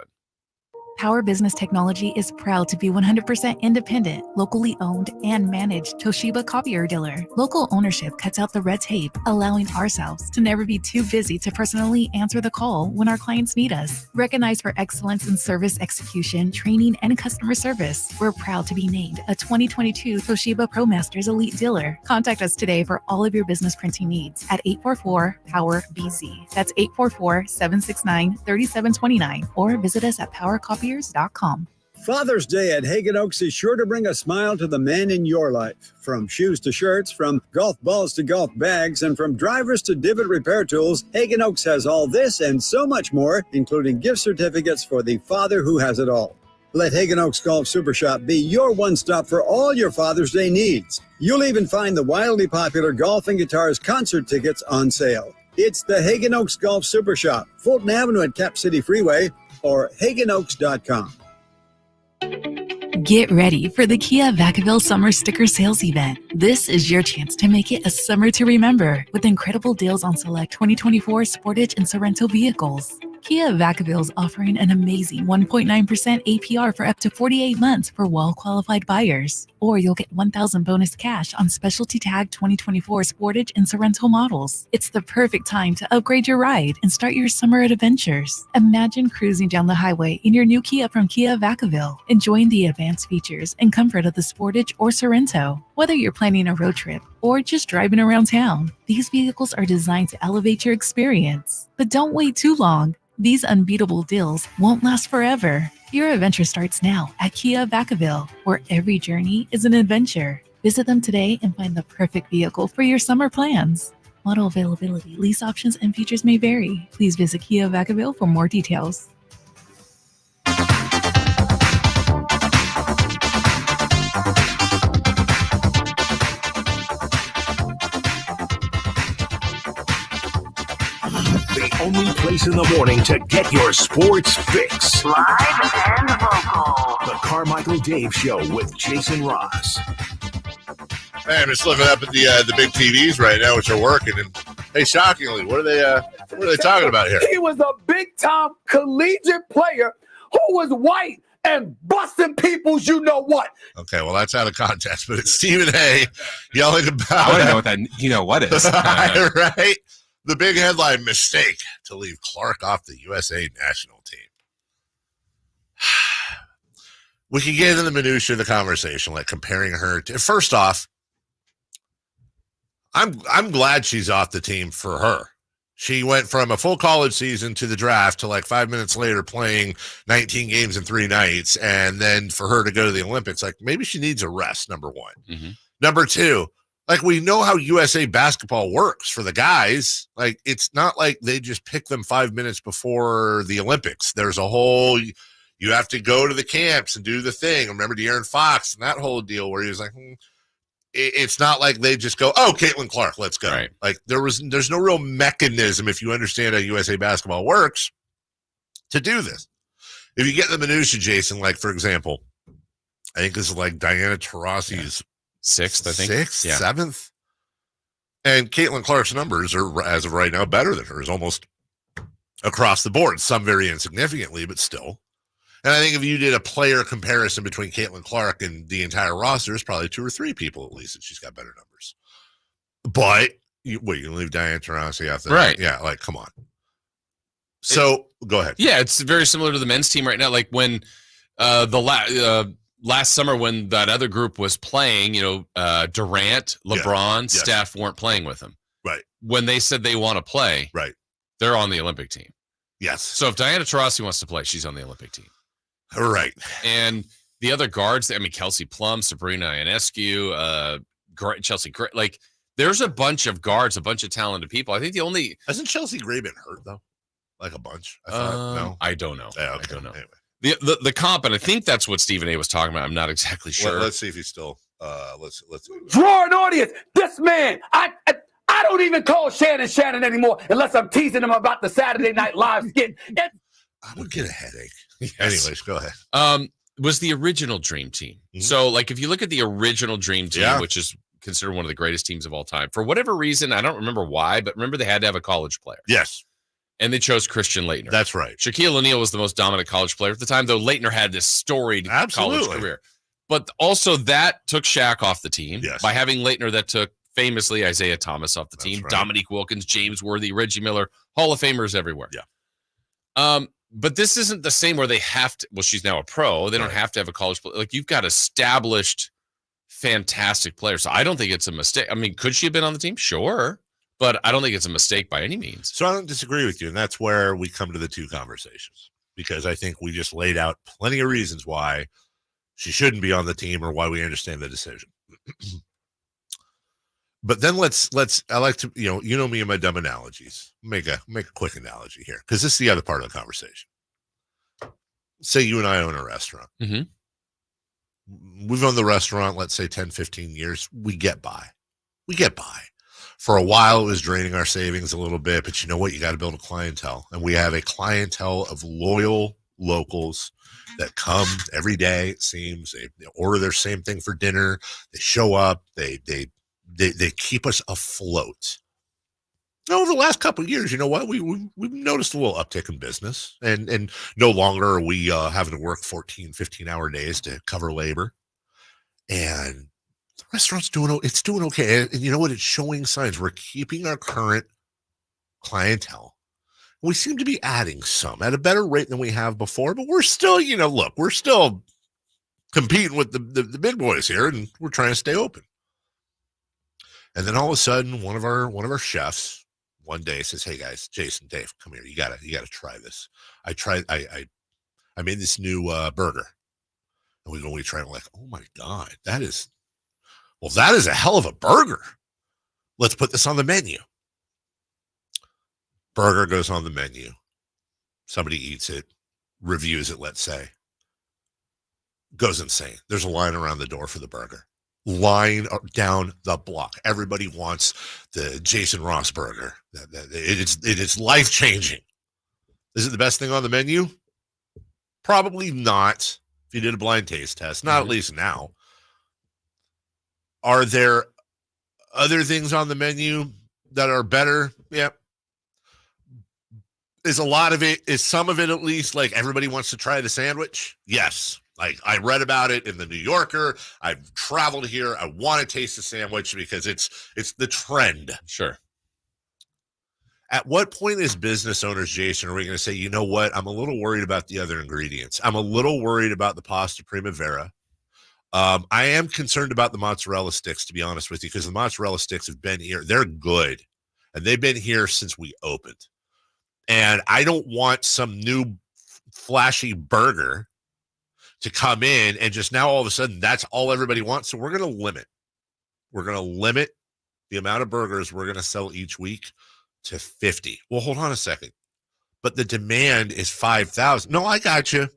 Power Business Technology is proud to be 100% independent, locally owned, and managed Toshiba copier dealer. Local ownership cuts out the red tape, allowing ourselves to never be too busy to personally answer the call when our clients need us. Recognized for excellence in service execution, training, and customer service, we're proud to be named a 2022 Toshiba ProMasters Elite Dealer. Contact us today for all of your business printing needs at 844-POWER-BZ. That's 844-769-3729, or visit us at PowerCopiers.com. Father's Day at Hagen Oaks is sure to bring a smile to the men in your life. From shoes to shirts, from golf balls to golf bags, and from drivers to divot repair tools, Hagen Oaks has all this and so much more, including gift certificates for the father who has it all. Let Hagen Oaks Golf Super Shop be your one-stop for all your Father's Day needs. You'll even find the wildly popular Golf and Guitars concert tickets on sale. It's the Hagen Oaks Golf Super Shop, Fulton Avenue at Cap City Freeway, or HagenOaks.com. Get ready for the Kia Vacaville Summer Sticker Sales Event. This is your chance to make it a summer to remember with incredible deals on select 2024 Sportage and Sorrento vehicles. Kia Vacaville is offering an amazing 1.9% APR for up to 48 months for well-qualified buyers. Or you'll get $1,000 bonus cash on specialty tag 2024 Sportage and Sorrento models. It's the perfect time to upgrade your ride and start your summer adventures. Imagine cruising down the highway in your new Kia from Kia Vacaville, enjoying the advanced features and comfort of the Sportage or Sorrento. Whether you're planning a road trip or just driving around town, these vehicles are designed to elevate your experience. But don't wait too long. These unbeatable deals won't last forever. Your adventure starts now at Kia Vacaville, where every journey is an adventure. Visit them today and find the perfect vehicle for your summer plans. Model availability, lease options, and features may vary. Please visit Kia Vacaville for more details. The only place in the morning to get your sports fix. Live and vocal. The Carmichael Dave Show with Jason Ross. Hey, I'm just looking up at the big TVs right now, which are working. And hey, shockingly, what are they talking about here? He was a big-time collegiate player who was white and busting people's you know what. Okay, well, that's out of context, but it's Stephen A. yelling about I want to know what that you know what is. right? The big headline: mistake to leave Clark off the USA national team. We can get into the minutia of the conversation, like comparing her to. First off, I'm glad she's off the team for her. She went from a full college season to the draft to like 5 minutes later playing 19 games in 3 nights, and then for her to go to the Olympics, like maybe she needs a rest. Number one. Mm-hmm. Number two. Like, we know how USA basketball works for the guys. Like, it's not like they just pick them 5 minutes before the Olympics. There's a whole, you have to go to the camps and do the thing. Remember De'Aaron Fox and that whole deal where he was like, it's not like they just go, oh, Caitlin Clark, let's go. Right. Like, there's no real mechanism, if you understand how USA basketball works, to do this. If you get the minutia, Jason, like, for example, I think this is like Diana Taurasi's sixth, I think. Sixth, seventh. And Caitlin Clark's numbers are, as of right now, better than hers, almost across the board. Some very insignificantly, but still. And I think if you did a player comparison between Caitlin Clark and the entire roster, it's probably 2 or 3 people at least that she's got better numbers. But, you leave Diana Taurasi out there? Right. Yeah, like, come on. So, go ahead. Yeah, it's very similar to the men's team right now. Like when last summer when that other group was playing, Durant, LeBron, Steph weren't playing with them. Right. When they said they want to play, right, they're on the Olympic team. Yes. So if Diana Taurasi wants to play, she's on the Olympic team. Right. And the other guards, Kelsey Plum, Sabrina Ionescu, Chelsea Gray, like there's a bunch of guards, a bunch of talented people. I think the only hasn't Chelsea Gray been hurt though? Like a bunch? I thought, no, I don't know. Yeah, okay. I don't know. Anyway. The comp, and I think that's what Stephen A was talking about. I'm not exactly sure. Let's see if he's still. Let's Draw an audience. This man, I don't even call Shannon anymore unless I'm teasing him about the Saturday Night Live skit. I would get a headache. Yes. Anyways, go ahead. Was the original Dream Team. Mm-hmm. So, like, if you look at the original Dream Team, Yeah. which is considered one of the greatest teams of all time, for whatever reason, I don't remember why, but remember they had to have a college player. Yes. And they chose Christian Laettner. That's right. Shaquille O'Neal was the most dominant college player at the time, though Laettner had this storied college career. But also that took Shaq off the team by having Laettner. That took famously Isaiah Thomas off the team, right. Dominique Wilkins, James Worthy, Reggie Miller, Hall of Famers everywhere. Yeah. But this isn't the same where they have to. Well, she's now a pro. They don't have to have a college player. Like, you've got established, fantastic players. So I don't think it's a mistake. I mean, could she have been on the team? Sure. But I don't think it's a mistake by any means. So I don't disagree with you. And that's where we come to the two conversations, because I think we just laid out plenty of reasons why she shouldn't be on the team or why we understand the decision. But then I like to, you know me and my dumb analogies. Make a quick analogy here, because this is the other part of the conversation. Say you and I own a restaurant. Mm-hmm. We've owned the restaurant, let's say 10, 15 years. We get by. For a while, it was draining our savings a little bit, but you know what? You got to build a clientele. And we have a clientele of loyal locals that come every day. It seems they order their same thing for dinner. They show up. They keep us afloat. Over the last couple of years, you know what? We've noticed a little uptick in business, and no longer are we having to work 14, 15-hour days to cover labor. And the restaurant's doing okay. And you know what? It's showing signs. We're keeping our current clientele. We seem to be adding some at a better rate than we have before, but we're still, we're still competing with the big boys here, and we're trying to stay open. And then all of a sudden, one of our chefs one day says, "Hey guys, Jason, Dave, come here. You gotta try this. I made this new burger." And we try, and we're like, "Oh my God, that is a hell of a burger. Let's put this on the menu." Burger goes on the menu. Somebody eats it, reviews it, let's say. Goes insane. There's a line around the door for the burger. Line down the block. Everybody wants the Jason Ross burger. It is life-changing. Is it the best thing on the menu? Probably not. If you did a blind taste test, not at least now. Are there other things on the menu that are better? Yeah. Is some of it at least like everybody wants to try the sandwich? Yes. Like I read about it in the New Yorker. I've traveled here. I want to taste the sandwich because it's the trend. Sure. At what point as business owners, Jason, are we going to say, you know what? I'm a little worried about the other ingredients. I'm a little worried about the pasta primavera. I am concerned about the mozzarella sticks, to be honest with you, because the mozzarella sticks have been here. They're good, and they've been here since we opened. And I don't want some new flashy burger to come in and just now all of a sudden that's all everybody wants. So we're going to limit. We're going to limit the amount of burgers we're going to sell each week to 50. Well, hold on a second. But the demand is 5,000. No, I got you.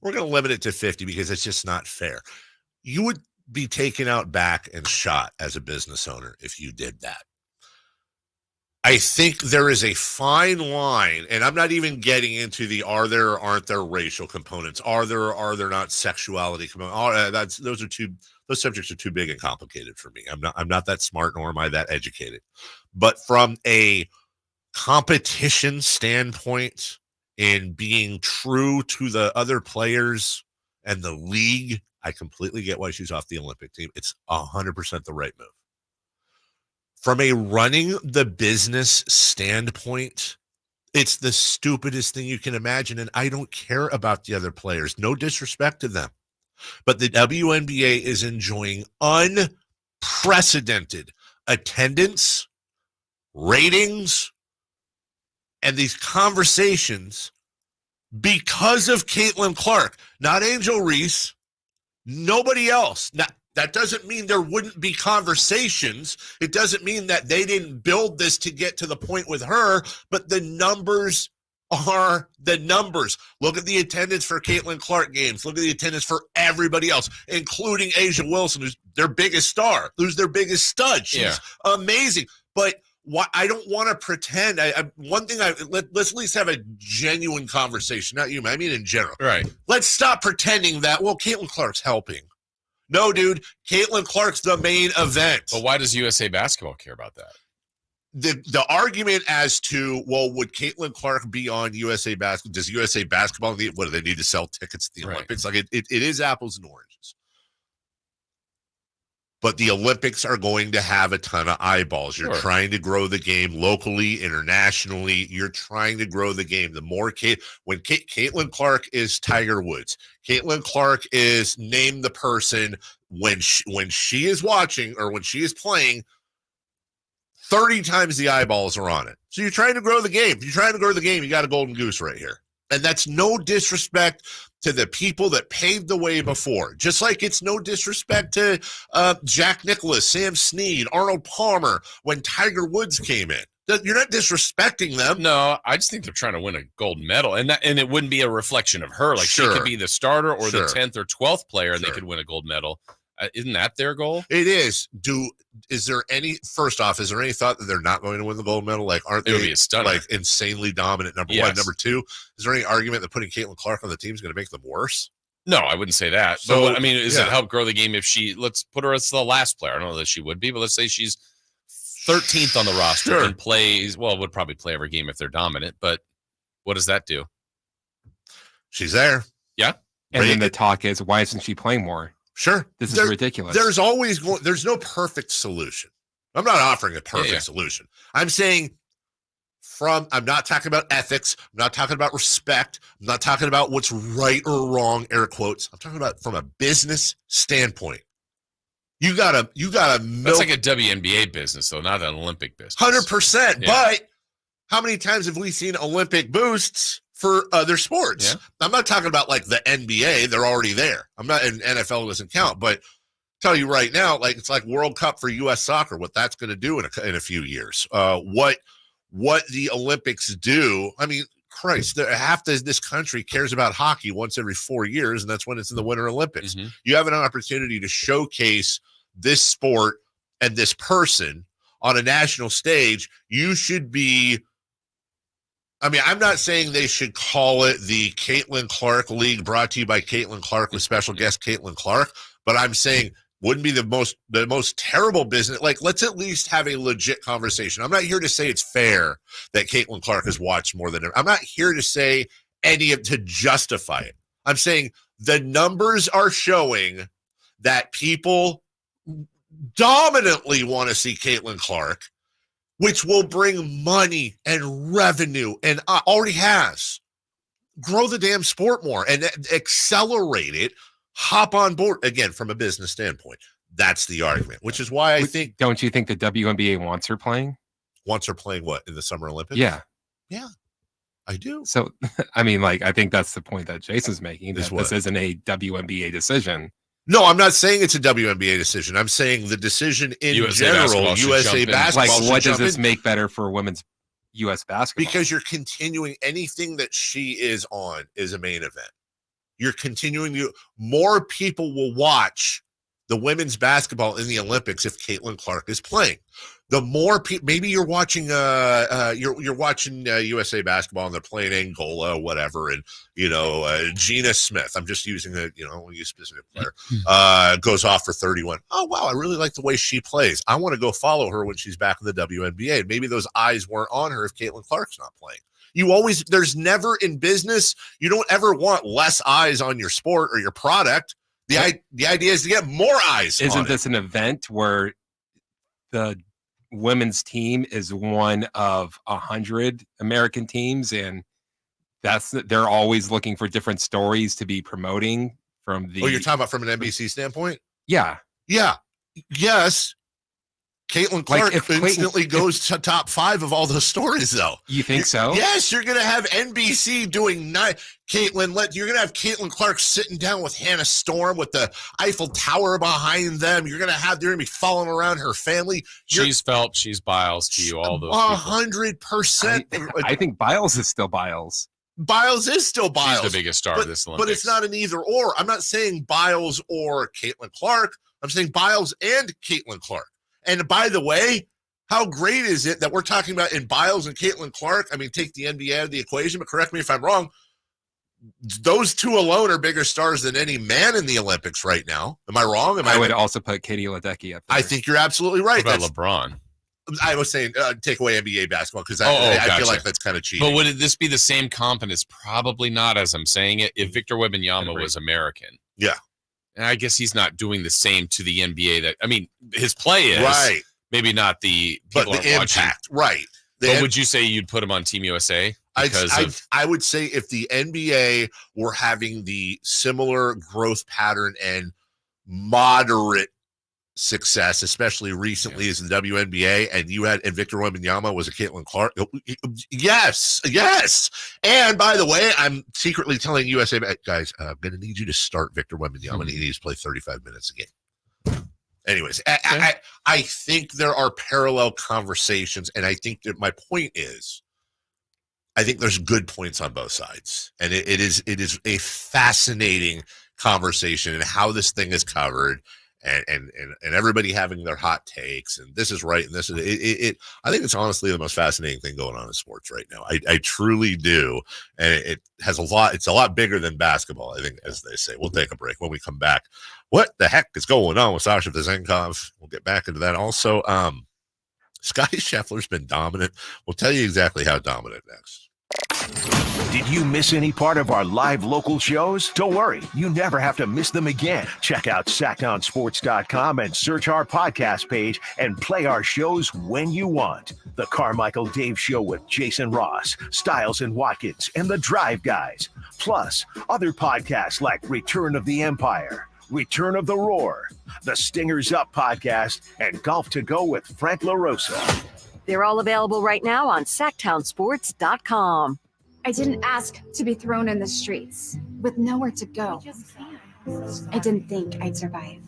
We're going to limit it to 50 because it's just not fair. You would be taken out back and shot as a business owner if you did that. I think there is a fine line, and I'm not even getting into the are there or aren't there racial components, are there or are there not sexuality components. Those subjects are too big and complicated for me. I'm not that smart, nor am I that educated. But from a competition standpoint, in being true to the other players and the league, I completely get why she's off the Olympic team. It's 100% the right move. From a running the business standpoint, it's the stupidest thing you can imagine, and I don't care about the other players. No disrespect to them. But the WNBA is enjoying unprecedented attendance, ratings, and these conversations because of Caitlin Clark, not Angel Reese, nobody else. Now, that doesn't mean there wouldn't be conversations. It doesn't mean that they didn't build this to get to the point with her, but the numbers are the numbers. Look at the attendance for Caitlin Clark games. Look at the attendance for everybody else, including Asia Wilson, who's their biggest star, who's their biggest stud. She's amazing. But I don't want to pretend. Let's at least have a genuine conversation. Not you, I mean in general. Right. Let's stop pretending that, well, Caitlin Clark's helping. No, dude, Caitlin Clark's the main event. But why does USA Basketball care about that? The argument as to, well, would Caitlin Clark be on USA Basketball? Does USA Basketball need, what do they need to sell tickets to the Olympics? Like it is apples and oranges. But the Olympics are going to have a ton of eyeballs. You're trying to grow the game locally, internationally. You're trying to grow the game. The more when Caitlin Clark is Tiger Woods, Caitlin Clark is named the person when she is watching or when she is playing, 30 times the eyeballs are on it. So you're trying to grow the game. If you're trying to grow the game, you got a golden goose right here. And that's no disrespect to the people that paved the way before. Just like it's no disrespect to Jack Nicklaus, Sam Snead, Arnold Palmer when Tiger Woods came in. You're not disrespecting them. No, I just think they're trying to win a gold medal. And it wouldn't be a reflection of her. Like she could be the starter or the 10th or 12th player and they could win a gold medal. Isn't that their goal? It is. First off, is there any thought that they're not going to win the gold medal? Like, aren't It would they be a stunner. like insanely dominant? Number one. Number two, is there any argument that putting Caitlin Clark on the team is going to make them worse? No, I wouldn't say that. So, but does it help grow the game if let's put her as the last player? I don't know that she would be, but let's say she's 13th on the roster and would probably play every game if they're dominant, but what does that do? She's there. Yeah. And then the talk is, why isn't she playing more? Sure. This is ridiculous. There's no perfect solution. I'm not offering a perfect solution. I'm saying I'm not talking about ethics. I'm not talking about respect. I'm not talking about what's right or wrong, air quotes. I'm talking about from a business standpoint. You gotta That's like a WNBA business, though, not an Olympic business. 100%. Yeah. But how many times have we seen Olympic boosts for other sports? Yeah. I'm not talking about like the NBA. They're already there. I'm not, and NFL doesn't count, but tell you right now, like it's like World Cup for U.S. soccer, what that's going to do in a few years. What the Olympics do. I mean, Christ, half this country cares about hockey once every 4 years, and that's when it's in the Winter Olympics. Mm-hmm. You have an opportunity to showcase this sport and this person on a national stage. You should be, I mean, I'm not saying they should call it the Caitlin Clark League brought to you by Caitlin Clark with special guest Caitlin Clark, but I'm saying wouldn't be the most terrible business. Like, let's at least have a legit conversation. I'm not here to say it's fair that Caitlin Clark has watched more than I'm not here to say to justify it. I'm saying the numbers are showing that people dominantly want to see Caitlin Clark, which will bring money and revenue and already has. Grow the damn sport more and accelerate it. Hop on board again from a business standpoint. That's the argument, which is why I think. Don't you think the WNBA wants her playing? Wants her playing what in the Summer Olympics? Yeah, I do. So, I mean, like, I think that's the point that Jason's making. That this isn't a WNBA decision. No, I'm not saying it's a WNBA decision. I'm saying the decision in general. USA basketball. Like, what does this make better for women's U.S. basketball? Because you're continuing anything that she is on is a main event. You're continuing more people will watch the women's basketball in the Olympics if Caitlin Clark is playing. The more people, maybe you're watching you're watching USA basketball and they're playing Angola, whatever, and Gina Smith. I'm just using a specific player goes off for 31. Oh wow, I really like the way she plays. I want to go follow her when she's back in the WNBA. And maybe those eyes weren't on her if Caitlin Clark's not playing. There's never in business, you don't ever want less eyes on your sport or your product. The idea is to get more eyes. Isn't this an event where the women's team is one of 100 American teams, and they're always looking for different stories to be promoting from the. Oh, you're talking about from an NBC standpoint? Yeah. Yes. Caitlin Clark instantly goes to top 5 of all those stories, though. You think so? Yes, you're going to have NBC doing you're going to have Caitlin Clark sitting down with Hannah Storm with the Eiffel Tower behind them. They're going to be following around her family. She's Phelps, she's Biles to you, all those 100%. I think Biles is still Biles. Biles is still Biles. She's the biggest star of this Olympics. But it's not an either or. I'm not saying Biles or Caitlin Clark. I'm saying Biles and Caitlin Clark. And by the way, how great is it that we're talking about in Biles and Caitlin Clark? I mean, take the NBA out of the equation, but correct me if I'm wrong. Those two alone are bigger stars than any man in the Olympics right now. Am I wrong? I would also put Katie Ledecky up there. I think you're absolutely right. What about LeBron? I was saying take away NBA basketball because I feel like that's kind of cheating. But would this be the same comp? And it's probably not, as I'm saying it, if Victor Wembanyama was American. Yeah. And I guess he's not doing the same to the NBA his play is. Right. Maybe not the people but the impact. Watching. Right. But would you say you'd put him on Team USA? I would say if the NBA were having the similar growth pattern and moderate success, especially recently as the WNBA, and Victor Wembanyama was a Caitlin Clark. Yes. And by the way, I'm secretly telling USA guys, I'm going to need you to start Victor Wembanyama. He needs to play 35 minutes a game. Anyways, I think there are parallel conversations, and I think that my point is, I think there's good points on both sides, and it is a fascinating conversation and how this thing is covered. and everybody having their hot takes and this is right and this is it. I think it's honestly the most fascinating thing going on in sports right now. I truly do, and it has a lot. It's a lot bigger than basketball, I think, as they say. We'll take a break. When we come back, what the heck is going on with Sasha Vezenkov? We'll get back into that. Also, Scotty Scheffler's been dominant. We'll tell you exactly how dominant next. Did you miss any part of our live local shows? Don't worry, you never have to miss them again. Check out sacktownsports.com and search our podcast page and play our shows when you want. The Carmichael Dave Show with Jason Ross, Stiles and Watkins, and the Drive Guys. Plus, other podcasts like Return of the Empire, Return of the Roar, the Stingers Up podcast, and Golf to Go with Frank LaRosa. They're all available right now on sacktownsports.com. I didn't ask to be thrown in the streets with nowhere to go. I didn't think I'd survive.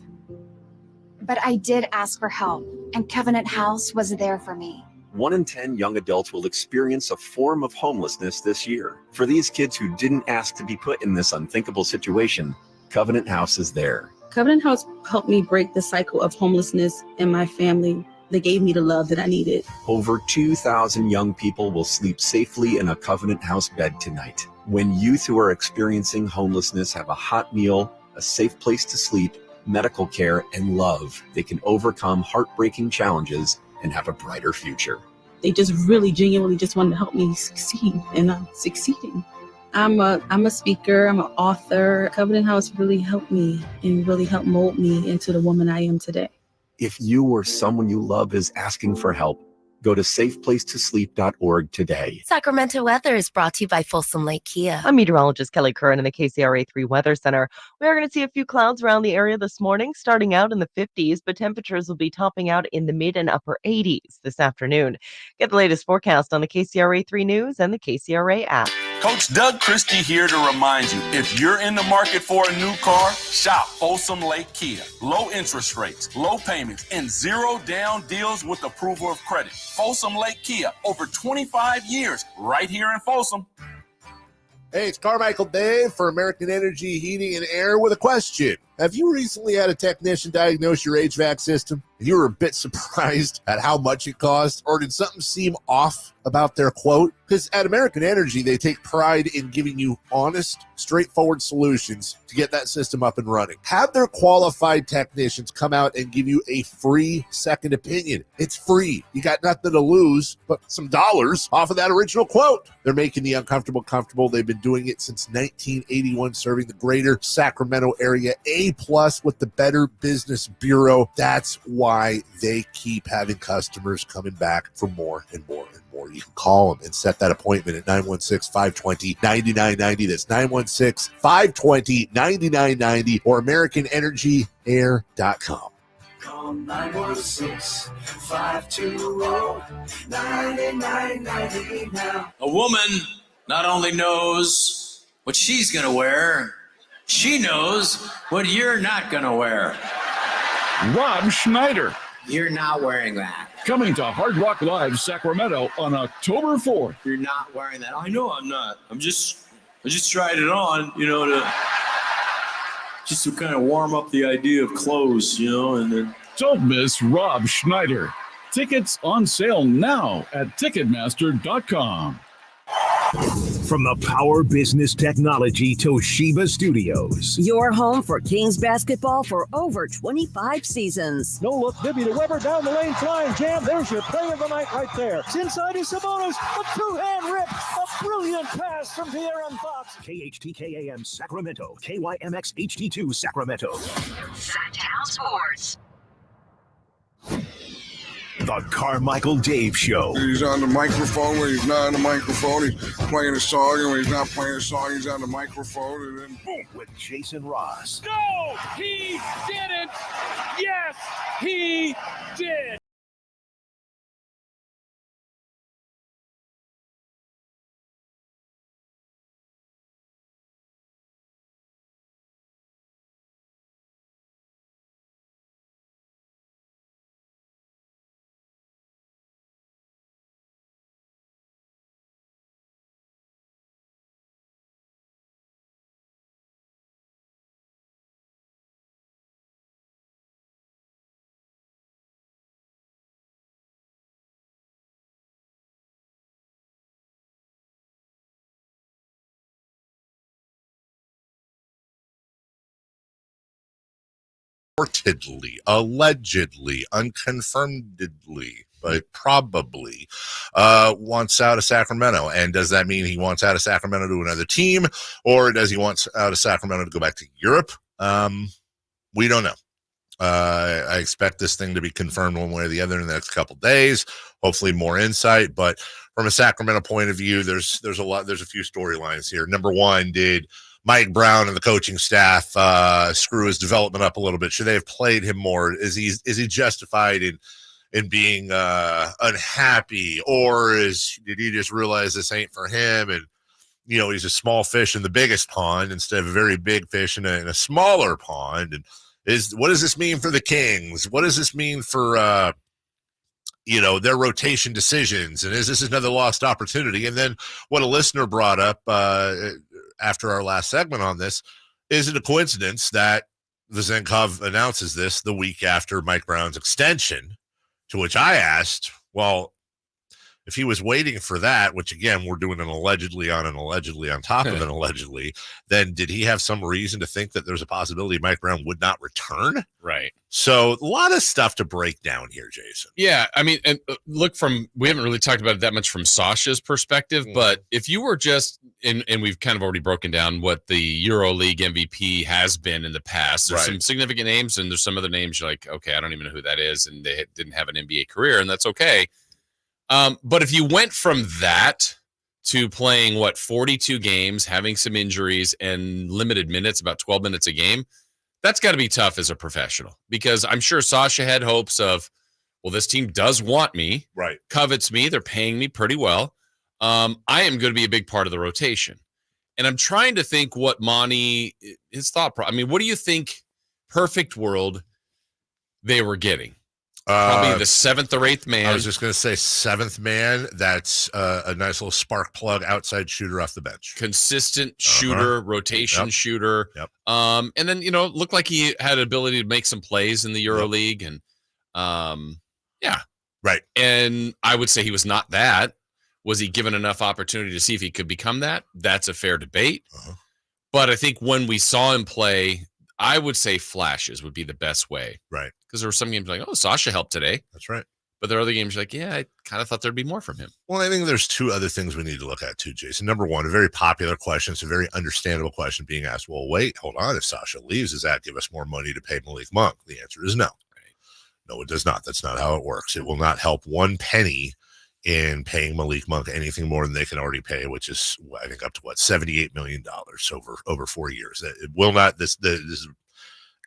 But I did ask for help, and Covenant House was there for me. 1 in 10 young adults will experience a form of homelessness this year. For these kids who didn't ask to be put in this unthinkable situation, Covenant House is there. Covenant House helped me break the cycle of homelessness in my family. They gave me the love that I needed. Over 2,000 young people will sleep safely in a Covenant House bed tonight. When youth who are experiencing homelessness have a hot meal, a safe place to sleep, medical care, and love, they can overcome heartbreaking challenges and have a brighter future. They just really genuinely just wanted to help me succeed, and I'm succeeding. I'm a speaker, I'm an author. Covenant House really helped me and really helped mold me into the woman I am today. If you or someone you love is asking for help, go to safeplacetosleep.org today. Sacramento weather is brought to you by Folsom Lake Kia. I'm meteorologist Kelly Curran in the KCRA 3 Weather Center. We are going to see a few clouds around the area this morning, starting out in the 50s, but temperatures will be topping out in the mid and upper 80s this afternoon. Get the latest forecast on the KCRA 3 News and the KCRA app. Coach Doug Christie here to remind you, if you're in the market for a new car, shop Folsom Lake Kia. Low interest rates, low payments, and zero down deals with approval of credit. Folsom Lake Kia, over 25 years, right here in Folsom. Hey, it's Carmichael Dave for American Energy Heating and Air with a question. Have you recently had a technician diagnose your HVAC system? You were a bit surprised at how much it cost, or did something seem off about their quote? Because at American Energy, they take pride in giving you honest, straightforward solutions to get that system up and running. Have their qualified technicians come out and give you a free second opinion. It's free. You got nothing to lose but some dollars off of that original quote. They're making the uncomfortable comfortable. They've been doing it since 1981, serving the greater Sacramento area. A+ with the Better Business Bureau. That's why they keep having customers coming back for more and more and more. You can call them and set that appointment at 916-520-9990. That's 916-520-9990 or AmericanEnergyAir.com. Call 916-520-9990 now. A woman not only knows what she's going to wear, she knows what you're not going to wear. Rob Schneider. You're not wearing that. Coming to Hard Rock Live Sacramento on October 4th. You're not wearing that. I know I'm not. I just tried it on, to kind of warm up the idea of clothes, and then. Don't miss Rob Schneider. Tickets on sale now at Ticketmaster.com. From the Power Business Technology Toshiba Studios. Your home for Kings basketball for over 25 seasons. No look, Bibby to Weber, down the lane, flying jam. There's your play of the night right there. It's inside is Sabonis, a two-hand rip, a brilliant pass from De'Aaron Fox. KHTKAM Sacramento, KYMX HD2 Sacramento. Sacktown Sports. The Carmichael Dave Show. He's on the microphone when he's not on the microphone. He's playing a song, and when he's not playing a song, he's on the microphone, and then boom. With Jason Ross. No, he didn't. Yes, he did. reportedly, allegedly, unconfirmedly, but probably wants out of Sacramento. And does that mean he wants out of Sacramento to another team, or does he want out of Sacramento to go back to Europe? We don't know. I expect this thing to be confirmed one way or the other in the next couple of days. Hopefully more insight. But from a Sacramento point of view, there's a few storylines here. Number one, did Mike Brown and the coaching staff screw his development up a little bit? Should they have played him more? Is he justified in being unhappy, or did he just realize this ain't for him? And he's a small fish in the biggest pond instead of a very big fish in a smaller pond. And what does this mean for the Kings? What does this mean for their rotation decisions? And is this another lost opportunity? And then what a listener brought up after our last segment on this, is it a coincidence that Vezenkov announces this the week after Mike Brown's extension? To which I asked, well, if he was waiting for that, which again, we're doing an allegedly on top of an allegedly, then did he have some reason to think that there's a possibility Mike Brown would not return? Right. So a lot of stuff to break down here, Jason. Yeah. I mean, and we haven't really talked about it that much from Sasha's perspective, but if you were just, and we've kind of already broken down what the EuroLeague MVP has been in the past. There's some significant names, and there's some other names you're like, okay, I don't even know who that is, and they didn't have an NBA career, and that's okay. But if you went from that to playing 42 games, having some injuries and limited minutes, about 12 minutes a game, that's got to be tough as a professional, because I'm sure Sasha had hopes of, well, this team does want me, covets me, they're paying me pretty well. I am going to be a big part of the rotation. And I'm trying to think what Monty, his thought process. I mean, what do you think, perfect world, they were getting? Probably the seventh or eighth man. I was just going to say seventh man. That's a nice little spark plug outside shooter off the bench. Consistent shooter, rotation shooter. Yep. And then, looked like he had ability to make some plays in the EuroLeague. And Right. And I would say he was not that. Was he given enough opportunity to see if he could become that? That's a fair debate. But I think when we saw him play, I would say flashes would be the best way. Right. Because there were some games like, oh, Sasha helped today. That's right. But there are other games like, yeah, I kind of thought there'd be more from him. Well, I think there's two other things we need to look at too, Jason. Number one, a very popular question. It's a very understandable question being asked. Well, wait, hold on. If Sasha leaves, does that give us more money to pay Malik Monk? The answer is no. Right. No, it does not. That's not how it works. It will not help one penny in paying Malik Monk anything more than they can already pay, which is, I think, up to $78 million over 4 years. It will not. This is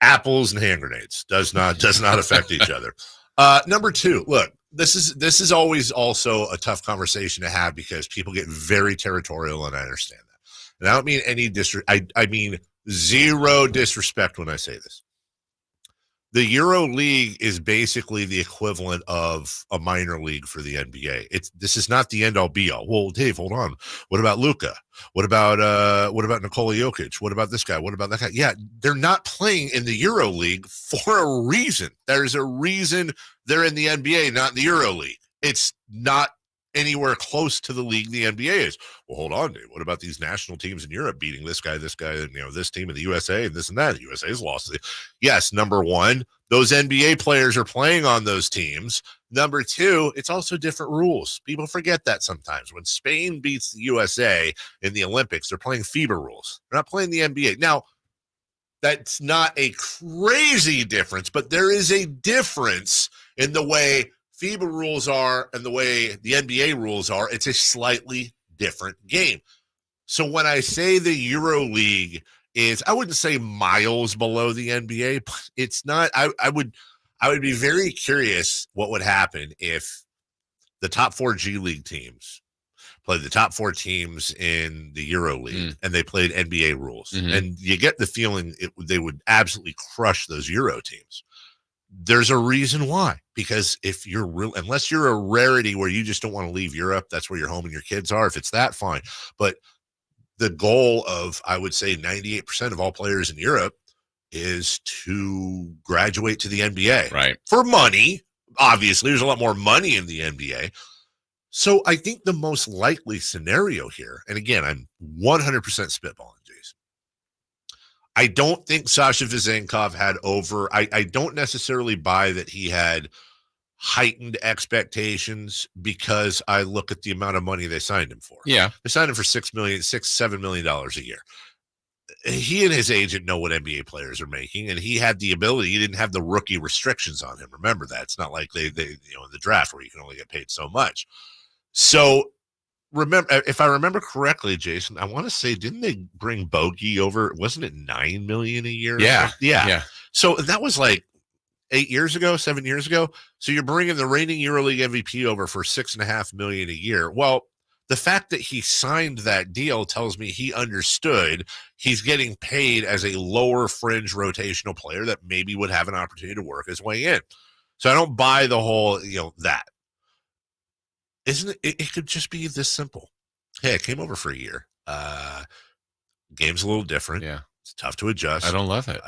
apples and hand grenades. Does not affect each other. Number two, look, this is always also a tough conversation to have because people get very territorial, and I understand that. And I don't mean any I mean zero disrespect when I say this. The EuroLeague is basically the equivalent of a minor league for the NBA. This is not the end all be all. Well, Dave, hold on. What about Luka? What about Nikola Jokic? What about this guy? What about that guy? Yeah, they're not playing in the EuroLeague for a reason. There's a reason they're in the NBA, not in the EuroLeague. It's not anywhere close to the league the NBA is. Well, hold on, Dave. What about these national teams in Europe beating this guy, and this team in the USA and this and that? The USA's lost. Yes, number one, those NBA players are playing on those teams. Number two, it's also different rules. People forget that sometimes. When Spain beats the USA in the Olympics, they're playing FIBA rules. They're not playing the NBA. Now, that's not a crazy difference, but there is a difference in the way FIBA rules are and the way the NBA rules are. It's a slightly different game. So when I say the EuroLeague is, I wouldn't say miles below the NBA, but it's not. I would be very curious what would happen if the top 4 G League teams played the top 4 teams in the EuroLeague and they played NBA rules. And you get the feeling they would absolutely crush those Euro teams. There's a reason why, because if you're unless you're a rarity where you just don't want to leave Europe, that's where your home and your kids are. If it's that, fine. But the goal of, I would say, 98% of all players in Europe is to graduate to the NBA, right? For money. Obviously, there's a lot more money in the NBA. So I think the most likely scenario here, and again, I'm 100% spitballing, Jason. I don't think Sasha Vezenkov had I don't necessarily buy that he had heightened expectations because I look at the amount of money they signed him for. Yeah. They signed him for $7 million a year. He and his agent know what NBA players are making, and he had the ability. He didn't have the rookie restrictions on him. Remember that. It's not like they in the draft where you can only get paid so much. So remember, if I remember correctly, Jason, I want to say, didn't they bring Bogey over? Wasn't it $9 million a year? Yeah. So that was like 7 years ago. So you're bringing the reigning EuroLeague MVP over for $6.5 million a year. Well, the fact that he signed that deal tells me he understood he's getting paid as a lower fringe rotational player that maybe would have an opportunity to work his way in. So I don't buy the whole, that. Isn't it? It could just be this simple. Hey, I came over for a year. Game's a little different. Yeah. It's tough to adjust. I don't love it.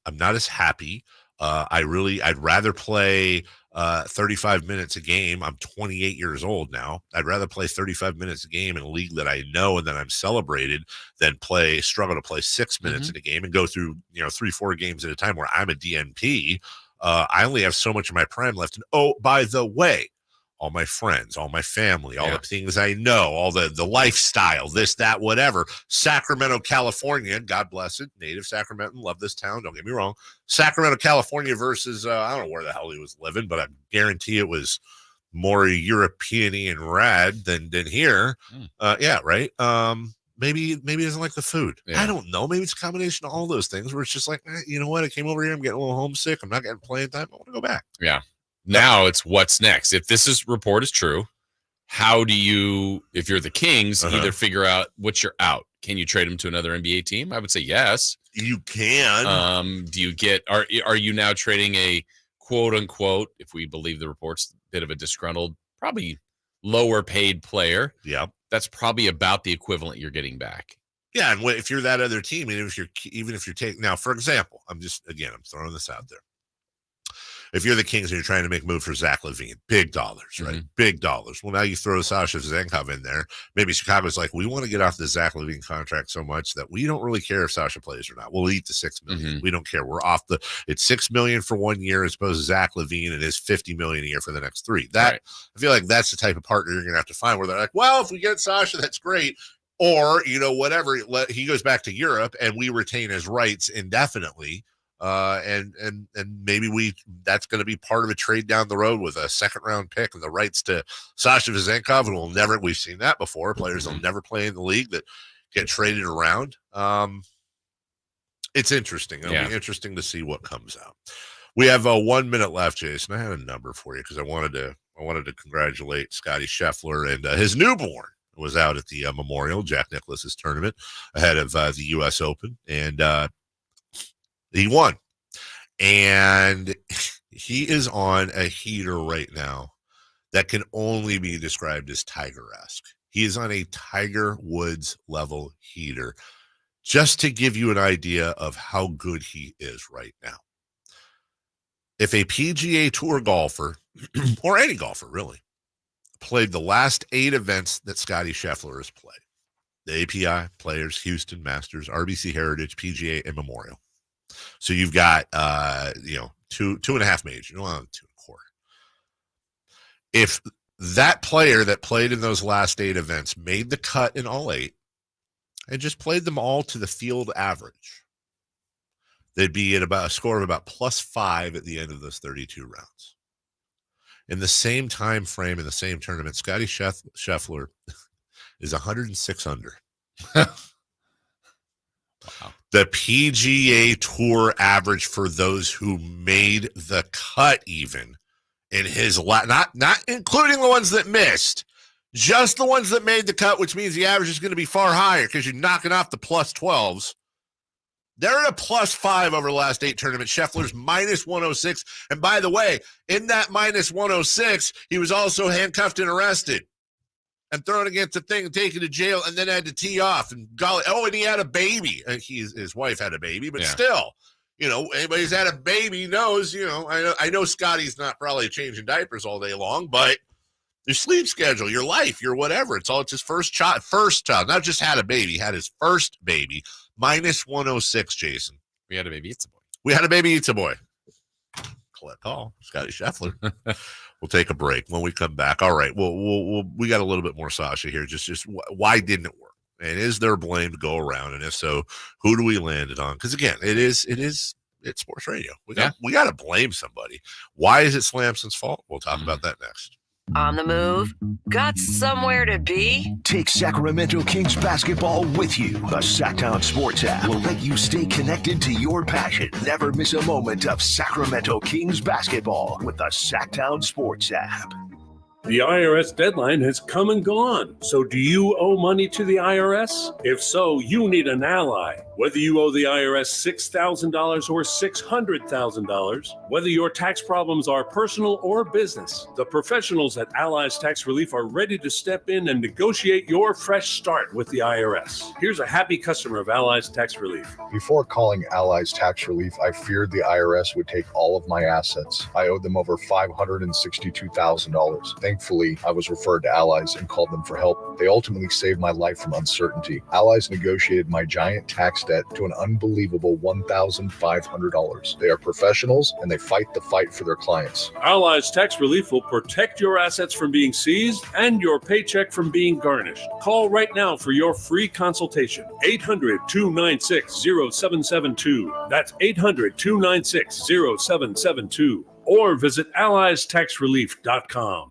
I'm not as happy. I'd rather play 35 minutes a game. I'm 28 years old now. I'd rather play 35 minutes a game in a league that I know and that I'm celebrated than struggle to play 6 minutes in a game and go through, 3-4 games at a time where I'm a DNP. I only have so much of my prime left. And oh, by the way, all my friends, all my family, all the things I know, all the lifestyle, this, that, whatever. Sacramento, California, God bless it, native Sacramento, love this town, don't get me wrong. Sacramento, California versus, I don't know where the hell he was living, but I guarantee it was more European-y and rad than here. Yeah, right? Maybe he doesn't like the food. I don't know. Maybe it's a combination of all those things where it's just like, you know what? I came over here. I'm getting a little homesick. I'm not getting playing time. I want to go back. Yeah. Now it's what's next. If this report is true, how do you, if you're the Kings, either figure out what you're out? Can you trade him to another NBA team? I would say yes. You can. Do you get, are you now trading a quote unquote, if we believe the reports, bit of a disgruntled, probably lower paid player? Yeah. That's probably about the equivalent you're getting back. Yeah. And if you're that other team, even if you're taking, now, for example, I'm throwing this out there. If you're the Kings and you're trying to make a move for Zach LaVine, big dollars, right? Big dollars. Well, now you throw Sasha Vezenkov in there. Maybe Chicago's like, we want to get off the Zach LaVine contract so much that we don't really care if Sasha plays or not. We'll eat the $6 million. We don't care. We're off it's $6 million for 1 year as opposed to Zach LaVine and his $50 million a year for the next 3. I feel like that's the type of partner you're going to have to find where they're like, well, if we get Sasha, that's great. Or, whatever, he goes back to Europe and we retain his rights indefinitely. And maybe that's going to be part of a trade down the road with a 2nd round pick and the rights to Sasha Vezenkov. And we've seen that before. Players will never play in the league that get traded around. It's interesting. It'll be interesting to see what comes out. We have 1 minute left, Jason. I had a number for you because I wanted to congratulate Scotty Scheffler and his newborn was out at the Memorial, Jack Nicklaus's tournament ahead of the U.S. Open. And, he won, and he is on a heater right now that can only be described as Tiger-esque. He is on a Tiger Woods level heater, just to give you an idea of how good he is right now. If a PGA Tour golfer, or any golfer really, played the last 8 events that Scotty Scheffler has played, the API, Players, Houston, Masters, RBC Heritage, PGA, and Memorial. So you've got, 2.5 majors, 2.25. If that player that played in those last 8 events made the cut in all 8 and just played them all to the field average, they'd be at about a score of about +5 at the end of those 32 rounds. In the same time frame, in the same tournament, Scotty Scheffler is 106 under. Wow. The PGA Tour average for those who made the cut, even in his not including the ones that missed, just the ones that made the cut, which means the average is going to be far higher because you're knocking off the +12s. They're at a +5 over the last 8 tournaments. Scheffler's -106. And by the way, in that -106, he was also handcuffed and arrested and thrown against the thing and taken to jail and then had to tee off. And golly, and he had a baby. His wife had a baby, but still, anybody who's had a baby knows, I know Scotty's not probably changing diapers all day long, but Your sleep schedule, your life, your whatever. It's his first child, not just had a baby, had his first baby. Minus 106, Jason. We had a baby. It's a boy. We had a baby. It's a boy. Collect call, Scotty Scheffler. We'll take a break when we come back. All right. We got a little bit more Sasha here. Just why didn't it work? And is there blame to go around? And if so, who do we land it on? Because again, it's sports radio. We got to blame somebody. Why is it Slamson's fault? We'll talk about that next. On the move? Got somewhere to be? Take Sacramento Kings basketball with you. The Sacktown Sports app will let you stay connected to your passion. Never miss a moment of Sacramento Kings basketball with the Sacktown Sports app. The IRS deadline has come and gone. So do you owe money to the IRS? If so, you need an ally. Whether you owe the IRS $6,000 or $600,000, whether your tax problems are personal or business, the professionals at Allies Tax Relief are ready to step in and negotiate your fresh start with the IRS. Here's a happy customer of Allies Tax Relief. Before calling Allies Tax Relief, I feared the IRS would take all of my assets. I owed them over $562,000. Thankfully, I was referred to Allies and called them for help. They ultimately saved my life from uncertainty. Allies negotiated my giant tax debt to an unbelievable $1,500. They are professionals and they fight the fight for their clients. Allies Tax Relief will protect your assets from being seized and your paycheck from being garnished. Call right now for your free consultation. 800-296-0772. That's 800-296-0772. Or visit AlliesTaxRelief.com.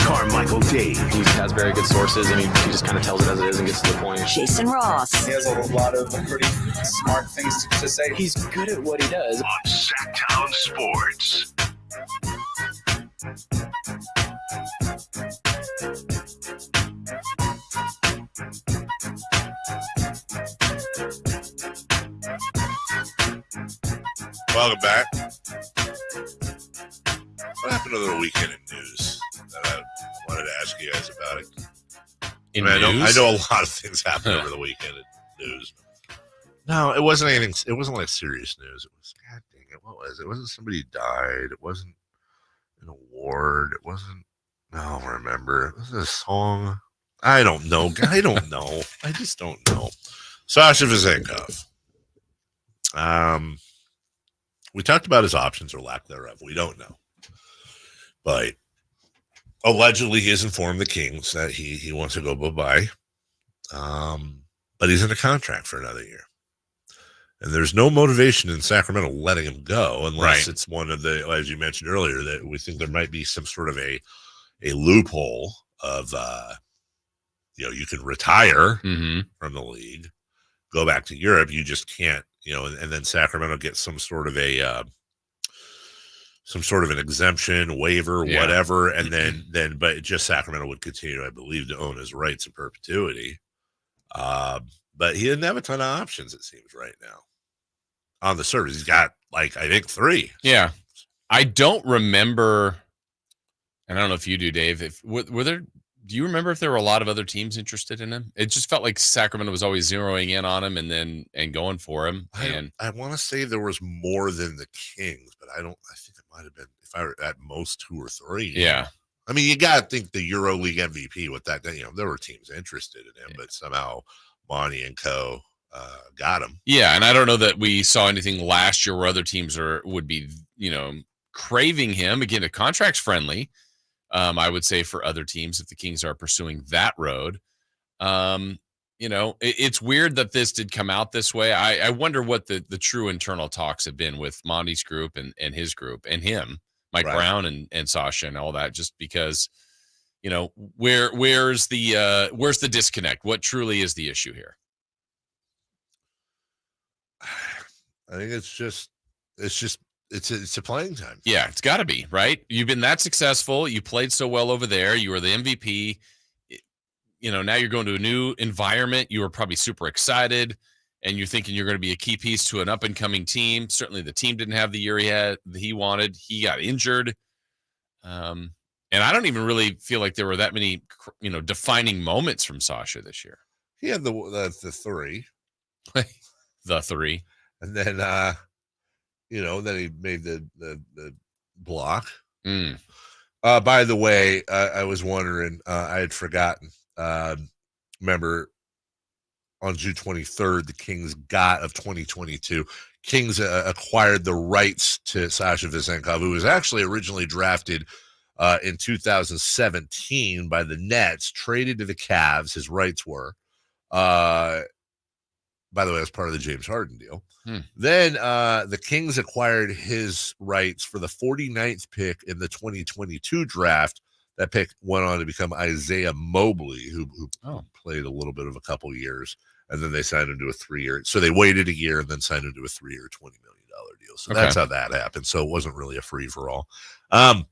Carmichael Dave. He has very good sources, and he just kind of tells it as it is and gets to the point. Jason Ross. He has a lot of pretty smart things to say. He's good at what he does. On Sacktown Sports. Welcome back. What happened to the weekend in news? I wanted to ask you guys about it. I know a lot of things happened over the weekend in news. No, it wasn't anything. It wasn't like serious news. It was, God dang it, what was it? It wasn't somebody died. It wasn't an award. It wasn't. I don't remember. It was a song. I don't know. I don't know. I just don't know. Sasha Vezenkov. We talked about his options or lack thereof. We don't know. But allegedly he has informed the Kings that he wants to go bye-bye. But he's in a contract for another year. And there's no motivation in Sacramento letting him go unless it's one of the, as you mentioned earlier, that we think there might be some sort of a loophole of, you can retire from the league, go back to Europe. You just can't, and then Sacramento gets some sort of an exemption, waiver, whatever. And then, but just Sacramento would continue, I believe, to own his rights in perpetuity. But he didn't have a ton of options, it seems, right now. On the surface, he's got, I think 3. Yeah. I don't remember, and I don't know if you do, Dave, do you remember if there were a lot of other teams interested in him? It just felt like Sacramento was always zeroing in on him and going for him. I want to say there was more than the Kings, but I think it might have been, if I were at most 2 or 3. Yeah. I mean, you got to think the EuroLeague MVP with that, there were teams interested in him, but somehow Monty and co. Got him. Yeah, and I don't know that we saw anything last year where other teams would be, craving him. Again, a contract's friendly, I would say, for other teams if the Kings are pursuing that road. It's weird that this did come out this way. I wonder what the true internal talks have been with Monty's group and his group and him, Mike Brown and Sasha and all that, just because, where's the disconnect? What truly is the issue here? I think it's a playing time. Yeah, it's got to be, right? You've been that successful. You played so well over there. You were the MVP. Now you're going to a new environment. You were probably super excited, and you're thinking you're going to be a key piece to an up-and-coming team. Certainly the team didn't have the year he wanted. He got injured. And I don't even really feel like there were that many, defining moments from Sasha this year. He had the three. The three. And then, then he made the block. By the way, I was wondering, I had forgotten. Remember, on June 23rd, the Kings of 2022, Kings acquired the rights to Sasha Vezenkov, who was actually originally drafted in 2017 by the Nets, traded to the Cavs. His rights were. By the way, as part of the James Harden deal. Then the Kings acquired his rights for the 49th pick in the 2022 draft. That pick went on to become Isaiah Mobley, who played a little bit of a couple years, and then they signed him to a 3-year. So they waited a year and then signed him to a 3-year, $20 million deal. So that's how that happened. So it wasn't really a free-for-all. When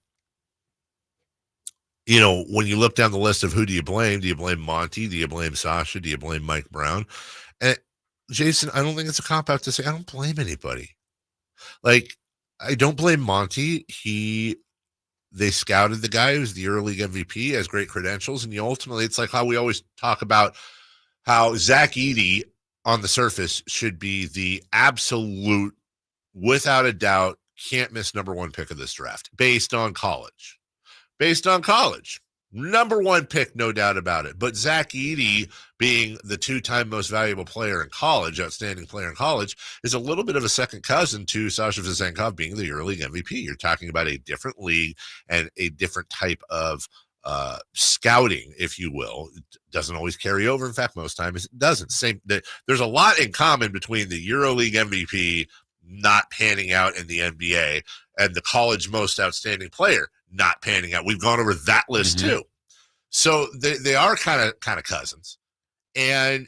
you look down the list of who do you blame Monty? Do you blame Sasha? Do you blame Mike Brown? And Jason, I don't think it's a cop-out to say I don't blame anybody. Like, I don't blame Monty. They scouted the guy who's the EuroLeague MVP, has great credentials, and ultimately it's like how we always talk about how Zach Edey on the surface should be the absolute, without a doubt, can't miss number one pick of this draft based on college. Number one pick, no doubt about it. But Zach Edey, being the two-time most valuable player in college, outstanding player in college, is a little bit of a second cousin to Sasha Vezenkov being the EuroLeague MVP. You're talking about a different league and a different type of scouting, if you will. It doesn't always carry over. In fact, most times it doesn't. There's a lot in common between the EuroLeague MVP not panning out in the NBA and the college most outstanding player not panning out. We've gone over that list too. So they are kind of cousins. And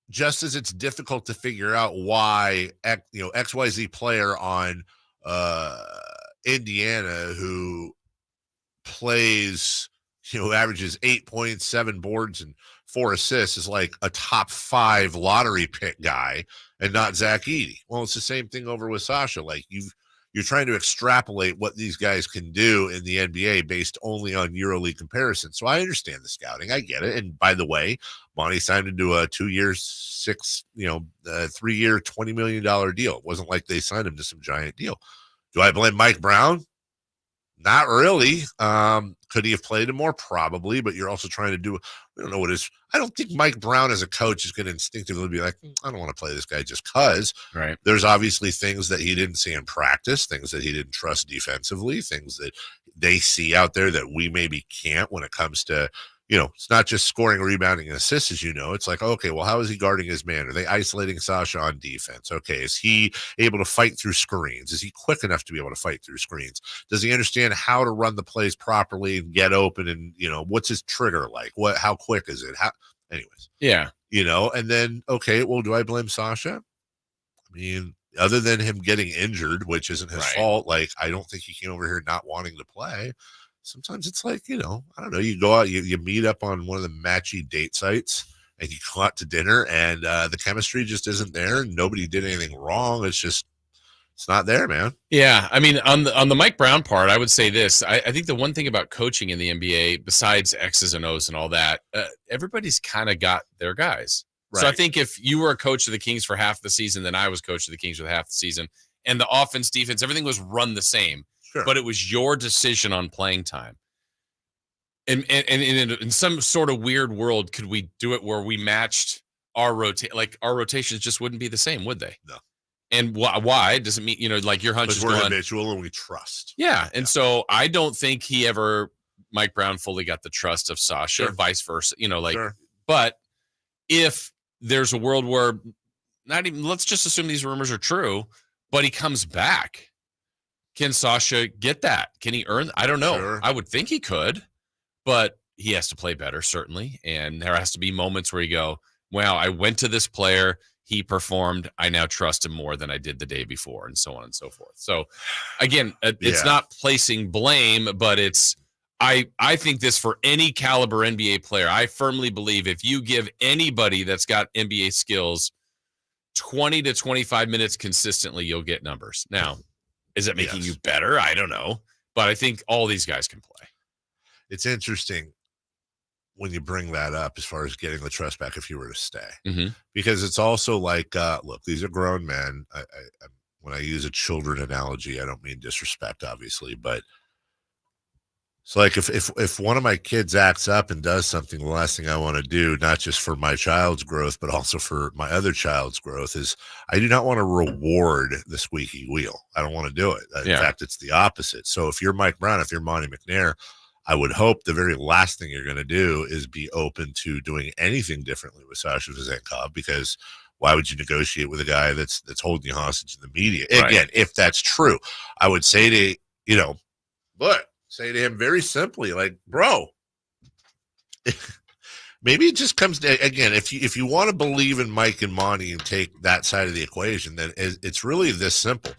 just as it's difficult to figure out why XYZ player on Indiana who plays, averages 8 points, 7 boards, and 4 assists is like a top 5 lottery pick guy and not Zach Edey. Well, it's the same thing over with Sasha. Like you're trying to extrapolate what these guys can do in the NBA based only on EuroLeague comparison. So I understand the scouting. I get it. And by the way, Monty signed into a 2-year, 3-year, $20 million deal. It wasn't like they signed him to some giant deal. Do I blame Mike Brown? Not really. Could he have played him more? Probably, but you're also trying to we don't know what is. I don't think Mike Brown as a coach is going to instinctively be like, I don't want to play this guy just because. Right. There's obviously things that he didn't see in practice, things that he didn't trust defensively, things that they see out there that we maybe can't when it comes to, it's not just scoring, rebounding, and assists, as you know. It's like, okay, well, how is he guarding his man? Are they isolating Sasha on defense? Okay, is he able to fight through screens? Is he quick enough to be able to fight through screens? Does he understand how to run the plays properly and get open? And, what's his trigger like? How quick is it? Anyways. Yeah. And then, okay, well, do I blame Sasha? I mean, other than him getting injured, which isn't his fault, like, I don't think he came over here not wanting to play. Sometimes it's like, I don't know, you go out, you meet up on one of the matchy date sites and you go out to dinner and the chemistry just isn't there. And nobody did anything wrong. It's not there, man. Yeah. I mean, on the Mike Brown part, I would say this. I think the one thing about coaching in the NBA, besides X's and O's and all that, everybody's kind of got their guys. Right. So I think if you were a coach of the Kings for half the season, then I was coach of the Kings for half the season, and the offense, defense, everything was run the same. Sure. But it was your decision on playing time. And in some sort of weird world, could we do it where we matched our rotations just wouldn't be the same, would they? No. And why? Doesn't mean, like your hunch is we're going. habitual and we trust. Yeah. And so I don't think Mike Brown fully got the trust of Sasha, vice versa, but if there's a world where let's just assume these rumors are true, but he comes back. Can Sasha get that? Can he earn? I don't know. Sure. I would think he could, but he has to play better, certainly. And there has to be moments where you go, wow, I went to this player. He performed. I now trust him more than I did the day before, and so on and so forth. So, again, it's not placing blame, but I think this for any caliber NBA player. I firmly believe if you give anybody that's got NBA skills 20 to 25 minutes consistently, you'll get numbers. Now, is it making you better? I don't know. But I think all these guys can play. it's interesting when you bring that up as far as getting the trust back if you were to stay. Mm-hmm. Because it's also like, look, these are grown men. When I use a children analogy, I don't mean disrespect, obviously, but it's like if one of my kids acts up and does something, the last thing I want to do, not just for my child's growth, but also for my other child's growth, is I do not want to reward the squeaky wheel. I don't want to do it. In fact, it's the opposite. So if you're Mike Brown, if you're Monty McNair, I would hope the very last thing you're going to do is be open to doing anything differently with Sasha Vezenkov, because why would you negotiate with a guy that's holding you hostage in the media? Right. Again, if that's true, I would say say to him very simply, like, bro, maybe it just comes to, again, if you want to believe in Mike and Monty and take that side of the equation, then it's really this simple.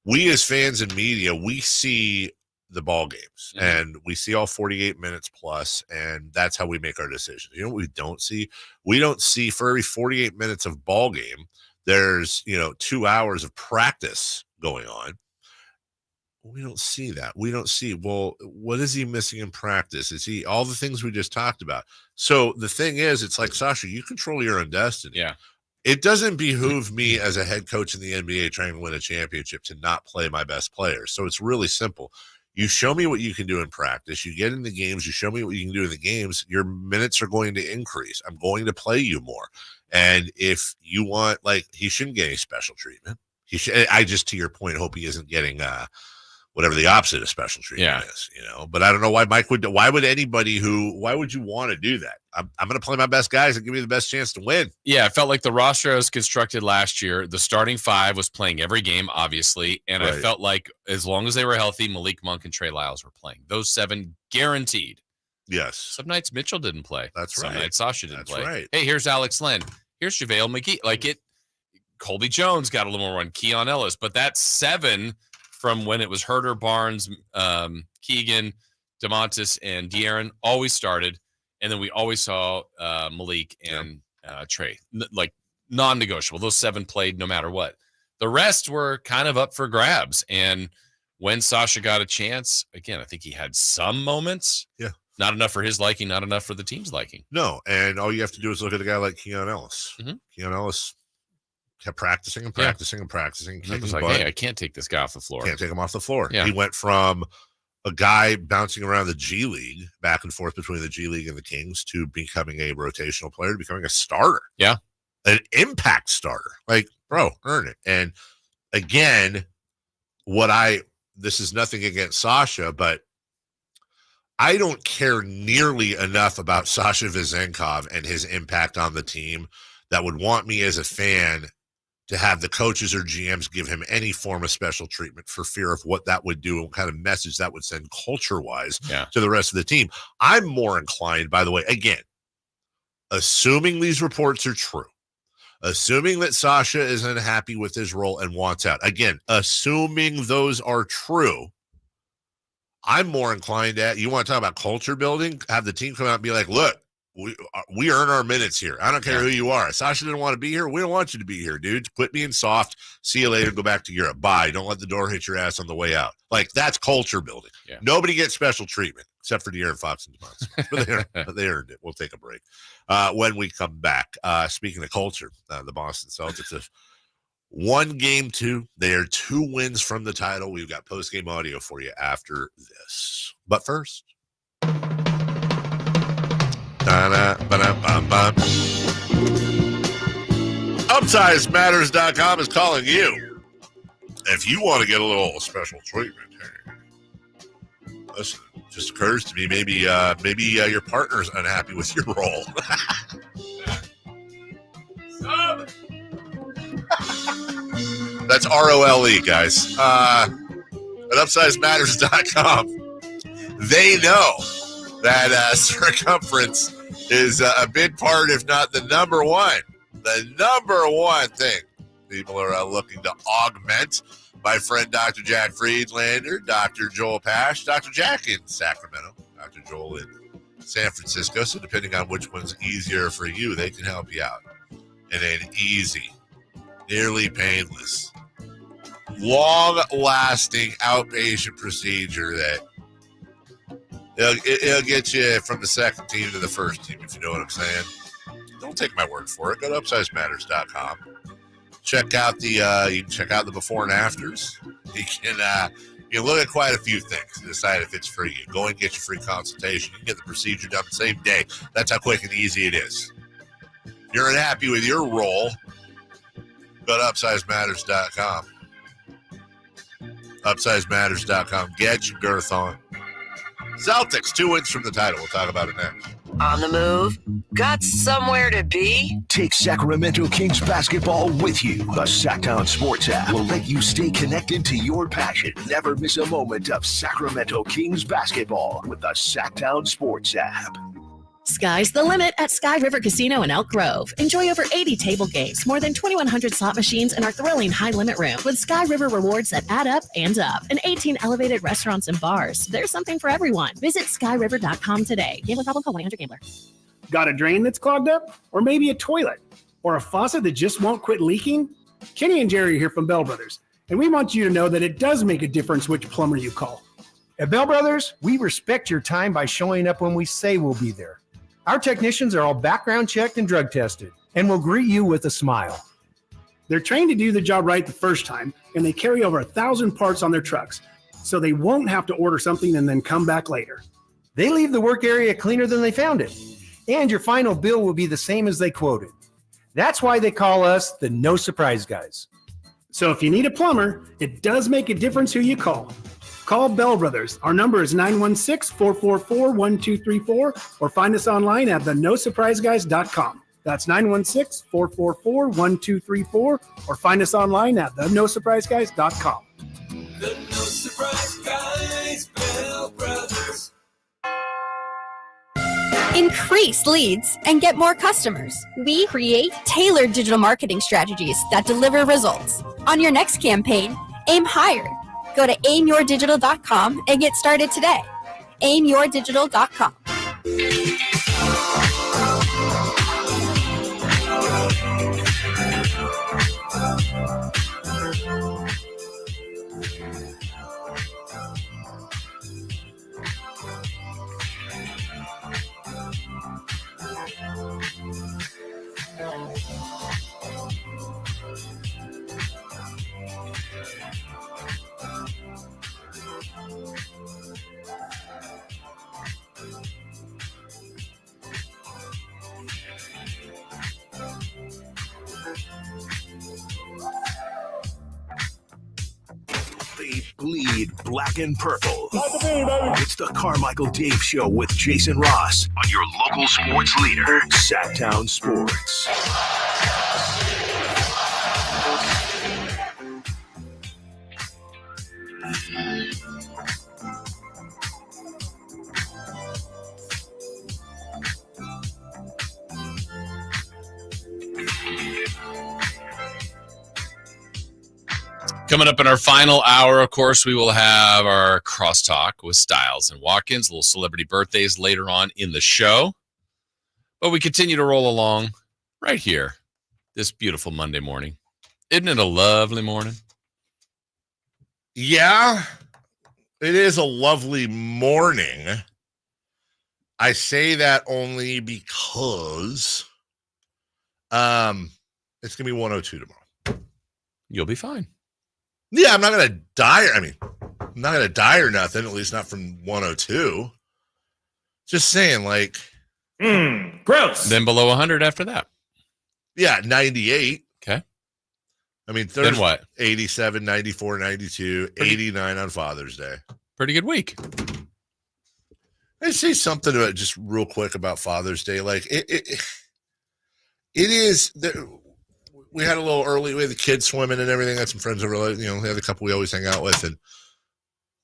We as fans and media, we see the ball games and we see all 48 minutes plus, and that's how we make our decisions. You know what we don't see? We don't see for every 48 minutes of ball game, there's 2 hours of practice going on. We don't see that. We don't see, well, what is he missing in practice? Is he all the things we just talked about? So the thing is, it's like, Sasha, you control your own destiny. Yeah. It doesn't behoove me as a head coach in the NBA trying to win a championship to not play my best players. So it's really simple. You show me what you can do in practice. You get in the games. You show me what you can do in the games. Your minutes are going to increase. I'm going to play you more. And if you want, he shouldn't get any special treatment. He should. I just, to your point, hope he isn't getting whatever the opposite of special treatment is, but I don't know why why would you want to do that? I'm going to play my best guys and give me the best chance to win. Yeah. It felt like the roster was constructed last year. The starting five was playing every game, obviously. And I felt like as long as they were healthy, Malik Monk and Trey Lyles were playing. Those 7 guaranteed. Yes. Some nights Mitchell didn't play. That's right. Some nights Sasha didn't play. Right. Hey, here's Alex Len. Here's JaVale McGee. Colby Jones got a little more run. Keon Ellis. But that 7 from when it was Herter, Barnes, Keegan, DeMontis, and De'Aaron always started. And then we always saw Malik and Trey. Non-negotiable. Those 7 played no matter what. The rest were kind of up for grabs. And when Sasha got a chance, again, I think he had some moments. Yeah. Not enough for his liking, not enough for the team's liking. No, and all you have to do is look at a guy like Keon Ellis. Mm-hmm. Keon Ellis kept practicing and practicing and practicing. He was like, hey, I can't take this guy off the floor. Can't take him off the floor. Yeah. He went from a guy bouncing around the G League, back and forth between the G League and the Kings, to becoming a rotational player, to becoming a starter. Yeah. An impact starter. Bro, earn it. And again, this is nothing against Sasha, but I don't care nearly enough about Sasha Vezenkov and his impact on the team that would want me as a fan to have the coaches or GMs give him any form of special treatment for fear of what that would do and what kind of message that would send culture-wise to the rest of the team. I'm more inclined, by the way, again, assuming these reports are true, assuming that Sasha is unhappy with his role and wants out, again, assuming those are true, I'm more inclined at, you want to talk about culture building, have the team come out and be like, look, we earn our minutes here. I don't care who you are. Sasha didn't want to be here. We don't want you to be here, dude. Quit being soft. See you later. Go back to Europe. Bye. Don't let the door hit your ass on the way out. That's culture building. Yeah. Nobody gets special treatment except for De'Aaron Fox and DeMontis. But they earned it. We'll take a break. When we come back, speaking of culture, the Boston Celtics have won game 2. They are 2 wins from the title. We've got post-game audio for you after this. But first, UpsizeMatters.com is calling you. If you want to get a little special treatment, hey, listen, it just occurs to me, maybe your partner's unhappy with your role. That's ROLE, guys. At UpsizeMatters.com, they know that circumference is a big part, if not the number one thing people are looking to augment. My friend Dr. Jack Friedlander, Dr. Joel Pash, Dr. Jack in Sacramento, Dr. Joel in San Francisco. So depending on which one's easier for you, they can help you out in an easy, nearly painless, long-lasting outpatient procedure that It'll get you from the second team to the first team, if you know what I'm saying. Don't take my word for it. Go to upsizematters.com. Check out you can check out the before and afters. You can look at quite a few things to decide if it's for you. Go and get your free consultation. You can get the procedure done the same day. That's how quick and easy it is. If you're unhappy with your role, go to upsizematters.com. Upsizematters.com. Get your girth on. Celtics, 2 wins from the title. We'll talk about it next. On the move? Got somewhere to be? Take Sacramento Kings basketball with you. The Sacktown Sports app will let you stay connected to your passion. Never miss a moment of Sacramento Kings basketball with the Sacktown Sports app. Sky's the limit at Sky River Casino in Elk Grove. Enjoy over 80 table games, more than 2,100 slot machines, and our thrilling high-limit room with Sky River rewards that add up and up, and 18 elevated restaurants and bars. There's something for everyone. Visit skyriver.com today. Gambling problem? Call 1-800-GAMBLER. Got a drain that's clogged up? Or maybe a toilet? Or a faucet that just won't quit leaking? Kenny and Jerry here from Bell Brothers, and we want you to know that it does make a difference which plumber you call. At Bell Brothers, we respect your time by showing up when we say we'll be there. Our technicians are all background checked and drug tested and will greet you with a smile. They're trained to do the job right the first time, and they carry over 1,000 parts on their trucks, so they won't have to order something and then come back later. They leave the work area cleaner than they found it, and your final bill will be the same as they quoted. That's why they call us the No Surprise Guys. So if you need a plumber, it does make a difference who you call. Call Bell Brothers. Our number is 916-444-1234 or find us online at thenosurpriseguys.com. That's 916-444-1234 or find us online at thenosurpriseguys.com. The No Surprise Guys, Bell Brothers. Increase leads and get more customers. We create tailored digital marketing strategies that deliver results. On your next campaign, aim higher. Go to aimyourdigital.com and get started today. aimyourdigital.com. They bleed black and purple. It's the Carmichael Dave Show with Jason Ross on your local sports leader, Sacktown Sports. Coming up in our final hour, of course, we will have our crosstalk with Styles and Watkins, little celebrity birthdays later on in the show. But we continue to roll along right here this beautiful Monday morning. Isn't it a lovely morning? Yeah, it is a lovely morning. I say that only because it's going to be 102 tomorrow. You'll be fine. Yeah, I'm not going to die. I'm not going to die or nothing, at least not from 102. Just saying, like. Gross. Then below 100 after that. Yeah, 98. Okay. I mean, then what? 87, 94, 92, 89 on Father's Day. Pretty good week. I say something about just real quick about Father's Day. Like, it is. We had a little early. We had the kids swimming and everything. I had some friends over. We had a couple we always hang out with, and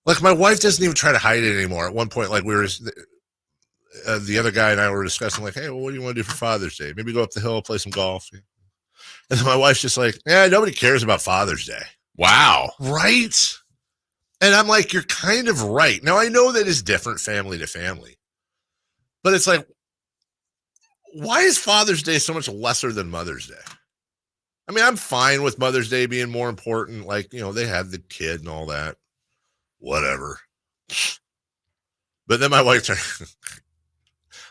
like my wife doesn't even try to hide it anymore. At one point, like we were, the other guy and I were discussing, like, hey, well, what do you want to do for Father's Day? Maybe go up the hill, play some golf. And then my wife's just like, yeah, nobody cares about Father's Day. Wow, right? And I'm like, you're kind of right. Now I know that is different family to family, but it's like, why is Father's Day so much lesser than Mother's Day? I mean, I'm fine with Mother's Day being more important. Like, they had the kid and all that. Whatever. But then my wife turned.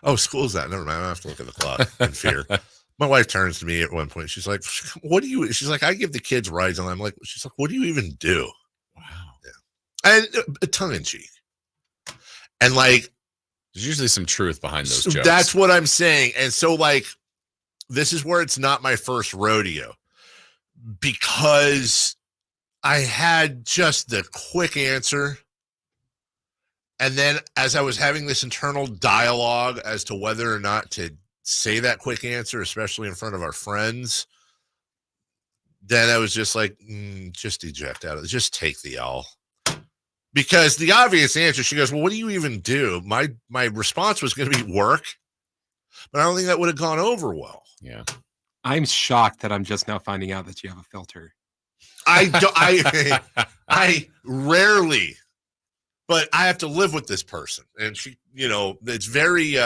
Oh, school's that. Never mind. I have to look at the clock in fear. My wife turns to me at one point. She's like, "What do you?" She's like, "I give the kids rides," and I'm like, "She's like, what do you even do?" Wow. Yeah. And tongue in cheek. And like, there's usually some truth behind those jokes. That's what I'm saying. And so, like, this is where it's not my first rodeo, because I had just the quick answer. And then as I was having this internal dialogue as to whether or not to say that quick answer, especially in front of our friends, then I was just like, just eject out of it. Just take the L. Because the obvious answer, she goes, well, what do you even do? My response was going to be work, but I don't think that would have gone over well. Yeah. I'm shocked that I'm just now finding out that you have a filter. I rarely, but I have to live with this person. And she, it's very,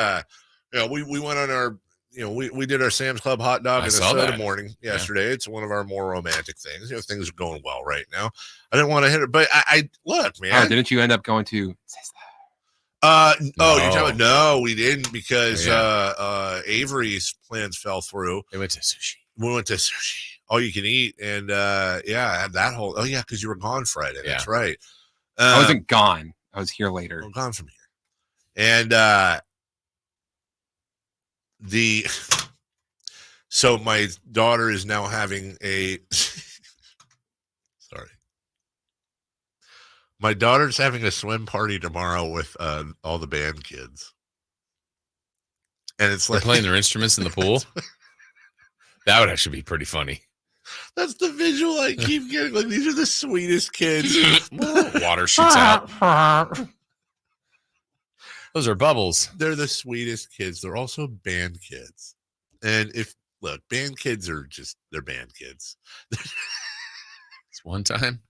we went on our, we did our Sam's Club hot dog and a soda morning yesterday. Yeah. It's one of our more romantic things. Things are going well right now. I didn't want to hit it, but I look, man. Oh, didn't you end up going to? No. You're talking about, no, we didn't, because Avery's plans fell through. They went to sushi. We went to sushi, all you can eat, and I had that whole. Oh yeah, because you were gone Friday. Yeah. That's right. I wasn't gone. I was here later. I'm gone from here, and so my daughter is now having a. Sorry. My daughter's having a swim party tomorrow with all the band kids. And it's They're playing their instruments in the pool. That would actually be pretty funny. That's the visual I keep getting. Like, these are the sweetest kids. Water shoots out. Those are bubbles. They're the sweetest kids. They're also band kids. And band kids are they're band kids. It's one time.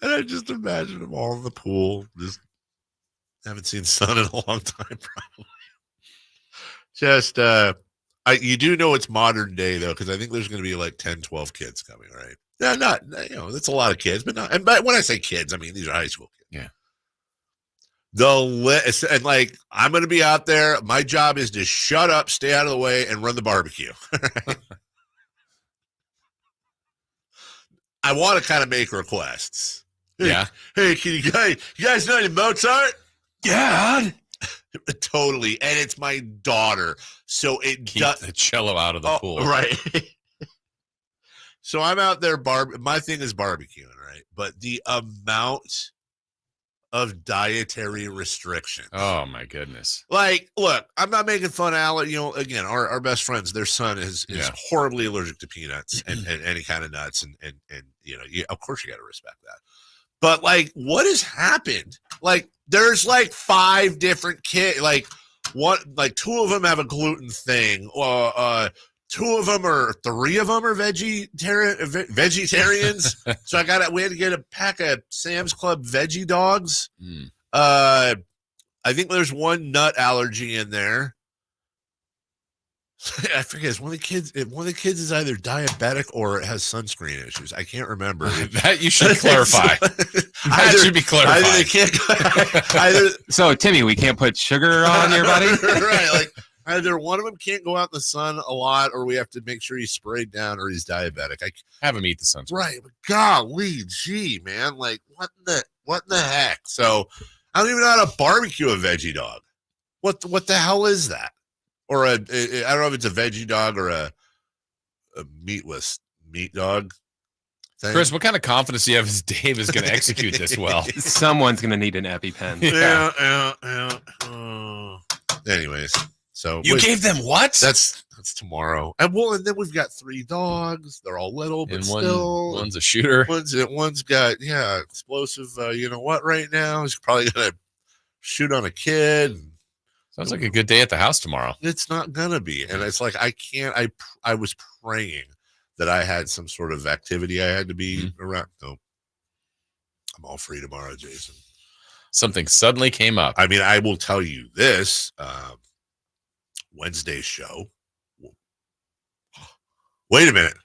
And I just imagine them all in the pool. Just haven't seen sun in a long time, probably. Just, you do know it's modern day, though, because I think there's going to be like 10, 12 kids coming, right? Yeah, that's a lot of kids, but not. And when I say kids, I mean these are high school kids. Yeah. And like, I'm going to be out there. My job is to shut up, stay out of the way, and run the barbecue. I want to kind of make requests. Yeah. Hey, can you guys know any Mozart? Yeah. Totally. And it's my daughter. So it keep the cello out of the pool. Right. So I'm out there. My thing is barbecuing, right? But the amount of dietary restriction. Oh my goodness. Like, look, I'm not making fun of Alec. Again, our best friends, their son is horribly allergic to peanuts and any kind of nuts. And of course you got to respect that. But like, what has happened? Like, there's like 5 different kids. Like, 2 of them have a gluten thing. 3 of them are vegetarians. So we had to get a pack of Sam's Club veggie dogs. I think there's 1 nut allergy in there. I forget. One of the kids is either diabetic or it has sunscreen issues. I can't remember. That you should clarify. That should be clarified. Either they can't. So Timmy, we can't put sugar on your body, right? Like, either one of them can't go out in the sun a lot, or we have to make sure he's sprayed down, or he's diabetic. I have him eat the sunscreen. Right? But golly, gee, man, like what in the heck? So I don't even know how to barbecue a veggie dog. What the hell is that? Or I don't know if it's a veggie dog or a meatless meat dog thing. Chris, what kind of confidence do you have as Dave is going to execute this well? Someone's going to need an EpiPen. Yeah. Anyways, so you gave them what? That's tomorrow. And then we've got 3 dogs. They're all little, but still. One's a shooter. One's got explosive. You know what? Right now, he's probably going to shoot on a kid. Sounds like a good day at the house tomorrow. It's not gonna be, and it's like I can't. I was praying that I had some sort of activity I had to be around. No, I'm all free tomorrow, Jason. Something suddenly came up. I mean, I will tell you this: Wednesday's show. Wait a minute,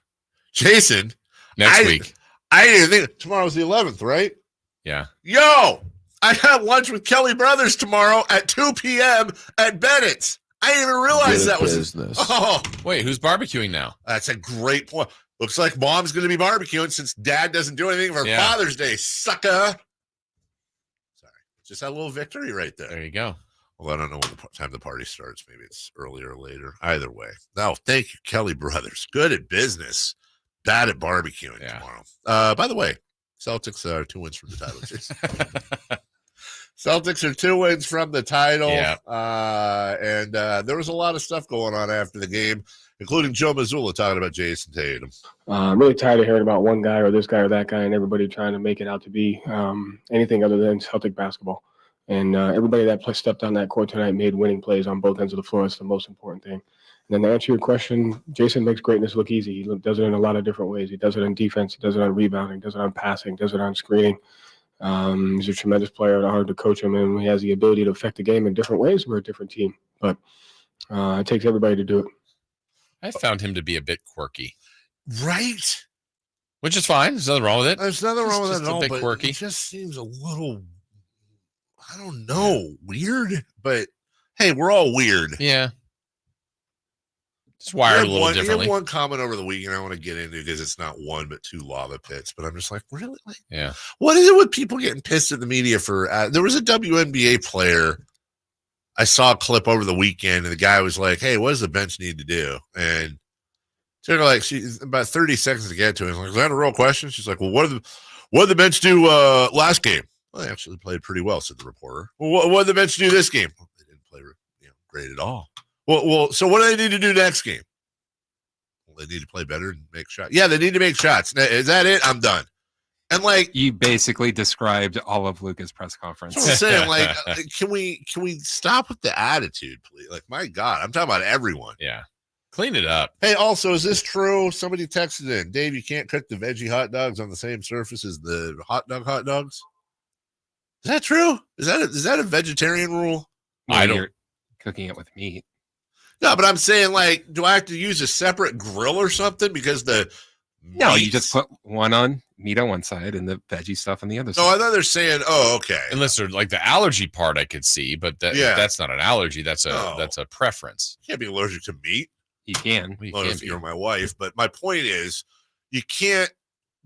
Jason. Next week. I didn't think tomorrow's the 11th, right? Yeah. Yo, I got lunch with Kelly Brothers tomorrow at 2 p.m. at Bennett's. I didn't even realize that was business. Oh, wait, who's barbecuing now? That's a great point. Looks like Mom's going to be barbecuing since Dad doesn't do anything for Father's Day, sucker. Sorry. Just a little victory right there. There you go. Well, I don't know what time the party starts. Maybe it's earlier or later. Either way. No, thank you, Kelly Brothers. Good at business. Bad at barbecuing tomorrow. By the way, Celtics are 2 wins from the title chase. Celtics are 2 wins from the title. Yeah. And there was a lot of stuff going on after the game, including Joe Mazzulla talking about Jason Tatum. I'm really tired of hearing about one guy or this guy or that guy and everybody trying to make it out to be anything other than Celtic basketball. And everybody that stepped on that court tonight made winning plays on both ends of the floor. That's the most important thing. And then to answer your question, Jason makes greatness look easy. He does it in a lot of different ways. He does it on defense. He does it on rebounding. He does it on passing. He does it on screening. He's a tremendous player. It's hard to coach him, and he has the ability to affect the game in different ways. We're a different team, but it takes everybody to do it. I found him to be a bit quirky. Right? Which is fine. There's nothing wrong with it. There's nothing wrong with it at all, a bit but quirky. it just seems a little, I don't know, weird. But, hey, we're all weird. Yeah. Just wired a little differently. I have one comment over the weekend I want to get into because it's not one but two lava pits. But I'm just like, really? Like, yeah. What is it with people getting pissed at the media for? There was a WNBA player. I saw a clip over the weekend, and the guy was like, "Hey, what does the bench need to do?" And it took her like about 30 seconds to get to it. I was like, "Is that a real question?" She's like, "Well, what did the bench do last game?" Well, they actually played pretty well," said the reporter. "Well, what did the bench do this game?" Well, they didn't play great at all. Well, so what do they need to do next game? Well, they need to play better and make shots. Yeah, they need to make shots. Is that it? I'm done. And like you basically described all of Luca's press conference. That's what I'm saying, like, can we stop with the attitude, please? Like, my God, I'm talking about everyone. Yeah, clean it up. Hey, also, is this true? Somebody texted in, Dave, you can't cook the veggie hot dogs on the same surface as the hot dogs. Is that true? Is that a vegetarian rule? I don't. You're cooking it with meat. No, but I'm saying, like, do I have to use a separate grill or something? Because no, you just put one on meat on one side and the veggie stuff on the other side. No, I thought they're saying, oh, okay. Unless they're like the allergy part I could see, but that's not an allergy. That's a preference. You can't be allergic to meat. You can. Well, if you're my wife. But my point is, you can't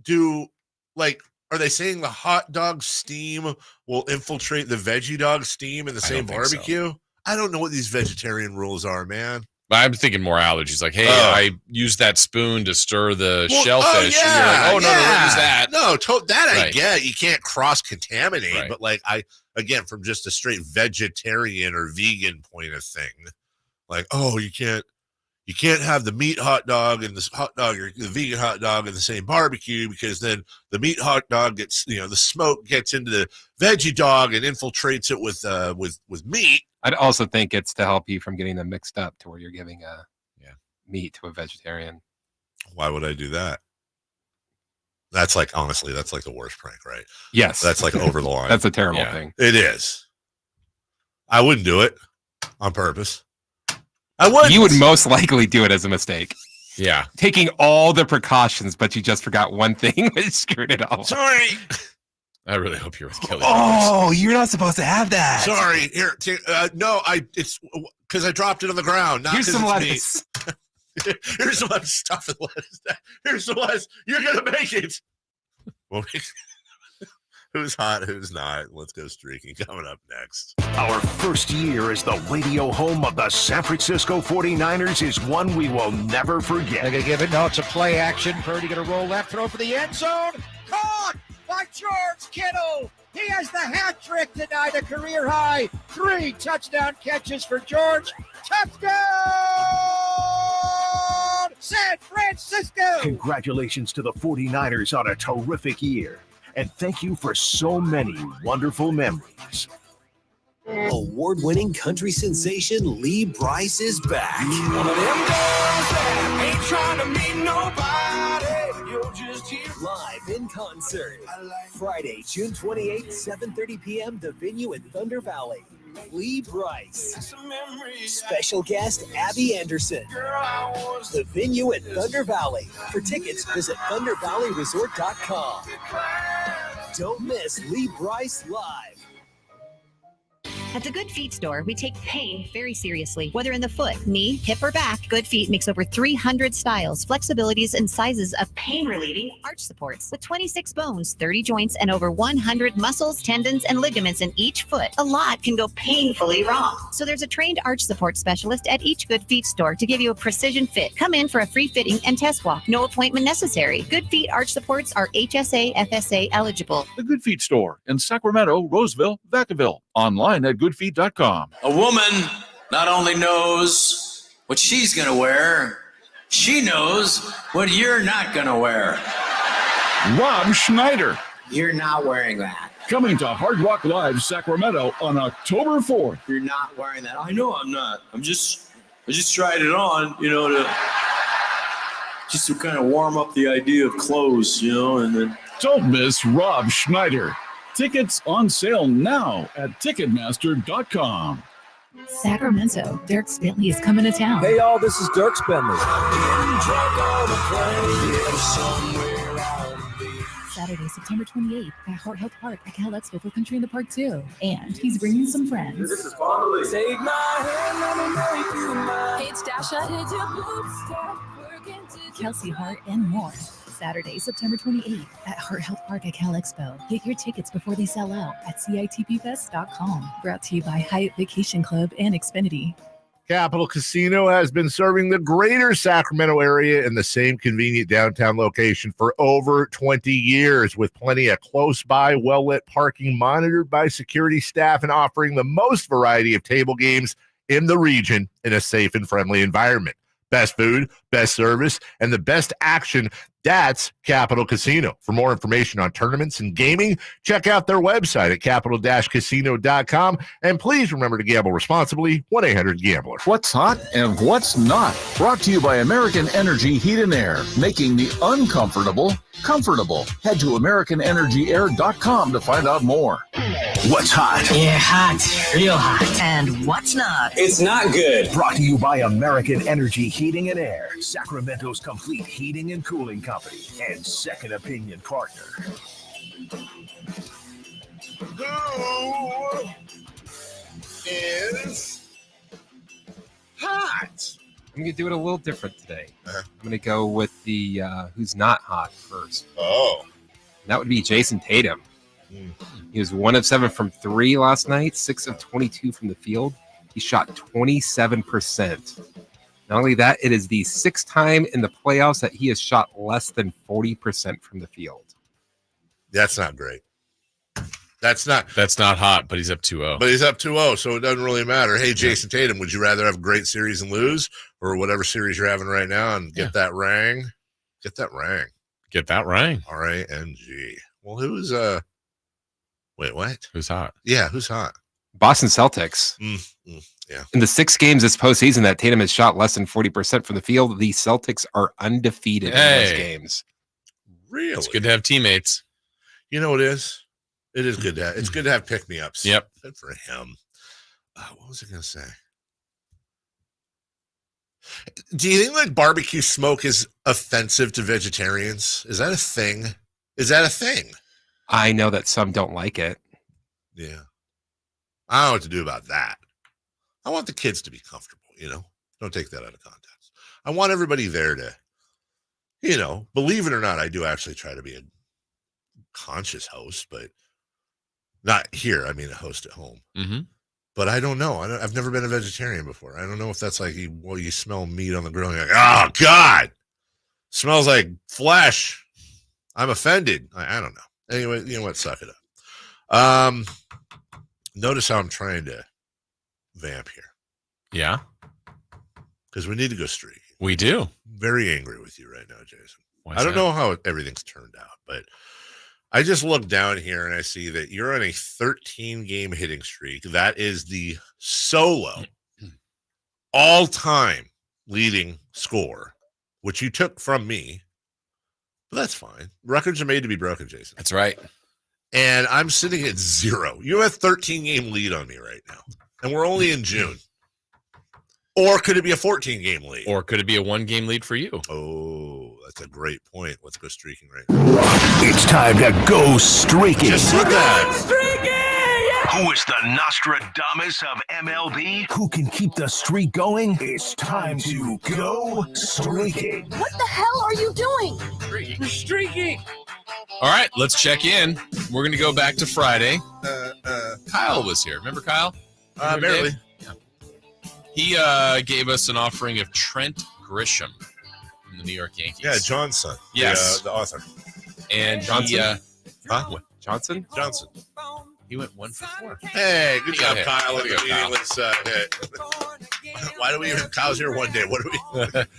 do, like, are they saying the hot dog steam will infiltrate the veggie dog steam in the same barbecue? So. I don't know what these vegetarian rules are, man. I'm thinking more allergies. Like, hey, I use that spoon to stir the shellfish. Yeah, and you're like, don't use that. No, I get. You can't cross-contaminate. Right. But, like, again, from just a straight vegetarian or vegan point of thing, like, you can't have the meat hot dog and the hot dog or the vegan hot dog in the same barbecue because then the meat hot dog gets, the smoke gets into the veggie dog and infiltrates it with meat. I'd also think it's to help you from getting them mixed up to where you're giving meat to a vegetarian. Why would I do that? That's like, honestly, that's like the worst prank, right? Yes. That's like over the line. That's a terrible thing. It is. I wouldn't do it on purpose. I would. You would most likely do it as a mistake. Yeah. Taking all the precautions, but you just forgot one thing which screwed it all. Sorry. I really hope you're with Kelly. Oh, you're not supposed to have that. Sorry. Here, no, it's because I dropped it on the ground. Not here's some lettuce. Here's some stuff and lettuce. Here's some lettuce. You're gonna make it. Well, who's hot? Who's not? Let's go streaking. Coming up next. Our first year as the radio home of the San Francisco 49ers is one we will never forget. They're gonna give it. No, it's a play action. Purdy gonna roll left, throw for the end zone. Caught by George Kittle. He has the hat trick tonight, a career high. 3 touchdown catches for George. Touchdown, San Francisco. Congratulations to the 49ers on a terrific year. And thank you for so many wonderful memories. Award-winning country sensation Lee Brice is back. One of them girls that ain't trying to meet nobody. You're just here. Live in concert. Friday, June 28th, 7:30 p.m. The venue at Thunder Valley. Lee Brice. Special guest Abby Anderson. The venue at Thunder Valley. For tickets, visit ThunderValleyResort.com. Don't miss Lee Brice live. At the Good Feet store, we take pain very seriously. Whether in the foot, knee, hip, or back, Good Feet makes over 300 styles, flexibilities, and sizes of pain-relieving arch supports. With 26 bones, 30 joints, and over 100 muscles, tendons, and ligaments in each foot, a lot can go painfully wrong. So there's a trained arch support specialist at each Good Feet store to give you a precision fit. Come in for a free fitting and test walk. No appointment necessary. Good Feet arch supports are HSA, FSA eligible. The Good Feet store in Sacramento, Roseville, Vacaville. Online at goodfeet.com. A woman not only knows what she's going to wear, she knows what you're not going to wear. Rob Schneider. You're not wearing that. Coming to Hard Rock Live Sacramento on October 4th. You're not wearing that. I know I'm not. I just tried it on, to kind of warm up the idea of clothes, and then. Don't miss Rob Schneider. Tickets on sale now at Ticketmaster.com. Sacramento, Dirk Bentley is coming to town. Hey y'all, this is Dirk Bentley. Saturday, September 28th at Hart Health Park at Cal Expo for Country in the Park too. And he's bringing some friends. This is Bonley. Take my hand, let me make you mine. Hey, it's Dasha. Kelsey Hart and more. Saturday, September 28th at Hart Health Park at Cal Expo. Get your tickets before they sell out at CITPFest.com. Brought to you by Hyatt Vacation Club and Xfinity. Capital Casino has been serving the greater Sacramento area in the same convenient downtown location for over 20 years, with plenty of close-by, well-lit parking monitored by security staff and offering the most variety of table games in the region in a safe and friendly environment. Best food, best service, and the best action. That's Capital Casino. For more information on tournaments and gaming, check out their website at capital-casino.com. And please remember to gamble responsibly. 1-800-GAMBLER. What's hot and what's not. Brought to you by American Energy Heat and Air, making the uncomfortable comfortable. Head to AmericanEnergyAir.com to find out more. What's hot? Yeah, hot. Real hot. And what's not? It's not good. Brought to you by American Energy Heating and Air, Sacramento's complete heating and cooling company and second opinion partner. Who is hot? I'm going to do it a little different today. I'm going to go with the who's not hot first. Oh. That would be Jason Tatum. He was 1 of 7 from 3 last night, 6 of 22 from the field. He shot 27%. Not only that, it is the 6th time in the playoffs that he has shot less than 40% from the field. That's not great. That's not hot, but he's up 2-0. But he's up 2-0, so it doesn't really matter. Hey, Jason Tatum, would you rather have a great series and lose, or whatever series you're having right now and get that ring? Get that ring. Get that ring. R-A-N-G. Well, who's wait, what? Who's hot? Yeah, who's hot? Boston Celtics. Yeah. In the 6 games this postseason that Tatum has shot less than 40% from the field, the Celtics are undefeated in those games. Really? It's good to have teammates. You know it is? It is good to have. It's good to have pick-me-ups. Yep. Good for him. What was I going to say? Do you think like barbecue smoke is offensive to vegetarians? Is that a thing? I know that some don't like it. Yeah. I don't know what to do about that. I want the kids to be comfortable, Don't take that out of context. I want everybody there to, believe it or not, I do actually try to be a conscious host, but not here. I mean, a host at home. Mm-hmm. But I don't know. I've never been a vegetarian before. I don't know if that's like, you smell meat on the grill and you're like, oh, God, smells like flesh. I'm offended. I don't know. Anyway, you know what? Suck it up. Notice how I'm trying to vamp here. Yeah. Because we need to go streak. We do. Very angry with you right now, Jason. Why's I don't that? know how everything's turned out, but I just look down here and I see that you're on a 13-game hitting streak. That is the solo all-time leading score, which you took from me. But that's fine. Records are made to be broken, Jason. That's right. And I'm sitting at 0. You have a 13-game lead on me right now. And we're only in June. Or could it be a 14-game lead? Or could it be a 1-game lead for you? Oh, that's a great point. Let's go streaking right now. It's time to go streaking. Just said that. Who is the Nostradamus of MLB? Who can keep the streak going? It's time to go streaking. What the hell are you doing? We're streaking. All right, let's check in. We're going to go back to Friday. Kyle was here. Remember Kyle? Barely. Yeah. He gave us an offering of Trent Grisham from the New York Yankees. Yeah, Johnson. Yes. The author. And Johnson? What? Johnson? Johnson. He went 1 for 4. Hey, good job, hit. Kyle. Way to go, Kyle. Let's hit. Why do we even? Kyle's here one day. What do we?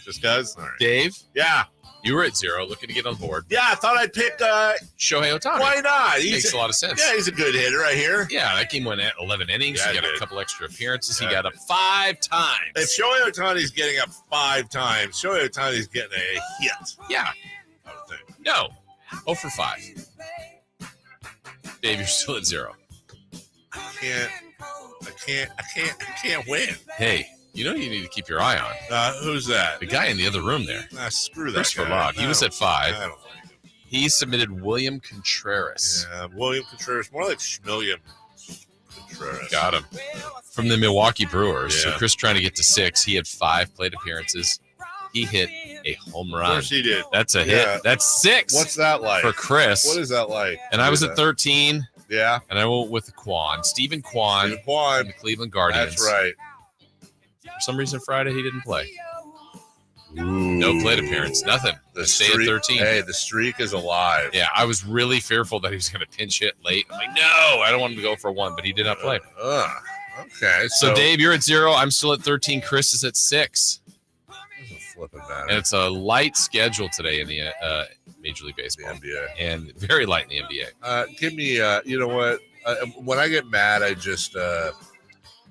Just cuz? All right. Dave? Yeah. You were at 0, looking to get on board. Yeah, I thought I'd pick Shohei Ohtani. Why not? Makes a lot of sense. Yeah, he's a good hitter right here. Yeah, that game went at 11 innings. Yeah, he got it a did. couple extra appearances. Yeah, He got up 5 times. If Shohei Ohtani's getting up 5 times, Shohei Ohtani's getting a hit. Yeah. I would think. No. 0 for 5. Dave, you're still at 0. I can't win. Hey, you know you need to keep your eye on. Who's that? The guy in the other room there. Screw that Christopher guy. Locke. He was at 5. I don't like him. He submitted William Contreras. Yeah, William Contreras. More like Schmilliam Contreras. Got him. From the Milwaukee Brewers. Yeah. So Chris trying to get to 6. He had 5 plate appearances. He hit a home run. Of course he did. That's a Yeah. hit. That's 6. What's that like? For Chris. What is that like? And I was at 13. Yeah. And I went with Stephen Kwan. Kwan. The Cleveland Guardians. That's right. For some reason, Friday, he didn't play. Ooh. No plate appearance. Nothing. The Stay at streak, 13. Hey, the streak is alive. Yeah, I was really fearful that he was going to pinch hit late. I'm like, no, I don't want him to go for 1, but he did not play. Okay. So, Dave, you're at 0. I'm still at 13. Chris is at 6. Flipping matter. And it's a light schedule today in the Major League Baseball. The NBA. And very light in the NBA. Give me, you know what? When I get mad, I just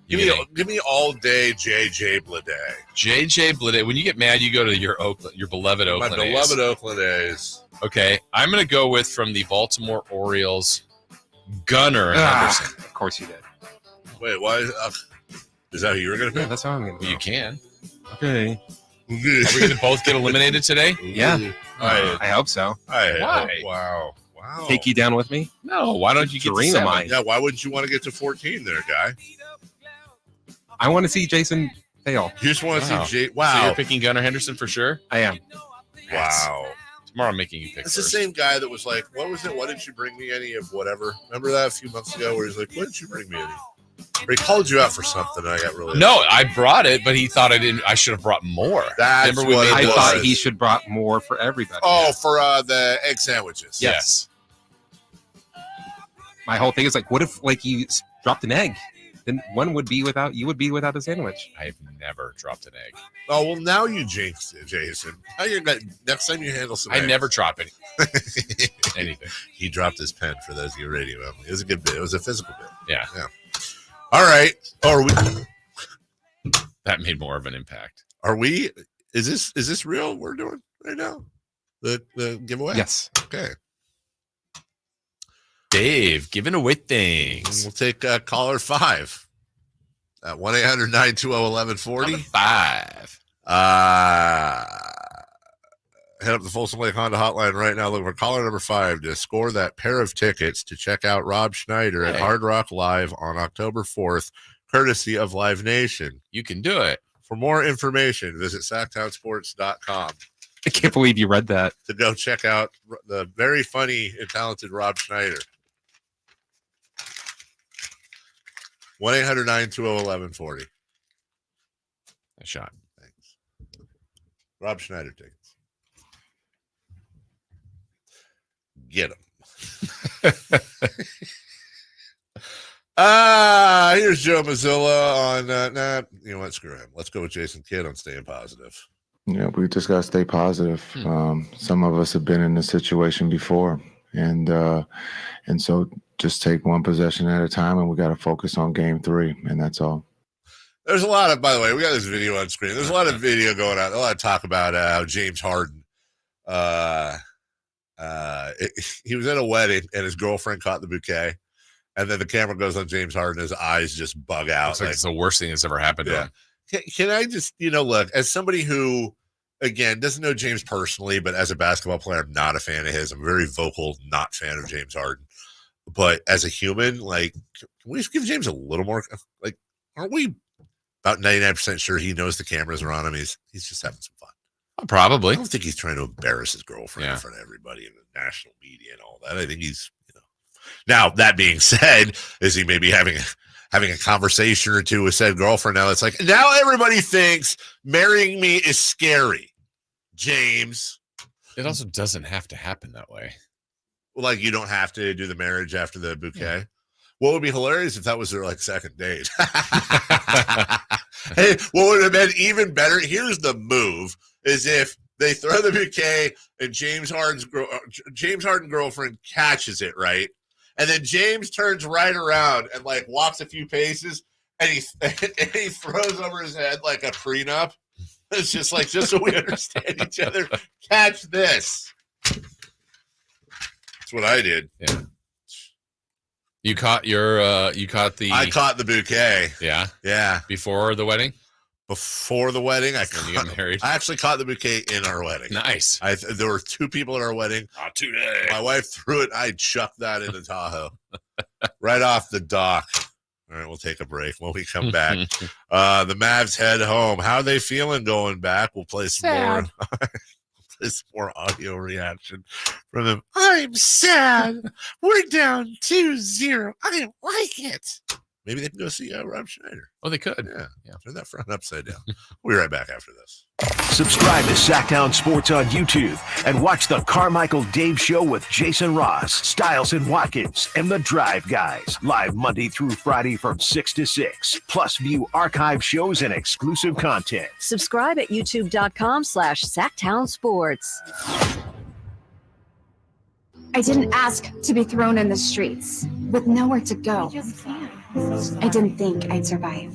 give me all day JJ Bleday. JJ Bleday. When you get mad, you go to your beloved Oakland. My beloved Oakland A's. Okay, I'm going to go with from the Baltimore Orioles, Gunnar Henderson. Of course you did. Wait, why? Is that who you were going to Yeah, pick? that's how I'm going to You can. Okay. Are we going to both get eliminated today? Yeah. I hope so. Why? Wow. Take you down with me? No. Why don't you get to Dream of 7? mine. Yeah, why wouldn't you want to get to 14 there, guy? I want to see Jason fail. You just want to Wow. see Jay. So Wow. you're picking Gunnar Henderson for sure? I am. Wow. Tomorrow I'm making you pick It's first. the same guy that was like, what was it? Why didn't you bring me any of whatever? Remember that a few months ago where he's like, why didn't you bring me any? Or he called you out for something and I got really No, I brought it, but he thought I should have brought more. That's Remember we what made it I was. thought he should brought more for everybody. Oh, for the egg sandwiches. Yes. My whole thing is like, what if like you dropped an egg? Then one would be without you would be without a sandwich. I've never dropped an egg. Oh, well, now you jinxed it, Jason. Now you're gonna, next time you handle some I eggs. never drop anything. He dropped his pen for those of you radio only. It was a good bit. It was a physical bit. Yeah. All right. Are we? That made more of an impact. Are we? Is this real? We're doing right now the giveaway. Yes. Okay. Dave, giving away things. We'll take caller 5 at 1-800-920-1140. 5. Head up the Folsom Lake Honda hotline right now. Looking for caller number 5 to score that pair of tickets to check out Rob Schneider at Hard Rock Live on October 4th, courtesy of Live Nation. You can do it. For more information, visit sacktownsports.com I can't believe you read that. to go check out the very funny and talented Rob Schneider. 1-800-920-1140. A shot. Thanks. Rob Schneider tickets. Get him. Here's Joe Mazzilla on you know what, screw him. Let's go with Jason Kidd on staying positive. Yeah, we just got to stay positive. Some of us have been in this situation before, and so just take one possession at a time, and we got to focus on game 3, and that's all. There's a lot of, by the way, we got this video on screen. There's a lot of video going on. A lot of talk about how James Harden, he was at a wedding and his girlfriend caught the bouquet, and then the camera goes on James Harden, his eyes just bug out. Looks like it's the worst thing that's ever happened to him. Can I just, look, as somebody who, again, doesn't know James personally, but as a basketball player, I'm not a fan of his. I'm a very vocal, not fan of James Harden. But as a human, like, Can we just give James a little more? Like, aren't we about 99% sure he knows the cameras are on him? He's just having some fun. Probably. I don't think he's trying to embarrass his girlfriend in front of everybody in the national media and all that. I think he's, Now, that being said, is he maybe having a conversation or two with said girlfriend? Now it's like, now everybody thinks marrying me is scary, James. It also doesn't have to happen that way. Well, like, you don't have to do the marriage after the bouquet. Yeah. What would be hilarious if that was their second date? Hey, what would have been even better? Here's the move: is if they throw the bouquet and James Harden girlfriend catches it, right? And then James turns right around and walks a few paces and he throws over his head like a prenup. It's just just so we understand each other. Catch this. That's what I did. Yeah. You caught I caught the bouquet. Yeah. Yeah. Before the wedding? Before the wedding, you got married. I actually caught the bouquet in our wedding. Nice. There were 2 people at our wedding. Today. My wife threw it. I chucked that into Tahoe, right off the dock. All right, we'll take a break. When we come back, the Mavs head home. How are they feeling going back? We'll play some more. This more audio reaction from them. I'm sad. We're down 2-0. I don't like it. Maybe they can go see Rob Schneider. Oh, they could. Yeah. Turn that front upside down. We'll be right back after this. Subscribe to Sacktown Sports on YouTube and watch the Carmichael Dave Show with Jason Ross, Stiles and Watkins, and the Drive Guys. Live Monday through Friday from 6 to 6. Plus view archive shows and exclusive content. Subscribe at youtube.com/Sacktown Sports. I didn't ask to be thrown in the streets with nowhere to go. I didn't think I'd survive.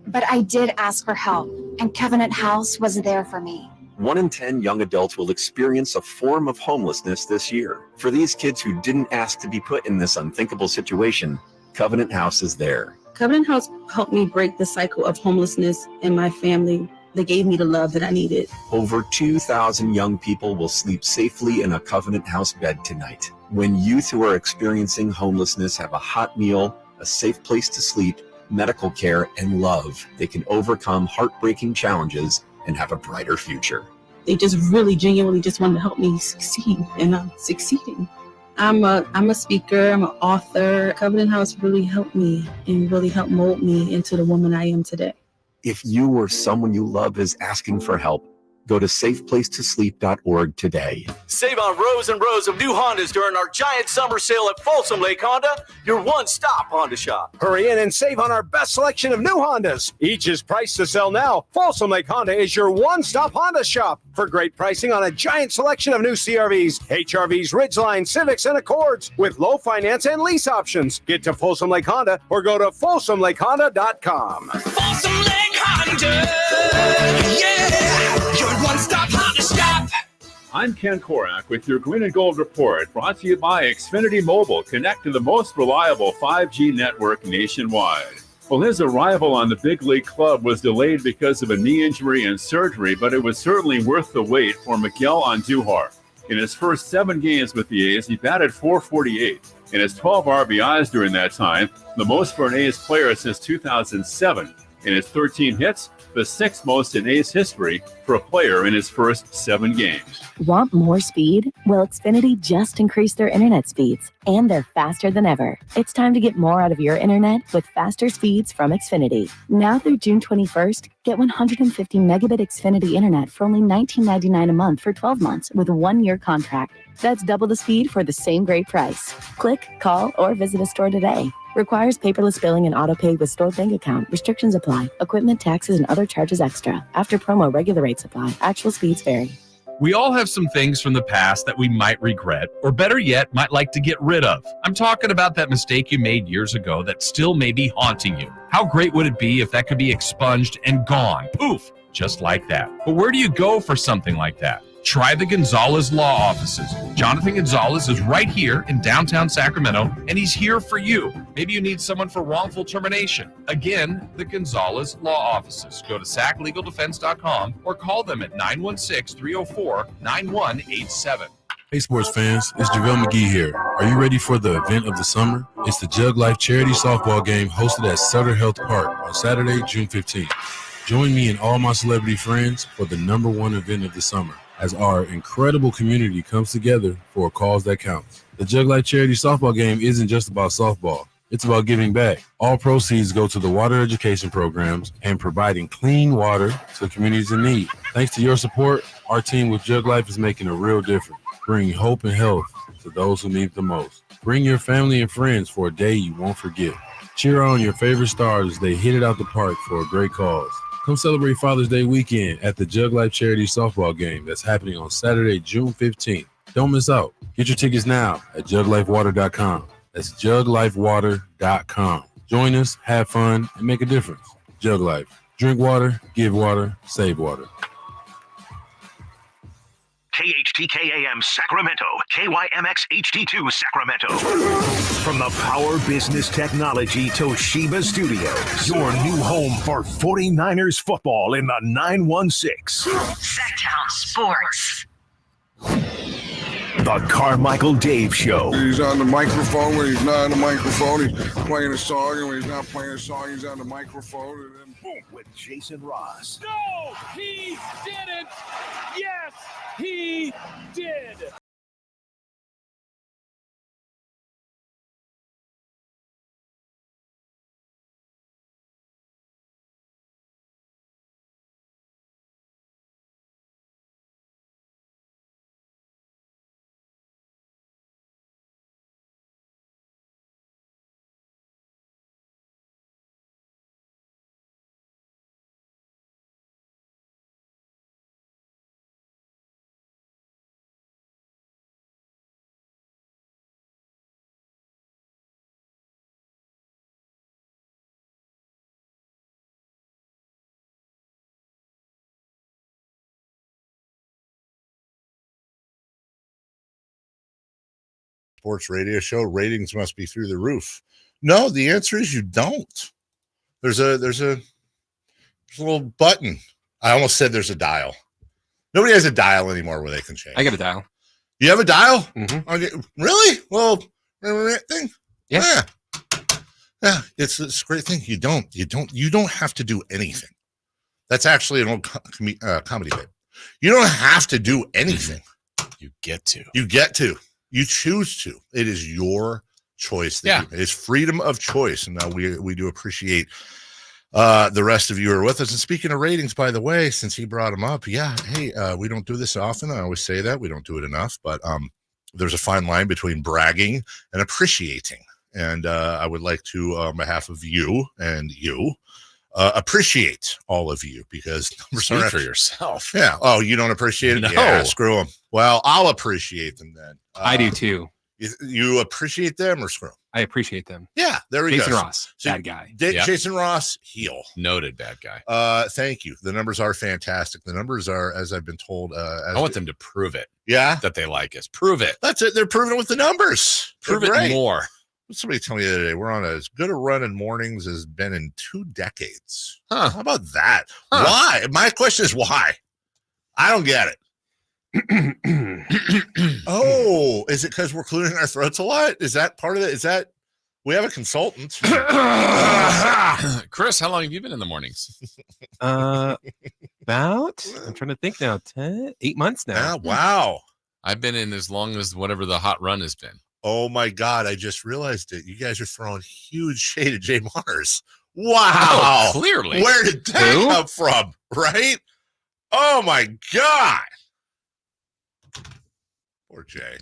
But I did ask for help, and Covenant House was there for me. 1 in 10 young adults will experience a form of homelessness this year. For these kids who didn't ask to be put in this unthinkable situation, Covenant House is there. Covenant House helped me break the cycle of homelessness in my family. They gave me the love that I needed. Over 2,000 young people will sleep safely in a Covenant House bed tonight. When youth who are experiencing homelessness have a hot meal, a safe place to sleep, medical care, and love, they can overcome heartbreaking challenges and have a brighter future. They just really genuinely just wanted to help me succeed, and I'm succeeding. I'm a speaker, I'm an author. Covenant House really helped me and really helped mold me into the woman I am today. If you or someone you love is asking for help, go to safeplacetosleep.org today. Save on rows and rows of new Hondas during our giant summer sale at Folsom Lake Honda, your one-stop Honda shop. Hurry in and save on our best selection of new Hondas. Each is priced to sell now. Folsom Lake Honda is your one-stop Honda shop for great pricing on a giant selection of new CRVs, HRVs, Ridgeline, Civics, and Accords with low finance and lease options. Get to Folsom Lake Honda or go to folsomlakehonda.com. Folsom Lake Honda, yeah, your one-stop Honda shop. I'm Ken Korak with your Green and Gold Report, brought to you by Xfinity Mobile. Connect to the most reliable 5G network nationwide. Well, his arrival on the big league club was delayed because of a knee injury and surgery, but it was certainly worth the wait for Miguel Andujar. In his first 7 games with the A's, he batted .448 and has 12 RBIs during that time, the most for an A's player since 2007. In his 13 hits, the 6th most in A's history for a player in his first 7 games. Want more speed? Well, Xfinity just increased their internet speeds, and they're faster than ever. It's time to get more out of your internet with faster speeds from Xfinity. Now through June 21st, get 150 megabit Xfinity internet for only $19.99 a month for 12 months with a 1-year contract. That's double the speed for the same great price. Click, call, or visit a store today. Requires paperless billing and auto-pay with stored bank account. Restrictions apply. Equipment, taxes, and other charges extra. After promo, regular rates apply. Actual speeds vary. We all have some things from the past that we might regret, or better yet, might like to get rid of. I'm talking about that mistake you made years ago that still may be haunting you. How great would it be if that could be expunged and gone? Poof! Just like that. But where do you go for something like that? Try the Gonzalez Law Offices. Jonathan Gonzalez is right here in downtown Sacramento, and he's here for you. Maybe you need someone for wrongful termination. Again, the Gonzalez Law Offices. Go to saclegaldefense.com or call them at 916-304-9187. Hey sports fans, it's JaVale McGee here. Are you ready for the event of the summer? It's the Jug Life Charity Softball Game hosted at Sutter Health Park on Saturday, June 15th. Join me and all my celebrity friends for the #1 event of the summer as our incredible community comes together for a cause that counts. The Jug Life Charity Softball Game isn't just about softball. It's about giving back. All proceeds go to the water education programs and providing clean water to communities in need. Thanks to your support, our team with Jug Life is making a real difference, bringing hope and health to those who need it the most. Bring your family and friends for a day you won't forget. Cheer on your favorite stars as they hit it out the park for a great cause. Come celebrate Father's Day weekend at the Jug Life Charity Softball Game that's happening on Saturday, June 15th. Don't miss out. Get your tickets now at juglifewater.com. That's juglifewater.com. Join us, have fun, and make a difference. Jug Life. Drink water, give water, save water. KHTKAM Sacramento, KYMX HD2 Sacramento. From the Power Business Technology Toshiba Studios, your new home for 49ers football in the 916. Sacktown Sports. The Carmichael Dave Show. He's on the microphone when he's not on the microphone. He's playing a song, and when he's not playing a song, he's on the microphone. And then boom, with Jason Ross. No, he didn't. Yes, he did. Sports radio show ratings must be through the roof. No, the answer is you don't. There's a little button. I almost said there's a dial. Nobody has a dial anymore where they can change. I got a dial. You have a dial? Mm-hmm. Okay. Really? Well, remember that thing? Yeah. Yeah. It's a great thing. You don't have to do anything. That's actually an old comedy bit. You don't have to do anything. You get to. You choose to. It is your choice. It's freedom of choice. And we do appreciate the rest of you are with us. And speaking of ratings, by the way, since he brought them up, we don't do this often. I always say that. We don't do it enough. But there's a fine line between bragging and appreciating. And I would like to, on behalf of you and you, appreciate all of you because numbers are for yourself. Yeah. Oh, you don't appreciate it? No. Yeah, screw them. Well, I'll appreciate them then. I do too. You appreciate them or screw them? I appreciate them. Yeah, there we Jason go. Ross, bad guy. Jason Ross, heel. Noted bad guy. Thank you. The numbers are fantastic. The numbers are, as I've been told. I want them to prove it. Yeah? That they like us. Prove it. That's it. They're proving it with the numbers. Prove it more. Somebody told me the other day, we're on as good a run in mornings as been in 2 decades. Huh. How about that? Huh. Why? My question is why? I don't get it. Oh, is it because we're clearing our throats a lot? Is that part of it? Is that we have a consultant? Chris, how long have you been in the mornings? About, I'm trying to think now, 8 months now. Wow. I've been in as long as whatever the hot run has been. Oh my God, I just realized it. You guys are throwing huge shade at Jay Mars. Wow. Oh, clearly. Where did that come from? Right? Oh my God. Poor Jay.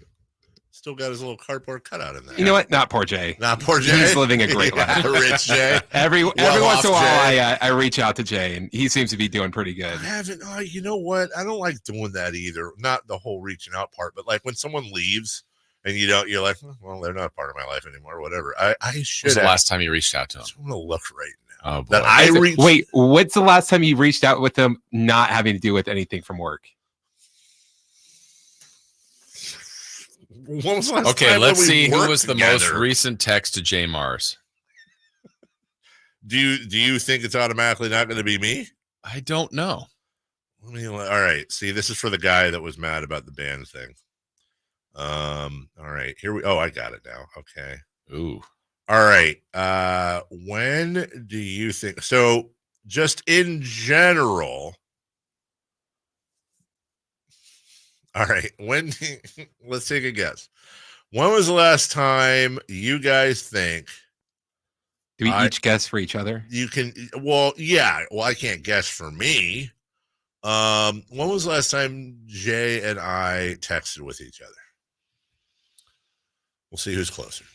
Still got his little cardboard cutout in there. You know what? Not poor Jay. Not poor Jay. He's living a great life. Rich Jay. Every once in a while, I reach out to Jay, and he seems to be doing pretty good. I haven't. Oh, you know what? I don't like doing that either. Not the whole reaching out part, but like when someone leaves and you're like, well, they're not part of my life anymore, or whatever. I should. When's the last time you reached out to him? I'm gonna look right now. Oh, boy. Wait, what's the last time you reached out with them not having to do with anything from work? When was the last Okay, time let's that we see who worked was the together? most recent text to Jay Mars. Do you think it's automatically not going to be me? I don't know. All right. See, this is for the guy that was mad about the band thing. All right, here we. Oh, I got it now. Okay. Ooh. All right. When do you think? So, just in general. All right. Let's take a guess. When was the last time you guys think? Do we each guess for each other? You can. Well, yeah. Well, I can't guess for me. When was the last time Jay and I texted with each other? We'll see who's closer.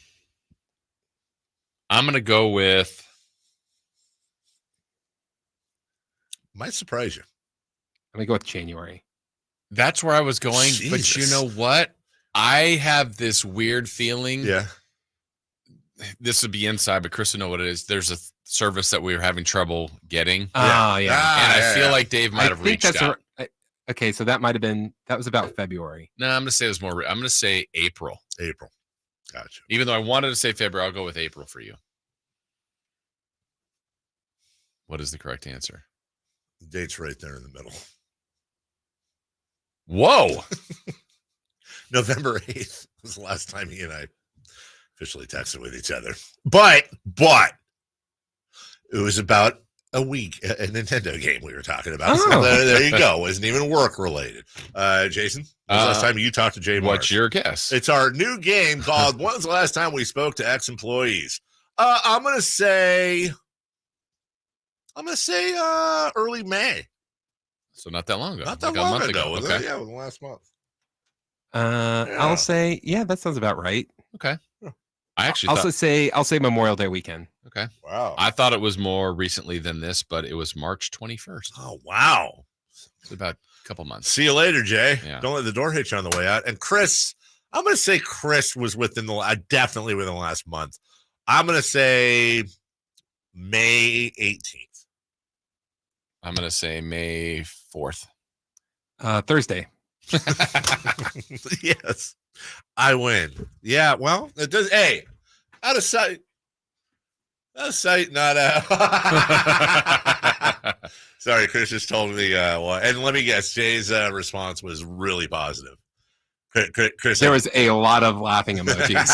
I'm going to go with. Might surprise you. I'm going to go with January. That's where I was going. Jesus. But you know what? I have this weird feeling. Yeah. This would be inside, but Chris will know what it is. There's a service that we were having trouble getting. Oh, yeah. And I feel like Dave might have reached out. Okay, so that was about February. No, I'm going to say it was more. I'm going to say April. April. Gotcha. Even though I wanted to say February, I'll go with April for you. What is the correct answer? The date's right there in the middle. Whoa. November 8th was the last time he and I officially texted with each other. But it was about a week, a Nintendo game we were talking about. Oh. So there you go. It wasn't even work related. Jason, when was the last time you talked to Jay Mars? What's your guess? It's our new game called When was the last time we spoke to ex-employees? I'm gonna say early May. So not that long ago. Not that like long a month ago. Was Okay. it? Yeah, it was last month. I'll say, yeah, that sounds about right. Okay. I actually I'll say Memorial Day weekend. Okay. Wow. I thought it was more recently than this, but it was March 21st. Oh, wow. It's about a couple months. See you later, Jay. Yeah. Don't let the door hit you on the way out. And Chris, I'm going to say Chris was definitely within the last month. I'm going to say May 18th. I'm going to say May 4th. Thursday. Yes. I win. Yeah, well, it does. Hey, out of sight. Out of sight, not out. Sorry, Chris just told me. And let me guess, Jay's response was really positive. Chris, there was a lot of laughing emojis.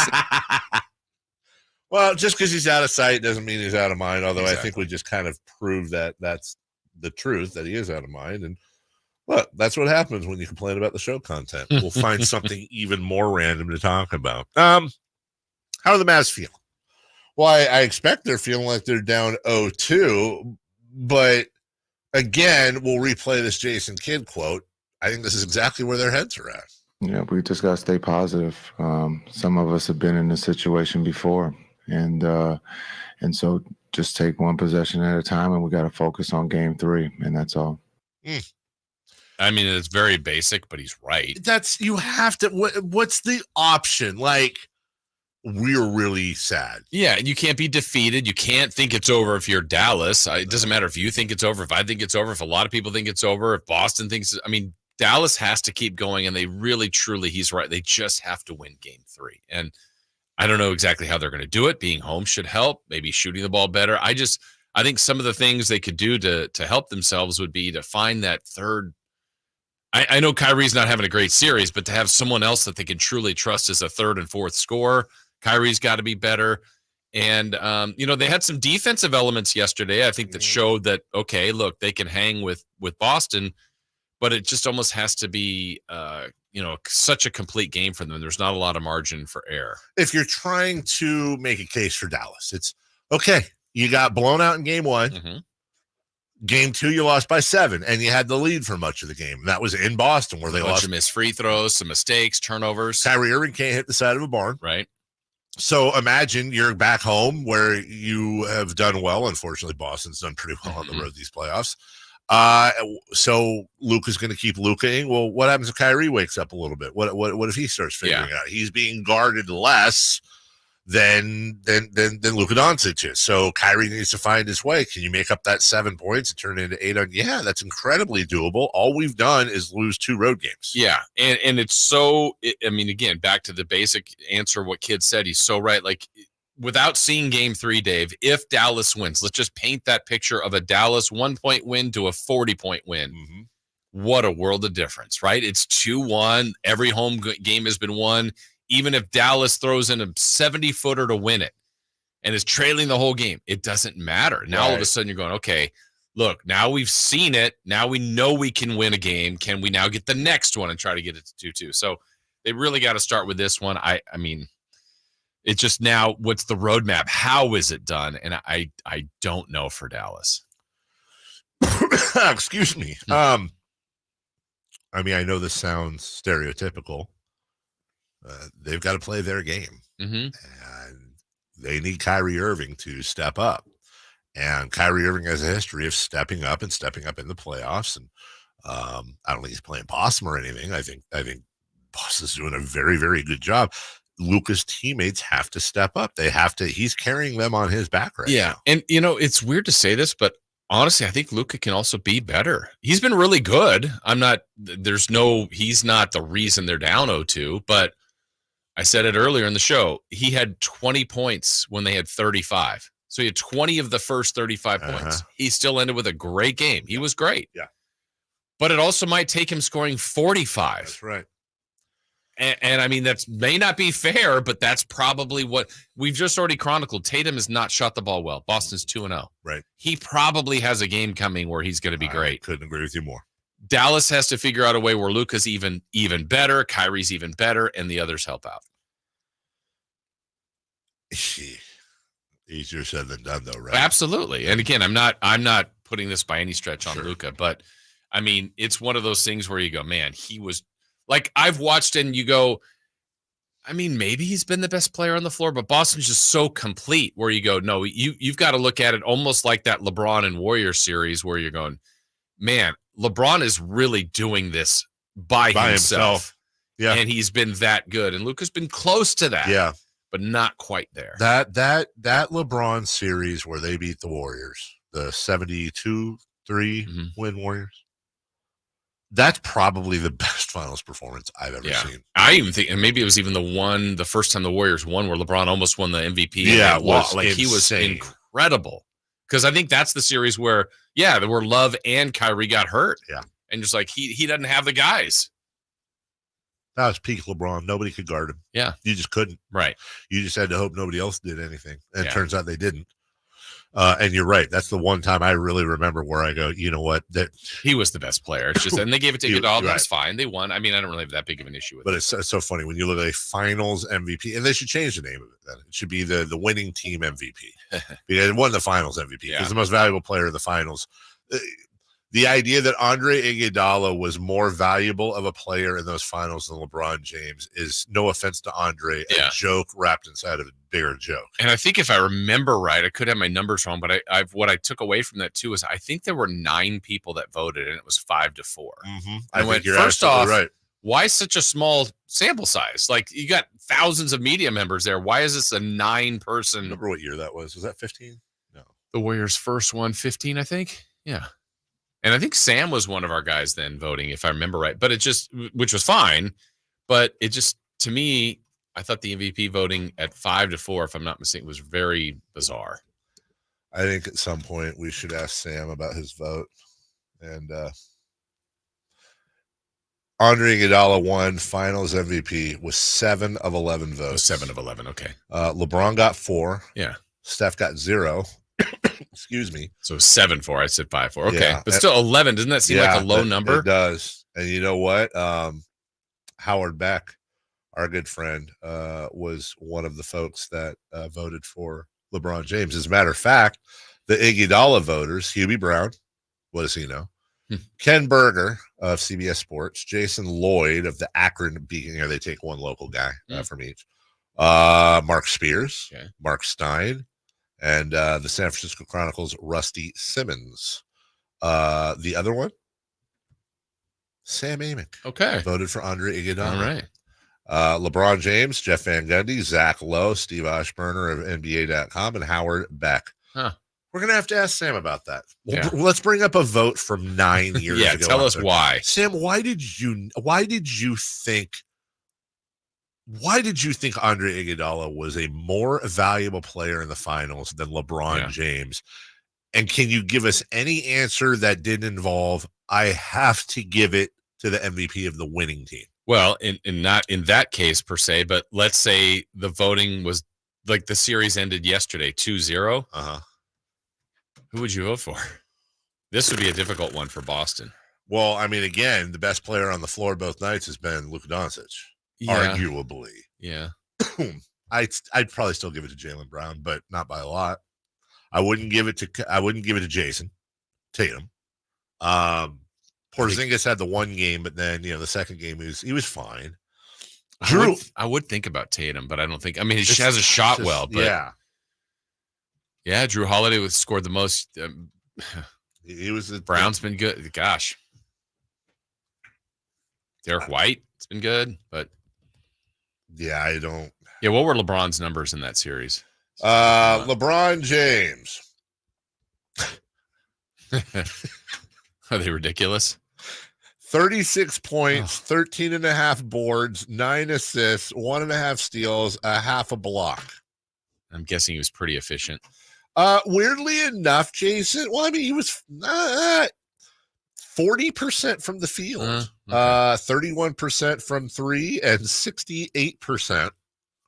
Well, just because he's out of sight doesn't mean he's out of mind. Although exactly. I think we just kind of proved that that's the truth, that he is out of mind. And look, that's what happens when you complain about the show content. We'll find something even more random to talk about. How do the Mavs feel? Well, I expect they're feeling like they're down 0-2, but again, we'll replay this Jason Kidd quote. I think this is exactly where their heads are at. Yeah, we just got to stay positive. Some of us have been in this situation before, and so just take one possession at a time, and we got to focus on game 3, and that's all. I mean, it's very basic, but he's right. You have to. What's the option? Like, we're really sad. Yeah, you can't be defeated. You can't think it's over if you're Dallas. It doesn't matter if you think it's over, if I think it's over, if a lot of people think it's over, if Boston thinks. I mean, Dallas has to keep going, and they really, truly, he's right. They just have to win game 3. And I don't know exactly how they're going to do it. Being home should help. Maybe shooting the ball better. I think some of the things they could do to help themselves would be to find that third. I know Kyrie's not having a great series, but to have someone else that they can truly trust as a third and fourth scorer, Kyrie's got to be better. And, they had some defensive elements yesterday, I think, that showed that, okay, look, they can hang with Boston, but it just almost has to be, such a complete game for them. There's not a lot of margin for error. If you're trying to make a case for Dallas, it's okay. You got blown out in game 1. Mm-hmm. Game 2, you lost by 7, and you had the lead for much of the game. That was in Boston, where they lost. Of missed free throws, some mistakes, turnovers. Kyrie Irving can't hit the side of a barn. Right. So imagine you're back home where you have done well. Unfortunately, Boston's done pretty well on the road these playoffs. So Luka's going to keep Luka-ing. Well, what happens if Kyrie wakes up a little bit? What if he starts figuring out? He's being guarded less than Luka Doncic is. So Kyrie needs to find his way. Can you make up that 7 points and turn it into 8 on? Yeah, that's incredibly doable. All we've done is lose 2 road games. Yeah, and it's so. I mean, again, back to the basic answer. What Kidd said, he's so right. Like, without seeing game 3, Dave, if Dallas wins, let's just paint that picture of a Dallas 1-point win to a 40-point win. Mm-hmm. what a world of difference, right? It's 2-1. Every home game has been won. Even if Dallas throws in a 70-footer to win it and is trailing the whole game, it doesn't matter. Now all of a sudden you're going, okay, look, now we've seen it. Now we know we can win a game. Can we now get the next one and try to get it to 2-2? So they really got to start with this one. I mean, it's just now, what's the roadmap? How is it done? And I don't know for Dallas. Excuse me. I mean, I know this sounds stereotypical. They've got to play their game. And they need Kyrie Irving to step up. And Kyrie Irving has a history of stepping up in the playoffs. And I don't think he's playing possum or anything. I think Boston's doing a very, very good job. Luka's teammates have to step up. They have to. He's carrying them on his back right now. And, it's weird to say this, but honestly, I think Luka can also be better. He's been really good. He's not the reason they're down 0-2, but I said it earlier in the show. He had 20 points when they had 35. So he had 20 of the first 35 points. He still ended with a great game. He was great. Yeah. But it also might take him scoring 45. That's right. And I mean, that may not be fair, but that's probably what we've just already chronicled. Tatum has not shot the ball well. Boston's 2-0. Right. He probably has a game coming where he's going to be great. Couldn't agree with you more. Dallas has to figure out a way where Luka's even better, Kyrie's even better, and the others help out. Easier said than done, though, right? Absolutely. And again, I'm not putting this by any stretch on Luka, but I mean, it's one of those things where you go, man, he was like, I've watched and you go, I mean, maybe he's been the best player on the floor, but Boston's just so complete where you go, no, you've got to look at it almost like that LeBron and Warriors series where you're going, man, LeBron is really doing this by himself. Yeah. And he's been that good. And Luka's been close to that. Yeah. But not quite there. That LeBron series where they beat the Warriors, the 72-3 win Warriors, that's probably the best finals performance I've ever seen. I even think, and maybe it was even the first time the Warriors won where LeBron almost won the MVP. Yeah, he was incredible. Because I think that's the series where, where Love and Kyrie got hurt. Yeah. And just like he doesn't have the guys. That was peak LeBron. Nobody could guard him. Yeah. You just couldn't. Right. You just had to hope nobody else did anything. And it turns out they didn't. And you're right. That's the one time I really remember where I go, you know what? That he was the best player. It's just, and they gave it to Iguodala. That's right. fine. They won. I mean, I don't really have that big of an issue with it. But it's so funny when you look at a finals MVP, and they should change the name of it then. It should be the winning team MVP. Because it won the finals MVP. Because the most valuable player of the finals. The idea that Andre Iguodala was more valuable of a player in those finals than LeBron James is, no offense to Andre, a joke wrapped inside of a bigger joke. And I think if I remember right, I could have my numbers wrong, but what I took away from that too is I think there were 9 people that voted and it was 5-4. Mm-hmm. I went, first off, why such a small sample size? Like, you got thousands of media members there. Why is this a 9-person? Remember what year that was? Was that 15? No. The Warriors' first one, 15, I think. Yeah. And I think Sam was one of our guys then voting, if I remember right. But it just, which was fine. But it just, to me, I thought the MVP voting at 5-4, if I'm not mistaken, was very bizarre. I think at some point we should ask Sam about his vote. And Andre Iguodala won Finals MVP with 7 of 11 votes. 7 of 11, okay. LeBron got 4. Yeah. Steph got 0. Excuse me. So 7-4. I said 5-4. Okay. But still 11. Doesn't that seem like a low number? It does. And you know what? Howard Beck, our good friend, was one of the folks that voted for LeBron James. As a matter of fact, the Iguodala voters, Hubie Brown, what does he know? Ken Berger of CBS Sports, Jason Lloyd of the Akron Beacon. They take one local guy from each. Mark Spears, Mark Stein, and the San Francisco Chronicle's Rusty Simmons. The other one, Sam Amick. Okay. Voted for Andre Iguodala. All right. LeBron James, Jeff Van Gundy, Zach Lowe, Steve Oshburner of NBA.com, and Howard Beck. Huh. We're going to have to ask Sam about that. Let's bring up a vote from 9 years ago. Tell us why. Sam, why did you think Andre Iguodala was a more valuable player in the finals than LeBron James? And can you give us any answer that didn't involve, I have to give it to the MVP of the winning team? Well, in not in that case per se, but let's say the voting was like the series ended yesterday, 2-0. Uh-huh. Who would you vote for? This would be a difficult one for Boston. Well, I mean, again, the best player on the floor both nights has been Luka Doncic, arguably. Yeah. I'd probably still give it to Jaylen Brown, but not by a lot. I wouldn't give it to Jason Tatum. Porzingis had the one game, but then the second game he was fine. Drew, I would think about Tatum, but I don't think. I mean, he has a shot well, but yeah. Drew Holiday scored the most. He was Brown's been good. Gosh, Derek White, it's been good, but yeah, I don't. Yeah, what were LeBron's numbers in that series? LeBron James. Are they ridiculous? 36 points, 13.5 boards, 9 assists, 1.5 steals, a half a block. I'm guessing he was pretty efficient. Weirdly enough, Jason, well, I mean, he was 40% from the field, 31% from three, and 68%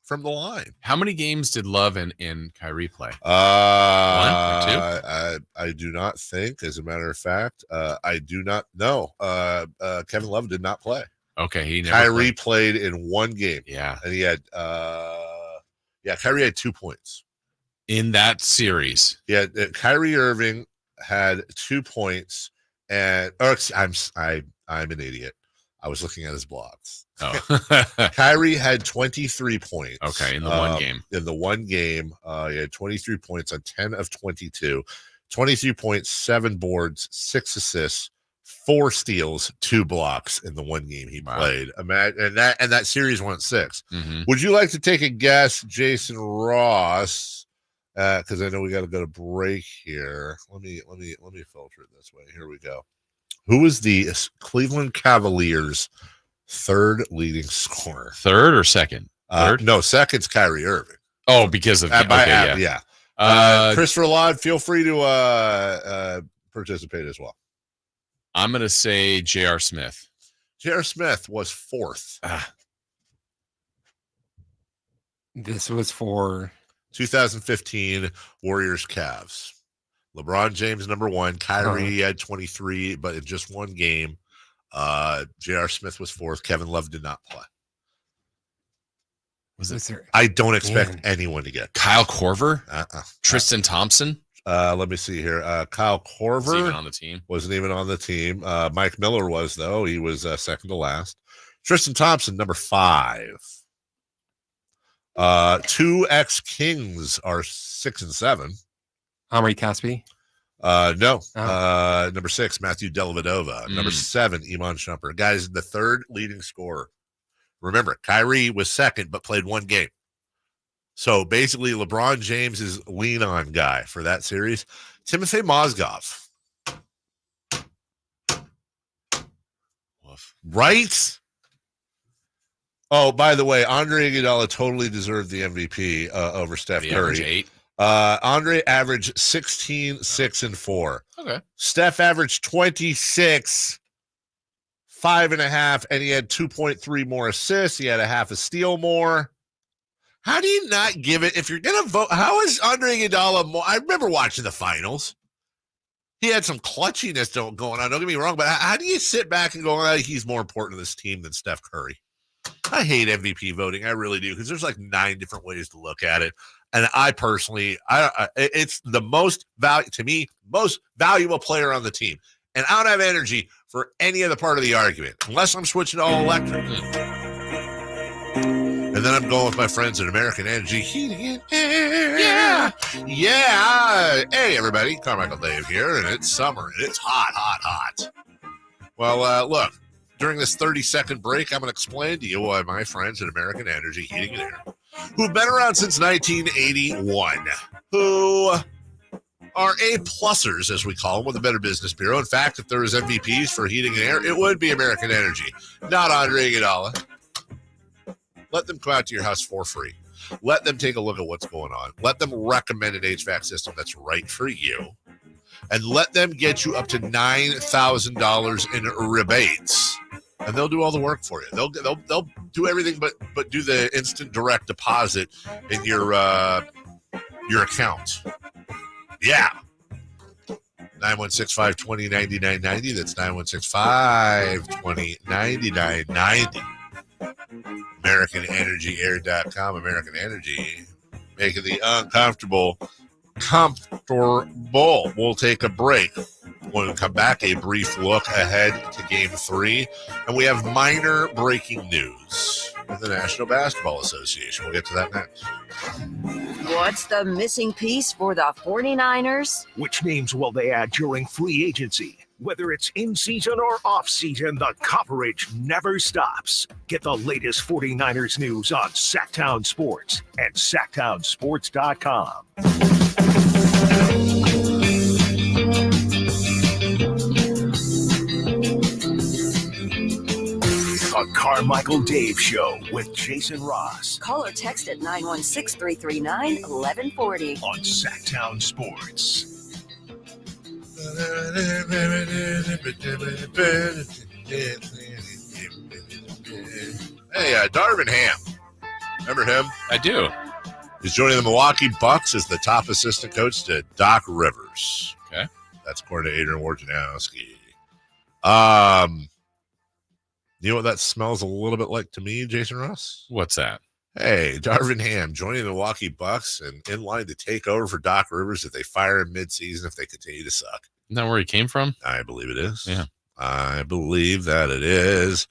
from the line. How many games did Love and Kyrie play? 1 or 2? I do not think. As a matter of fact, I do not know. Kevin Love did not play. Okay, he never Kyrie played in one game. Yeah, and he had Kyrie had 2 points in that series. Yeah, Kyrie Irving had 2 points, and I'm an idiot. I was looking at his blogs. Oh. Kyrie had 23 points. Okay, in the one game. In the one game, he had 23 points on 10 of 22. 23 points, 7 boards, 6 assists, 4 steals, 2 blocks in the one game he played. And that series went 6. Mm-hmm. Would you like to take a guess, Jason Ross? Because I know we got to go to break here. Let me filter it this way. Here we go. Who is the Cleveland Cavaliers' third leading scorer? Third or second? Third? No, second's Kyrie Irving. Oh, because of yeah. Christopher Laud, feel free to participate as well. I'm going to say J.R. Smith. J.R. Smith was 4th. This was for 2015 Warriors Cavs. LeBron James number 1. Kyrie had 23, but in just one game. J.R. Smith was 4th. Kevin Love did not play. I don't expect anyone to get Kyle Korver, Tristan Thompson. Let me see here. Kyle Korver wasn't even on the team. Mike Miller was, though. He was second to last. Tristan Thompson, number 5. 2 ex-Kings are 6 and 7. Omri Caspi? No. Number 6, Matthew Dellavedova. Number 7, Iman Shumpert. Guys, the third leading scorer. Remember, Kyrie was second, but played one game. So basically, LeBron James is lean-on guy for that series. Timofey Mozgov. Right? Oh, by the way, Andre Iguodala totally deserved the MVP over Steph Curry. 8. Andre averaged 16, 6, and 4. Okay. Steph averaged 26, 5.5, and he had 2.3 more assists. He had a half a steal more. How do you not give it if you're going to vote? How is Andre Iguodala more? I remember watching the finals. He had some clutchiness going on. Don't get me wrong, but how do you sit back and go, he's more important to this team than Steph Curry? I hate MVP voting. I really do, because there's like 9 different ways to look at it. And I personally, it's the most valuable player on the team. And I don't have energy for any other part of the argument, unless I'm switching to all electric. And then I'm going with my friends at American Energy Heating and Air. Yeah. Hey, everybody. Carmichael Dave here, and it's summer, and it's hot, hot, hot. Well, look. During this 30-second break, I'm going to explain to you why my friends at American Energy Heating and Air, who've been around since 1981, who are A-plussers, as we call them, with the Better Business Bureau. In fact, if there was MVPs for heating and air, it would be American Energy, not Andre Iguodala. Let them come out to your house for free. Let them take a look at what's going on. Let them recommend an HVAC system that's right for you. and let them get you up to $9,000 in rebates. And they'll do all the work for you. They'll do everything but do the instant direct deposit in your account. Yeah. 916-520-9990. That's 916-520-9990. AmericanEnergyAir.com. American Energy, making the uncomfortable comfortable. We'll take a break. When we come back, a brief look ahead to Game 3. And we have minor breaking news with the National Basketball Association. We'll get to that next. What's the missing piece for the 49ers? Which names will they add during free agency? Whether it's in season or off season, the coverage never stops. Get the latest 49ers news on Sacktown Sports and sacktownsports.com. The Carmichael Dave Show with Jason Ross. Call or text at 916-339-1140 on Sacktown Sports. Hey, Darvin Ham. Remember him? I do. He's joining the Milwaukee Bucks as the top assistant coach to Doc Rivers. Okay. That's according to Adrian Wojnarowski. You know what that smells a little bit like to me, Jason Ross? What's that? Hey, Darvin Ham joining the Milwaukee Bucks and in line to take over for Doc Rivers if they fire him midseason if they continue to suck. Isn't that where he came from? I believe it is. Yeah. I believe that it is.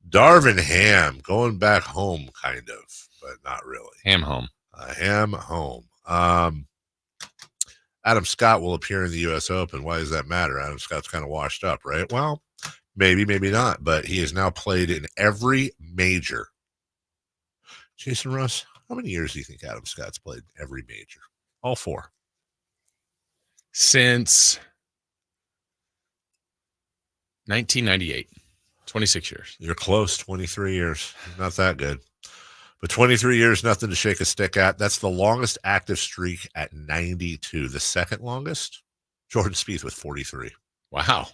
Darvin Ham going back home, kind of, but not really. Ham home. Ham home. Adam Scott will appear in the U.S. Open. Why does that matter? Adam Scott's kind of washed up, right? Well, maybe, maybe not, but he has now played in every major. Jason Russ, how many years do you think Adam Scott's played in every major? All four. Since 1998. 26 years. You're close. 23 years. Not that good. But 23 years, nothing to shake a stick at. That's the longest active streak at 92. The second longest, Jordan Spieth with 43. Wow.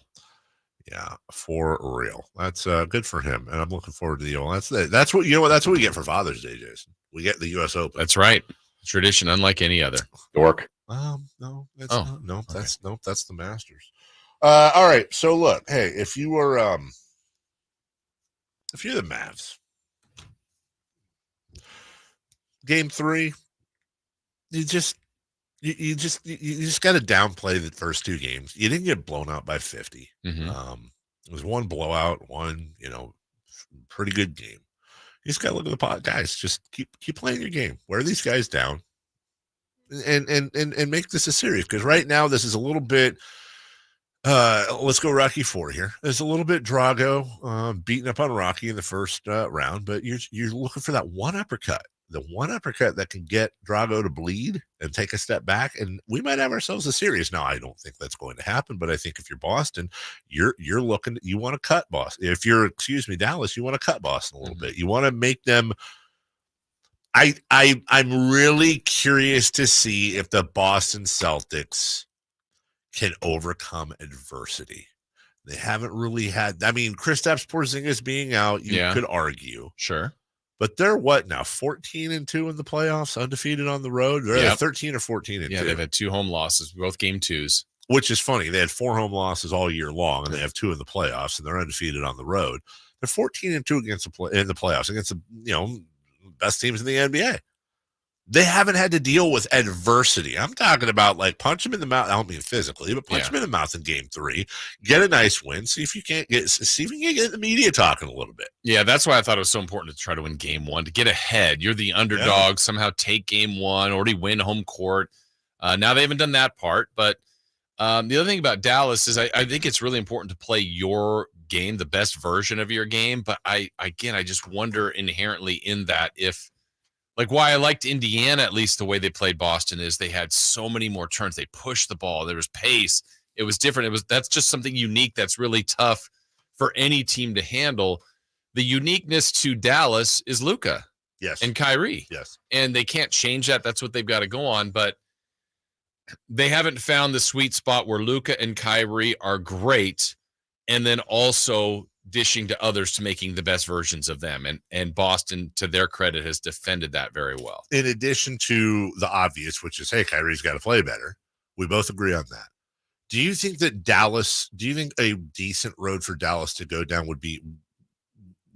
Yeah, for real. That's good for him, and I'm looking forward to the U.S. That's what That's what we get for Father's Day, Jason. We get the U.S. Open. That's right. Tradition, unlike any other. Dork. No, that's Oh, not. okay. That's the Masters. All right. So look, hey, if you're the Mavs, Game 3, you just got to downplay the first two games. You didn't get blown out by 50. Mm-hmm. It was one blowout, one pretty good game. You just got to look at the pot, guys. Just keep playing your game. Wear these guys down, and make this a series. Because right now this is a little bit. Let's go Rocky 4 here. There's a little bit Drago beating up on Rocky in the first round, but you're looking for that one uppercut. The one uppercut that can get Drago to bleed and take a step back, and we might have ourselves a series. Now, I don't think that's going to happen, but I think if you're Boston, you're looking. You want to cut Boston. If you're, Dallas, you want to cut Boston a little bit. You want to make them. I'm really curious to see if the Boston Celtics can overcome adversity. They haven't really had. I mean, Kristaps Porzingis being out, you could argue, sure. But they're what now? 14-2 in the playoffs, undefeated on the road. They're 13 or 14-2. Yeah, they've had 2 home losses, both game 2s. Which is funny. They had 4 home losses all year long, and they have 2 in the playoffs, and they're undefeated on the road. They're 14-2 in the playoffs against the best teams in the NBA. They haven't had to deal with adversity. I'm talking about punch them in the mouth. I don't mean physically, but punch them in the mouth in Game 3. Get a nice win. See if you can get the media talking a little bit. Yeah, that's why I thought it was so important to try to win Game 1 to get ahead. You're the underdog. Somehow take Game 1, already win home court. Now they haven't done that part, but the other thing about Dallas is I think it's really important to play your game, the best version of your game. But I just wonder inherently in that if. Why I liked Indiana, at least the way they played Boston, is they had so many more turns. They pushed the ball. There was pace. It was different. That's just something unique that's really tough for any team to handle. The uniqueness to Dallas is Luka. Yes. And Kyrie. Yes. And they can't change that. That's what they've got to go on. But they haven't found the sweet spot where Luka and Kyrie are great, and then also dishing to others to making the best versions of them. And Boston, to their credit, has defended that very well. In addition to the obvious, which is, hey, Kyrie's got to play better. We both agree on that. Do you think a decent road for Dallas to go down would be,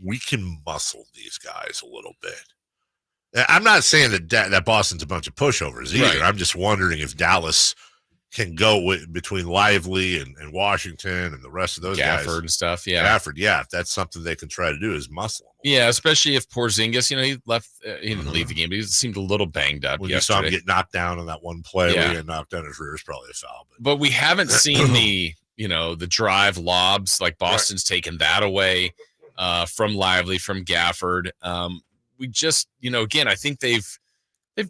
we can muscle these guys a little bit? I'm not saying that Boston's a bunch of pushovers either. Right. I'm just wondering if Dallas can go between Lively and Washington and the rest of those guys. Gafford and stuff, yeah. Gafford, yeah. If that's something they can try to do is muscle them. Yeah, especially if Porzingis, he left, he didn't leave the game, but he seemed a little banged up yesterday. You saw him get knocked down on that one play where he got knocked down his rear is probably a foul. But we haven't seen the drive lobs, like Boston's taken that away from Lively, from Gafford. We just, again, I think they've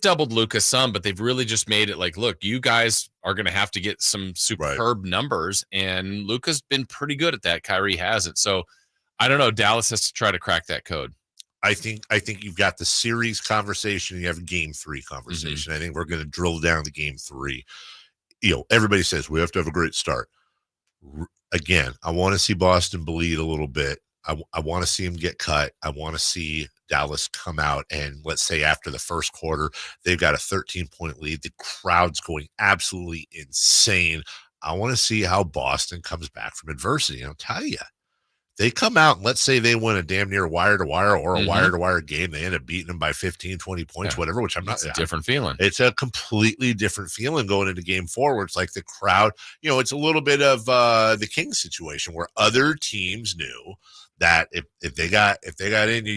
doubled Luka some, but they've really just made it like, look, you guys are going to have to get some superb numbers, and Luka's been pretty good at that. Kyrie hasn't. So I don't know. Dallas has to try to crack that code. I think you've got the series conversation. You have game 3 conversation. I think we're going to drill down to game 3. Everybody says we have to have a great start. Again, I want to see Boston bleed a little bit. I want to see him get cut. I want to see Dallas come out and, let's say, after the first quarter, they've got a 13-point lead. The crowd's going absolutely insane. I want to see how Boston comes back from adversity. And I'll tell you, they come out and let's say they win a damn near wire-to-wire or a wire-to-wire game. They end up beating them by 15, 20 points, whatever, which I'm not. It's a different feeling. It's a completely different feeling going into game 4 where it's like the crowd, it's a little bit of the Kings situation where other teams knew that if they got into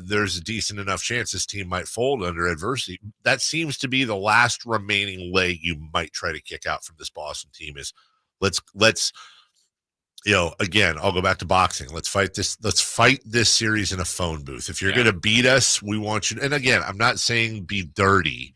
there's a decent enough chance this team might fold under adversity. That seems to be the last remaining leg you might try to kick out from this Boston team is let's again, I'll go back to boxing. Let's fight this series in a phone booth. If you're going to beat us, we want you. And again, I'm not saying be dirty.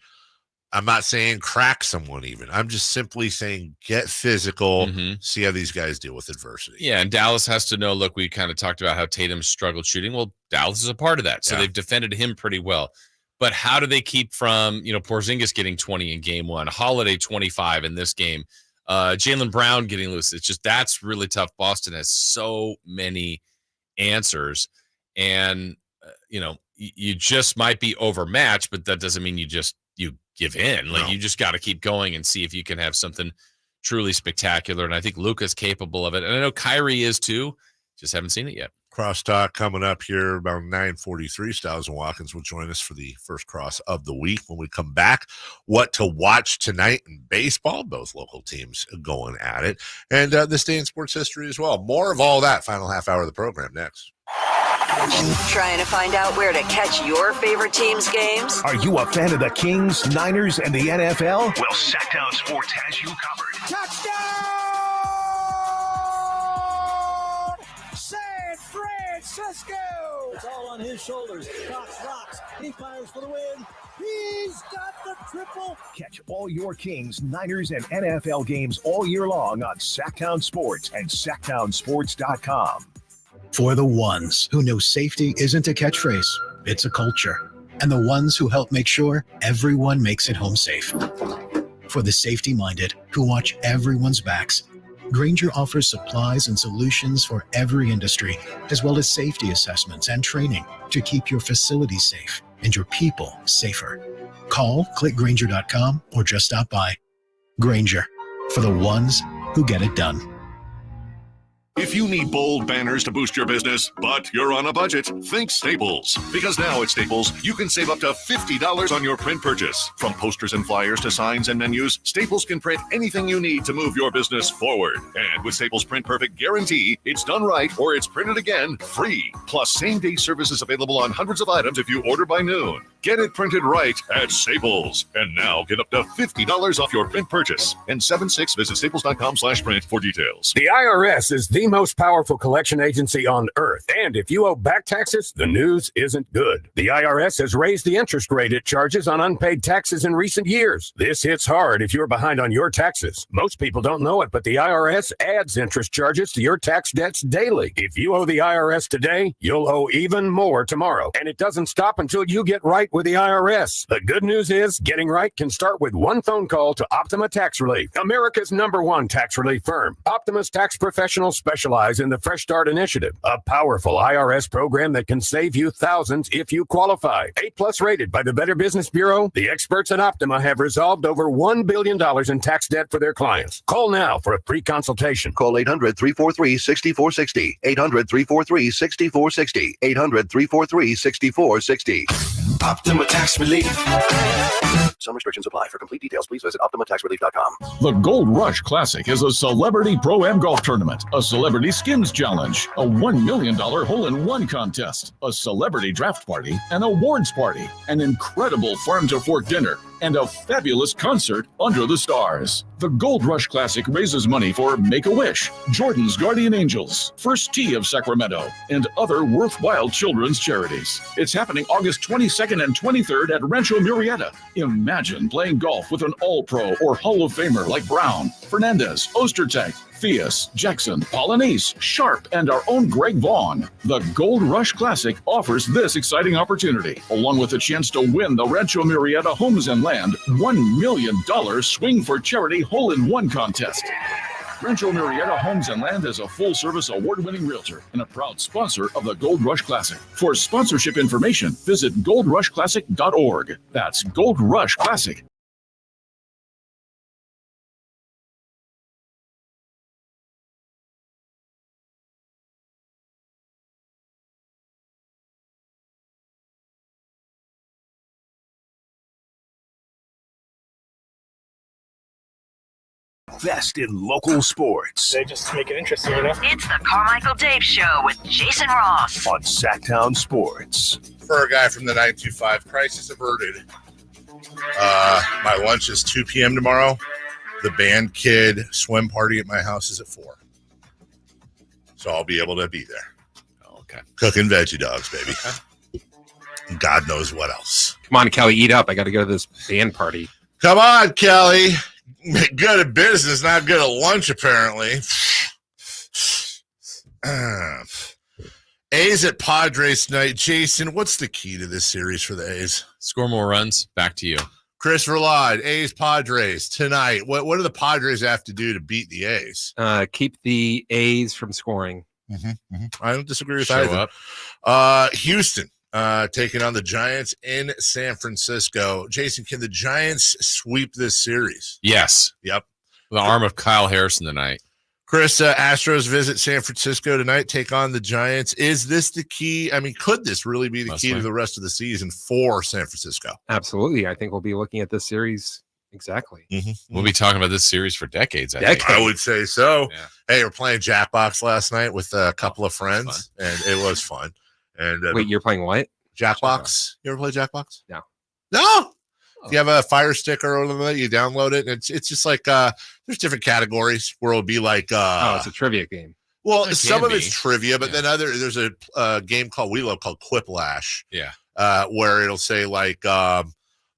I'm not saying crack someone even. I'm just simply saying get physical, see how these guys deal with adversity. Yeah, and Dallas has to know, look, we kind of talked about how Tatum struggled shooting. Well, Dallas is a part of that. So they've defended him pretty well. But how do they keep from, Porzingis getting 20 in game 1, Holiday 25 in this game, Jaylen Brown getting loose? It's just, that's really tough. Boston has so many answers. And, you just might be overmatched, but that doesn't mean you give in. You just got to keep going and see if you can have something truly spectacular. And I think Luka's capable of it. And I know Kyrie is too. Just haven't seen it yet. Crosstalk coming up here about 9:43. Stiles and Watkins will join us for the first cross of the week. When we come back, what to watch tonight in baseball, both local teams going at it, and this day in sports history as well. More of all that final half hour of the program next. Trying to find out where to catch your favorite team's games? Are you a fan of the Kings, Niners, and the NFL? Well, Sacktown Sports has you covered. Touchdown! San Francisco! It's all on his shoulders. Cox rocks. He fires for the win. He's got the triple. Catch all your Kings, Niners, and NFL games all year long on Sacktown Sports and SacktownSports.com. For the ones who know safety isn't a catchphrase, it's a culture. And the ones who help make sure everyone makes it home safe. For the safety-minded who watch everyone's backs, Grainger offers supplies and solutions for every industry, as well as safety assessments and training to keep your facilities safe and your people safer. Call, click Grainger.com, or just stop by. Grainger, for the ones who get it done. If you need bold banners to boost your business, but you're on a budget, think Staples. Because now at Staples, you can save up to $50 on your print purchase. From posters and flyers to signs and menus, Staples can print anything you need to move your business forward. And with Staples Print Perfect Guarantee, it's done right or it's printed again free. Plus, same-day service is available on hundreds of items if you order by noon. Get it printed right at Staples. And now get up to $50 off your print purchase. And 76, visit staples.com/print for details. The IRS is the most powerful collection agency on earth. And if you owe back taxes, the news isn't good. The IRS has raised the interest rate it charges on unpaid taxes in recent years. This hits hard if you're behind on your taxes. Most people don't know it, but the IRS adds interest charges to your tax debts daily. If you owe the IRS today, you'll owe even more tomorrow. And it doesn't stop until you get right with the IRS. The good news is getting right can start with one phone call to Optima Tax Relief, America's #1 tax relief firm. Optima's tax professionals specialize in the Fresh Start Initiative, a powerful IRS program that can save you thousands if you qualify. A+ rated by the Better Business Bureau, the experts at Optima have resolved over $1 billion in tax debt for their clients. Call now for a free consultation. Call 800-343-6460. 800-343-6460. 800-343-6460. Optima Tax Relief. Some restrictions apply. For complete details, please visit OptimaTaxRelief.com. The Gold Rush Classic is a celebrity pro-am golf tournament, a celebrity skins challenge, a $1 million hole-in-one contest, a celebrity draft party, an awards party, an incredible farm-to-fork dinner, and a fabulous concert under the stars. The Gold Rush Classic raises money for Make-A-Wish, Jordan's Guardian Angels, First Tee of Sacramento, and other worthwhile children's charities. It's happening August 22nd and 23rd at Rancho Murrieta. Imagine playing golf with an All-Pro or Hall of Famer like Brown, Fernandez, Ostertag, Fias, Jackson, Polanese, Sharp, and our own Greg Vaughn. The Gold Rush Classic offers this exciting opportunity, along with a chance to win the Rancho Murrieta Homes and Land $1 million Swing for Charity Hole-in-One contest. Rancho Murrieta Homes and Land is a full-service award-winning realtor and a proud sponsor of the Gold Rush Classic. For sponsorship information, visit goldrushclassic.org. That's Gold Rush Classic. Best in local sports. They just make it interesting, you know? It's the Carmichael Dave Show with Jason Ross on Sacktown Sports. For a guy from the 925, crisis averted. My lunch is 2 p.m. tomorrow. The band kid swim party at my house is at 4. So I'll be able to be there. Okay. Cooking veggie dogs, baby. God knows what else. Come on, Kelly, eat up. I got to go to this band party. Come on, Kelly. Good at business, not good at lunch, apparently. A's at Padres tonight. Jason, what's the key to this series for the A's? Score more runs. Back to you. Chris Verlaud, A's Padres tonight. What do the Padres have to do to beat the A's? Keep the A's from scoring. I don't disagree with Show either. up. Houston taking on the Giants in San Francisco. Jason, can the Giants sweep this series? Yes. Yep. The arm of Kyle Harrison tonight. Chris, Astros visit San Francisco tonight, take on the Giants. Is this the key? I mean, could this really be the key to the rest of the season for San Francisco? Absolutely. I think we'll be looking at this series. Exactly. We'll be talking about this series for decades. I would say so. Yeah. Hey, we're playing Jackbox last night with a couple of friends, and it was fun. And wait, you're playing what? Jackbox. You ever play Jackbox? No. No. You have a Fire Stick or whatever, you download it. And it's just like there's different categories where it'll be like it's a trivia game. Well, some of it's trivia, but then there's a game called Quiplash. Yeah. Where it'll say like the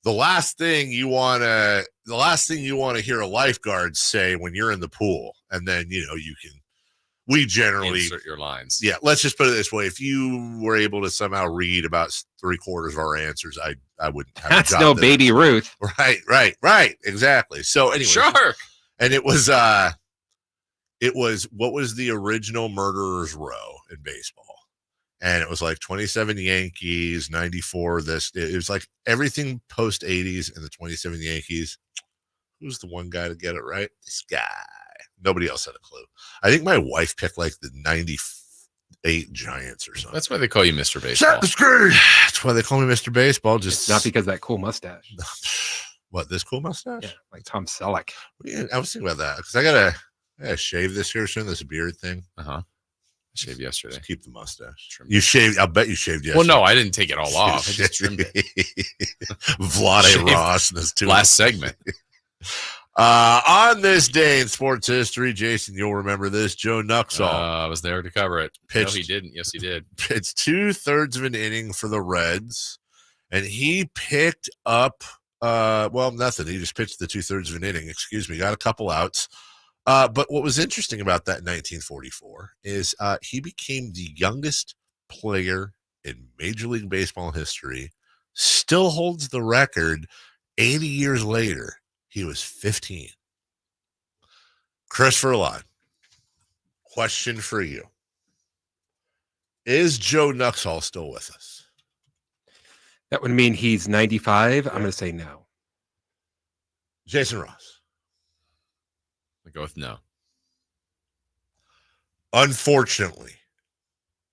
last thing you want to hear a lifeguard say when you're in the pool, and then you can. We generally insert your lines. Yeah, let's just put it this way: if you were able to somehow read about 3/4 of our answers, I wouldn't have. That's no Baby Ruth. Right, exactly. So anyway, sure. And it was what was the original Murderer's Row in baseball, and it was like 27 Yankees, 94. It was like everything post 80s and the 27 Yankees. Who's the one guy to get it right? This guy. Nobody else had a clue. I think my wife picked like the 98 Giants or something. That's why they call you Mr. Baseball. Set the screen. That's why they call me Mr. Baseball. Just not because of that cool mustache. What, this cool mustache? Yeah, like Tom Selleck. Yeah, I was thinking about that because I gotta shave this here soon. This beard thing. I shaved yesterday. Just keep the mustache. You shaved. I'll bet you shaved yesterday. Well, no, I didn't take it all off. I just trimmed it. Vlade Ross. This last segment. On this day in sports history, Jason, you'll remember this. Joe Nuxall. I was there to cover it. Pitched, no, he didn't. Yes, he did. It's 2/3 of an inning for the Reds, and he picked up nothing. He just pitched the 2/3 of an inning. Got a couple outs. But what was interesting about that in 1944 is he became the youngest player in Major League Baseball history still holds the record 80 years later. He was 15. Christopher Lott, question for you. Is Joe Nuxhall still with us? That would mean he's 95. I'm going to say no. Jason Ross. I go with no. Unfortunately,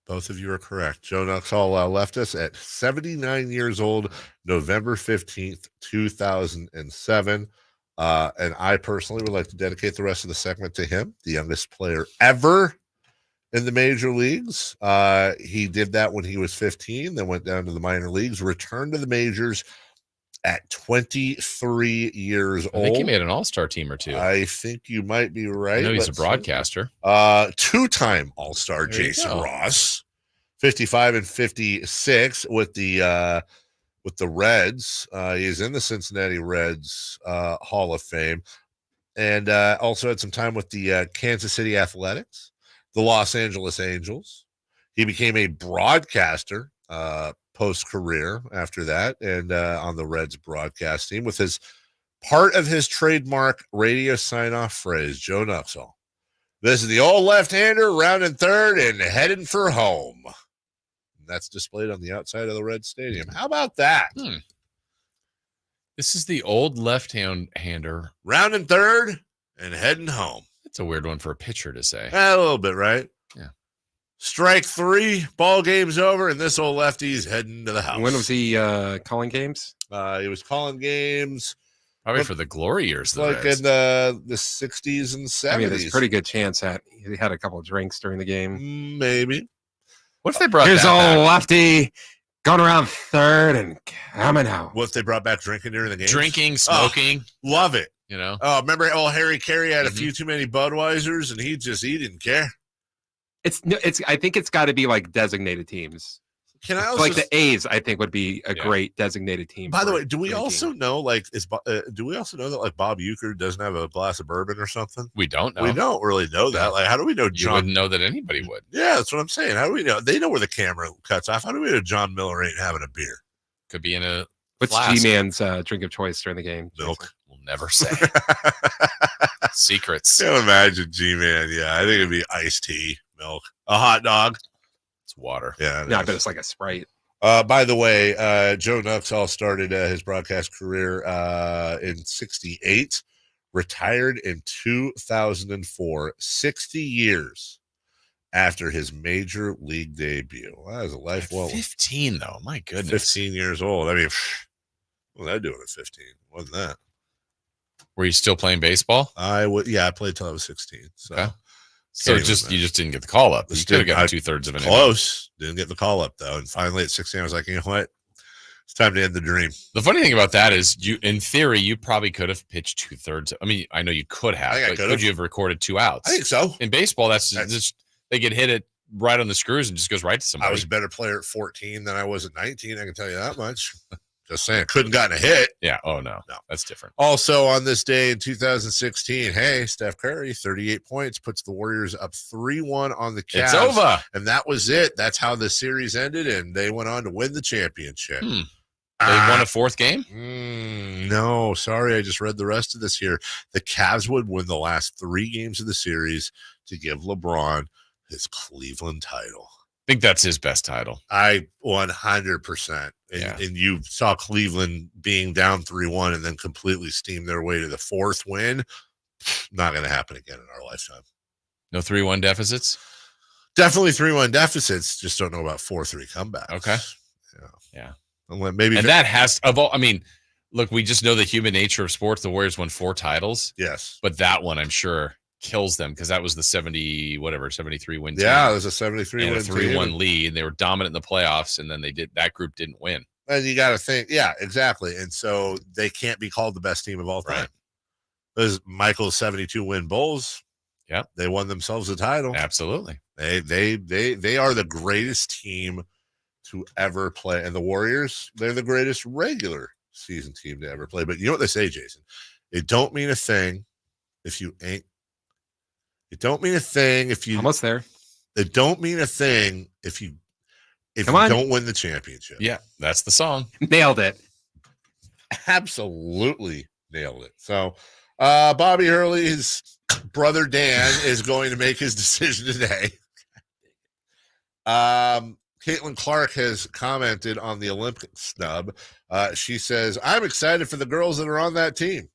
both of you are correct. Joe Nuxhall left us at 79 years old, November 15th, 2007. And I personally would like to dedicate the rest of the segment to him, the youngest player ever in the major leagues. He did that when he was 15, then went down to the minor leagues, returned to the majors at 23 years old. I think he made an all-star team or two. I think you might be right. I know he's a broadcaster. Two-time all-star Jason Ross, 55 and 56 with the Reds. He's in the Cincinnati Reds Hall of Fame, and also had some time with the Kansas City Athletics, the Los Angeles Angels. He became a broadcaster post-career after that, and on the Reds broadcast team with his part of his trademark radio sign-off phrase, Joe Nuxhall. This is the old left-hander rounding third and heading for home. That's displayed on the outside of the Red Stadium. How about that? This is the old left-hander rounding third and heading home. That's a weird one for a pitcher to say. A little bit, right? Yeah. Strike three, ball game's over, and this old lefty's heading to the house. When was he calling games? He was calling games. Probably for the glory years. Like in the 60s and 70s. I mean, there's a pretty good chance that he had a couple of drinks during the game. Maybe. What if they brought Here's that old back? lefty going around third and coming out. What if they brought back drinking during the game? Drinking, smoking. Oh, love it. You know? Oh, remember old Harry Carey had a few too many Budweisers, and he didn't care. I think it's got to be like designated teams. Can I also like the A's? I think would be a great designated team. By the way, do we also know do we also know that like Bob Uecker doesn't have a glass of bourbon or something? We don't know. We don't really know that. Like, how do we know You wouldn't know that anybody would. Yeah, that's what I'm saying. How do we know? They know where the camera cuts off. How do we know John Miller ain't having a beer? Could be in a What's flask. G-Man's drink of choice during the game? Milk. We'll never say. Secrets. Can't imagine G-Man. Yeah, I think it'd be iced tea, milk, a hot dog. It's water. Yeah. No, I bet it's like a Sprite. By the way, Joe Nuxhall started his broadcast career in 68, retired in 2004, 60 years after his major league debut. Well, that was a life well. 15, though. My goodness. 15 years old. I mean, what was I doing at 15? Wasn't that? Were you still playing baseball? I played till I was 16. So. Okay. So you just didn't get the call up. You could have gotten 2/3 of an inning. Close. Didn't get the call up though. And finally at 16, I was like, you know what? It's time to end the dream. The funny thing about that is in theory, you probably could have pitched 2/3. I mean, I know you could have, but could you have recorded 2 outs? I think so. In baseball, that's just they get hit it right on the screws and just goes right to somebody. I was a better player at 14 than I was at 19. I can tell you that much. Just saying, couldn't gotten a hit. Yeah. Oh, no. That's different. Also on this day in 2016, hey, Steph Curry, 38 points, puts the Warriors up 3-1 on the Cavs. It's over. And that was it. That's how the series ended, and they went on to win the championship. They won a 4th game? No, sorry. I just read the rest of this here. The Cavs would win the last 3 games of the series to give LeBron his Cleveland title. I think that's his best title. I 100%. And you saw Cleveland being down 3-1 and then completely steam their way to the 4th win. Not going to happen again in our lifetime. No 3-1 deficits? Definitely 3-1 deficits. Just don't know about 4-3 comebacks. Okay. Yeah. Maybe. And that has of all. I mean, look, we just know the human nature of sports. The Warriors won 4 titles. Yes. But that one, I'm sure, kills them because that was the 73 win team. Yeah, it was a 73 win 3-1 lead. They were dominant in the playoffs, and then that group didn't win. And you got to think, yeah, exactly. And so they can't be called the best team of all time. Right. Those Michael's 72 win Bulls. Yeah, they won themselves a title. Absolutely. They are the greatest team to ever play. And the Warriors, they're the greatest regular season team to ever play. But you know what they say, Jason? It don't mean a thing if you ain't. It don't mean a thing if you almost there. It don't mean a thing if you if Come you on. don't win the championship. Yeah, that's the song. Nailed it. Absolutely nailed it. So Bobby Hurley's brother Dan is going to make his decision today. Caitlin Clark has commented on the Olympic snub. She says, I'm excited for the girls that are on that team.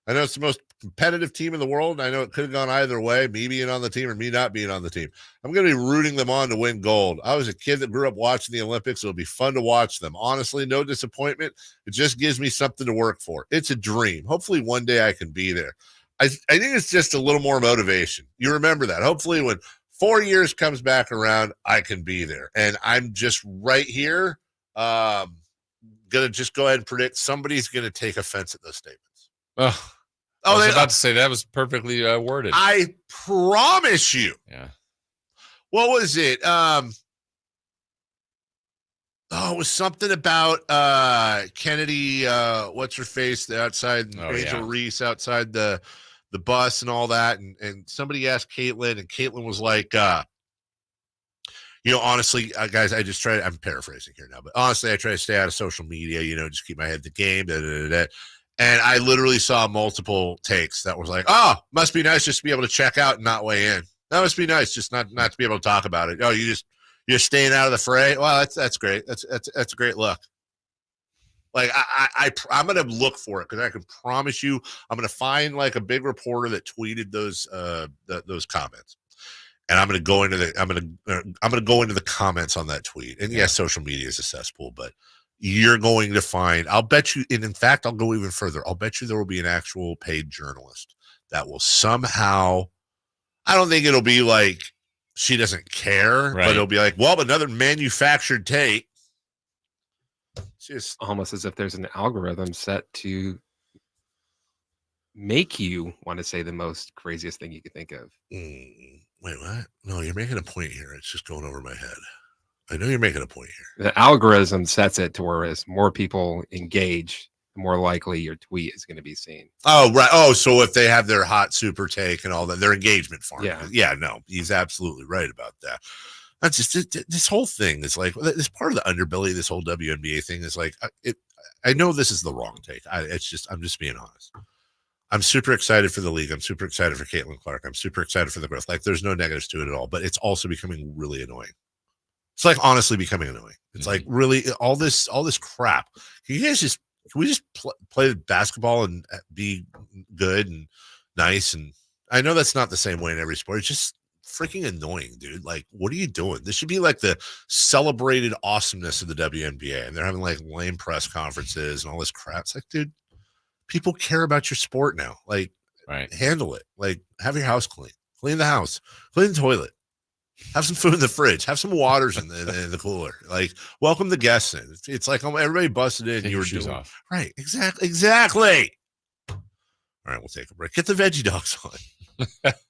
I know it's the most competitive team in the world, and I know it could have gone either way, me being on the team or me not being on the team. I'm going to be rooting them on to win gold. I was a kid that grew up watching the Olympics. It'll be fun to watch them. Honestly, no disappointment. It just gives me something to work for. It's a dream. Hopefully one day I can be there. I think it's just a little more motivation. You remember that. Hopefully when 4 years comes back around, I can be there. And I'm just right here going to just go ahead and predict somebody's going to take offense at those statements. I was about to say that was perfectly worded. I promise you. Yeah. What was it? It was something about Kennedy, what's her face, the outside, Rachel Reese outside the bus and all that. And somebody asked Caitlin, and Caitlin was like, honestly, guys, I'm paraphrasing here now, but honestly, I try to stay out of social media, just keep my head in the game, And I literally saw multiple takes that was like, oh, must be nice just to be able to check out and not weigh in. That must be nice just not to be able to talk about it. Oh, you're staying out of the fray? Well, that's great. That's a great look. Like I'm going to look for it because I can promise you I'm going to find like a big reporter that tweeted those comments. And I'm going to go into the comments on that tweet. And yes, social media is a cesspool, but you're going to find, I'll bet you, and in fact, I'll go even further. I'll bet you there will be an actual paid journalist that will somehow, I don't think it'll be like she doesn't care, but it'll be like, well, another manufactured take. It's just almost as if there's an algorithm set to make you want to say the most craziest thing you could think of. Wait, what? No, you're making a point here. It's just going over my head. I know you're making a point here. The algorithm sets it to where as more people engage, the more likely your tweet is going to be seen. Oh, right. Oh, so if they have their hot super take and all that, their engagement farm. Yeah. Yeah, no, he's absolutely right about that. That's just this whole thing is like, this part of the underbelly of this whole WNBA thing is like, I know this is the wrong take. I'm just being honest. I'm super excited for the league. I'm super excited for Caitlin Clark. I'm super excited for the growth. Like, there's no negatives to it at all, but it's also becoming really annoying. It's like honestly becoming annoying. It's like really all this crap. Can we just play basketball and be good and nice? And I know that's not the same way in every sport. It's just freaking annoying, dude. Like, what are you doing? This should be like the celebrated awesomeness of the WNBA. And they're having like lame press conferences and all this crap. It's like, dude, people care about your sport now. Like, handle it. Like, have your house clean the house, clean the toilet. Have some food in the fridge. Have some waters in the cooler. Like, welcome the guests in. It's like everybody busted in. You were doing off. Right. Exactly. All right, we'll take a break. Get the veggie dogs on.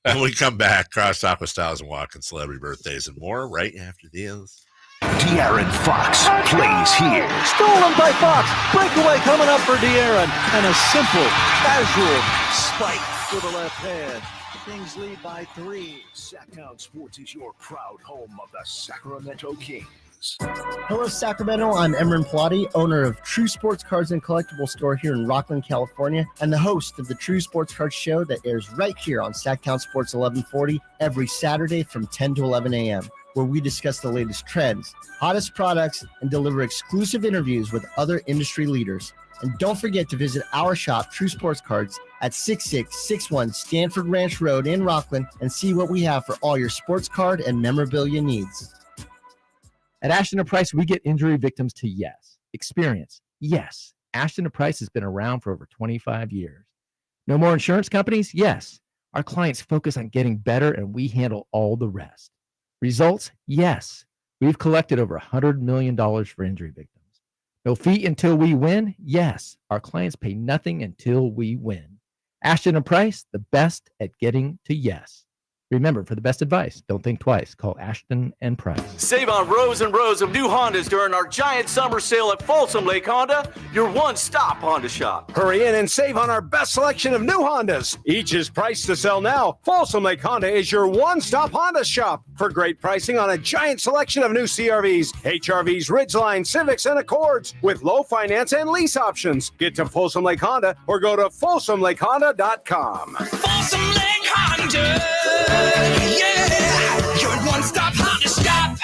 When we come back, cross talk with Styles and Watkins, celebrity birthdays, and more right after this. De'Aaron Fox plays here. Stolen by Fox. Breakaway coming up for De'Aaron. And a simple, casual spike to the left hand. Kings lead by 3. Sacktown Sports is your proud home of the Sacramento Kings. Hello, Sacramento. I'm Emran Plati, owner of True Sports Cards and Collectible Store here in Rockland, California, and the host of the True Sports Cards Show that airs right here on Sacktown Sports 1140 every Saturday from 10 to 11 a.m., where we discuss the latest trends, hottest products, and deliver exclusive interviews with other industry leaders. And don't forget to visit our shop, True Sports Cards, at 6661 Stanford Ranch Road in Rockland and see what we have for all your sports card and memorabilia needs. At Ashton & Price, we get injury victims to yes. Experience, yes. Ashton & Price has been around for over 25 years. No more insurance companies? Yes. Our clients focus on getting better and we handle all the rest. Results? Yes. We've collected over $100 million for injury victims. No fee until we win? Yes. Our clients pay nothing until we win. Ashton & Price, the best at getting to yes. Remember, for the best advice, don't think twice. Call Ashton and Price. Save on rows and rows of new Hondas during our giant summer sale at Folsom Lake Honda, your one-stop Honda shop. Hurry in and save on our best selection of new Hondas. Each is priced to sell now. Folsom Lake Honda is your one-stop Honda shop for great pricing on a giant selection of new CRVs, HRVs, Ridgeline, Civics, and Accords with low finance and lease options. Get to Folsom Lake Honda or go to folsomlakehonda.com. Folsom Lake Honda. Yeah, your one-stop Honda shop.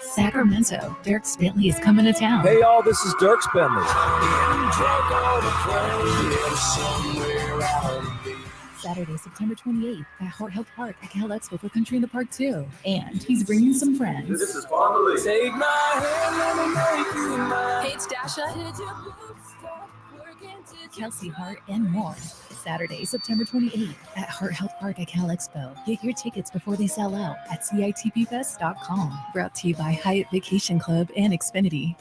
Sacramento, Dirk Bentley is coming to town. Hey, y'all, this is Dirk Bentley. Saturday, September 28th at Hart Health Park at Cal Expo for Country in the Park 2. And he's bringing some friends. This is Bonnie. Take my hand, let me make you mine. Paige Dasha, Kelsey Hart, and more. Saturday, September 28th at Hart Health Park at Cal Expo. Get your tickets before they sell out at CITPfest.com. Brought to you by Hyatt Vacation Club and Xfinity.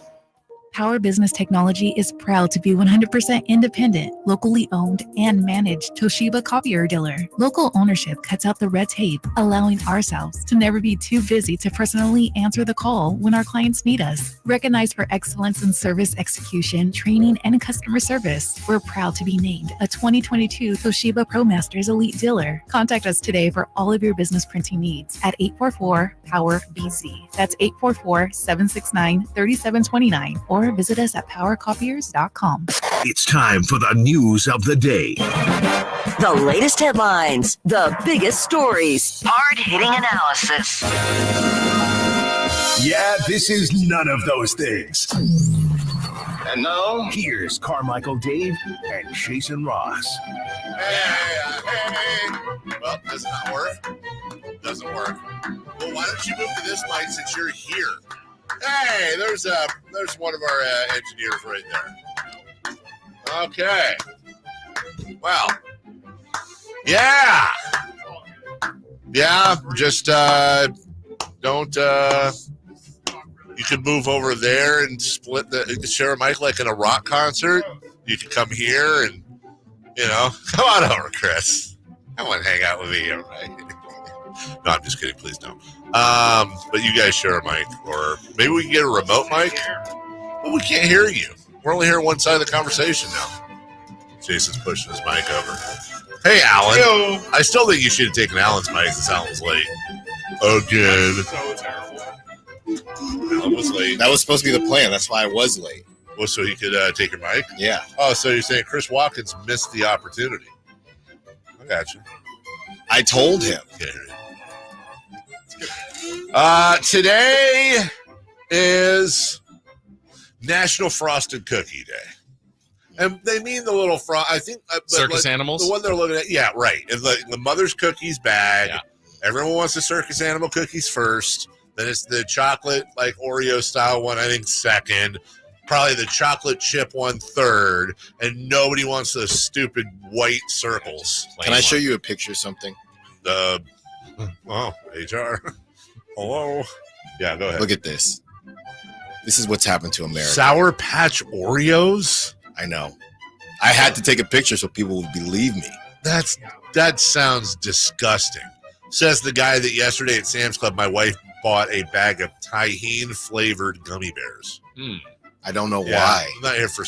Power Business Technology is proud to be 100% independent, locally owned, and managed Toshiba copier dealer. Local ownership cuts out the red tape, allowing ourselves to never be too busy to personally answer the call when our clients need us. Recognized for excellence in service execution, training, and customer service, we're proud to be named a 2022 Toshiba ProMasters Elite Dealer. Contact us today for all of your business printing needs at 844-POWER-BZ. That's 844-769-3729 or visit us at powercopiers.com. It's time for the news of the day. The latest headlines, the biggest stories, Hard-hitting analysis. Yeah, this is none of those things. And now, here's Carmichael Dave and Jason Ross. Hey. Well, does it not work? Doesn't work. Well, why don't you move to this mic since you're here? Hey, there's one of our engineers right there. Okay. Well, yeah. Just don't. You can move over there and share a mic like in a rock concert. You can come here and come on over, Chris. Come on, hang out with me. All right. No, I'm just kidding. Please don't. But you guys share a mic, or maybe we can get a remote mic. Well, we can't hear you. We're only hearing one side of the conversation now. Jason's pushing his mic over. Hey, Alan. Yo. I still think you should have taken Alan's mic since Alan was late. Again. So terrible. Alan was late. That was supposed to be the plan. That's why I was late. Well, so he could take your mic? Yeah. Oh, so you're saying Chris Watkins missed the opportunity. I got you. I told him. Today is National Frosted Cookie Day. And they mean the little I think circus animals. The one they're looking at. Yeah, right. It's the mother's cookies bag. Yeah. Everyone wants the circus animal cookies first. Then it's the chocolate Oreo style one, I think, second. Probably the chocolate chip one third. And nobody wants those stupid white circles. Can I show you a picture of something? HR. Hello. Yeah, go ahead. Look at this. This is what's happened to America. Sour Patch Oreos? I know. I had to take a picture so people would believe me. That sounds disgusting. Says the guy that yesterday at Sam's Club, my wife bought a bag of Tajín flavored gummy bears. I don't know why. I'm not here for.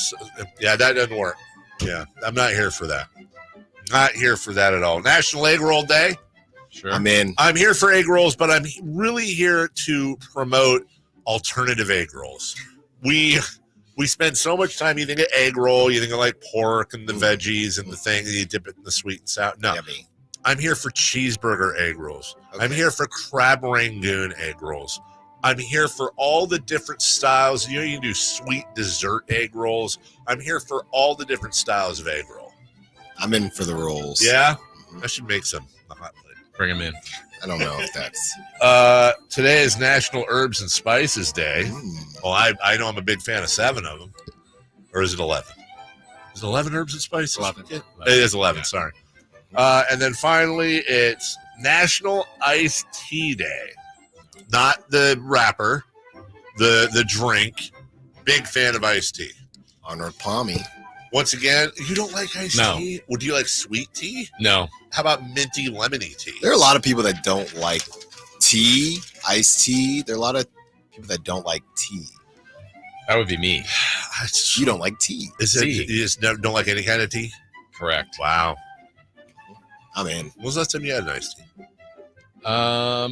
Yeah, that doesn't work. Yeah, I'm not here for that. Not here for that at all. National Egg Roll Day. Sure. I'm in. I'm here for egg rolls, but I'm really here to promote alternative egg rolls. We spend so much time eating an egg roll. You think of pork and the veggies and the thing, and you dip it in the sweet and sour. No, yummy. I'm here for cheeseburger egg rolls. Okay. I'm here for crab rangoon egg rolls. I'm here for all the different styles. You can do sweet dessert egg rolls. I'm here for all the different styles of egg roll. I'm in for the rolls. Yeah? I should make some. The hot plate. Bring them in. I don't know if that's... Today is National Herbs and Spices Day. Well, I know I'm a big fan of 7 of them. Or is it 11? Is it 11 herbs and spices? 11. It is 11, sorry. And then finally, it's National Iced Tea Day. Not the wrapper, the drink. Big fan of iced tea. Arnold Palmy. Once again, you don't like iced No. tea? Would you like sweet tea? No. How about minty lemony tea? There are a lot of people that don't like tea, iced tea. There are a lot of people that don't like tea. That would be me. You don't like tea. Is it? You just don't like any kind of tea? Correct. Wow. I'm in. When was the last time you had an iced tea? I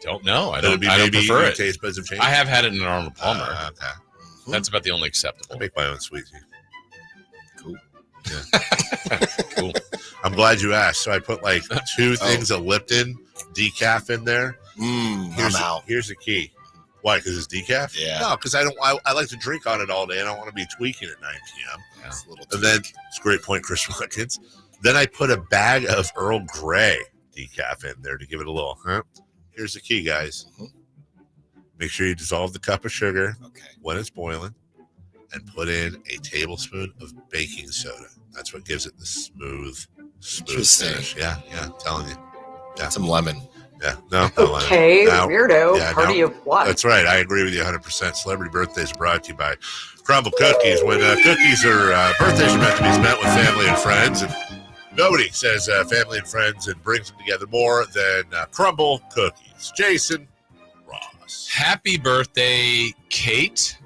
don't know. I don't maybe prefer your it. taste buds have changed? I have had it in an Arnold Palmer. Okay. That's about the only acceptable. I make my own sweet tea. Cool. Yeah. Cool. I'm glad you asked. So I put like 2 things of Lipton decaf in there. I'm out. Here's the key. Why? Because it's decaf? Yeah. No, because I like to drink on it all day. I don't want to be tweaking at 9 p.m. Yeah. It's a little And then it's a great point, Chris Watkins. Then I put a bag of Earl Grey decaf in there to give it a little. Here's the key, guys. Make sure you dissolve the cup of sugar when it's boiling, and put in a tablespoon of baking soda. That's what gives it the smooth finish. Yeah, I'm telling you. Yeah. Some lemon. Yeah, no. Okay, weirdo. Party of what? That's right. I agree with you 100%. Celebrity birthdays are brought to you by Crumble Cookies. When cookies are birthdays are meant to be spent with family and friends, and nobody says family and friends and brings them together more than Crumble Cookies. Jason Ross. Happy birthday, Kate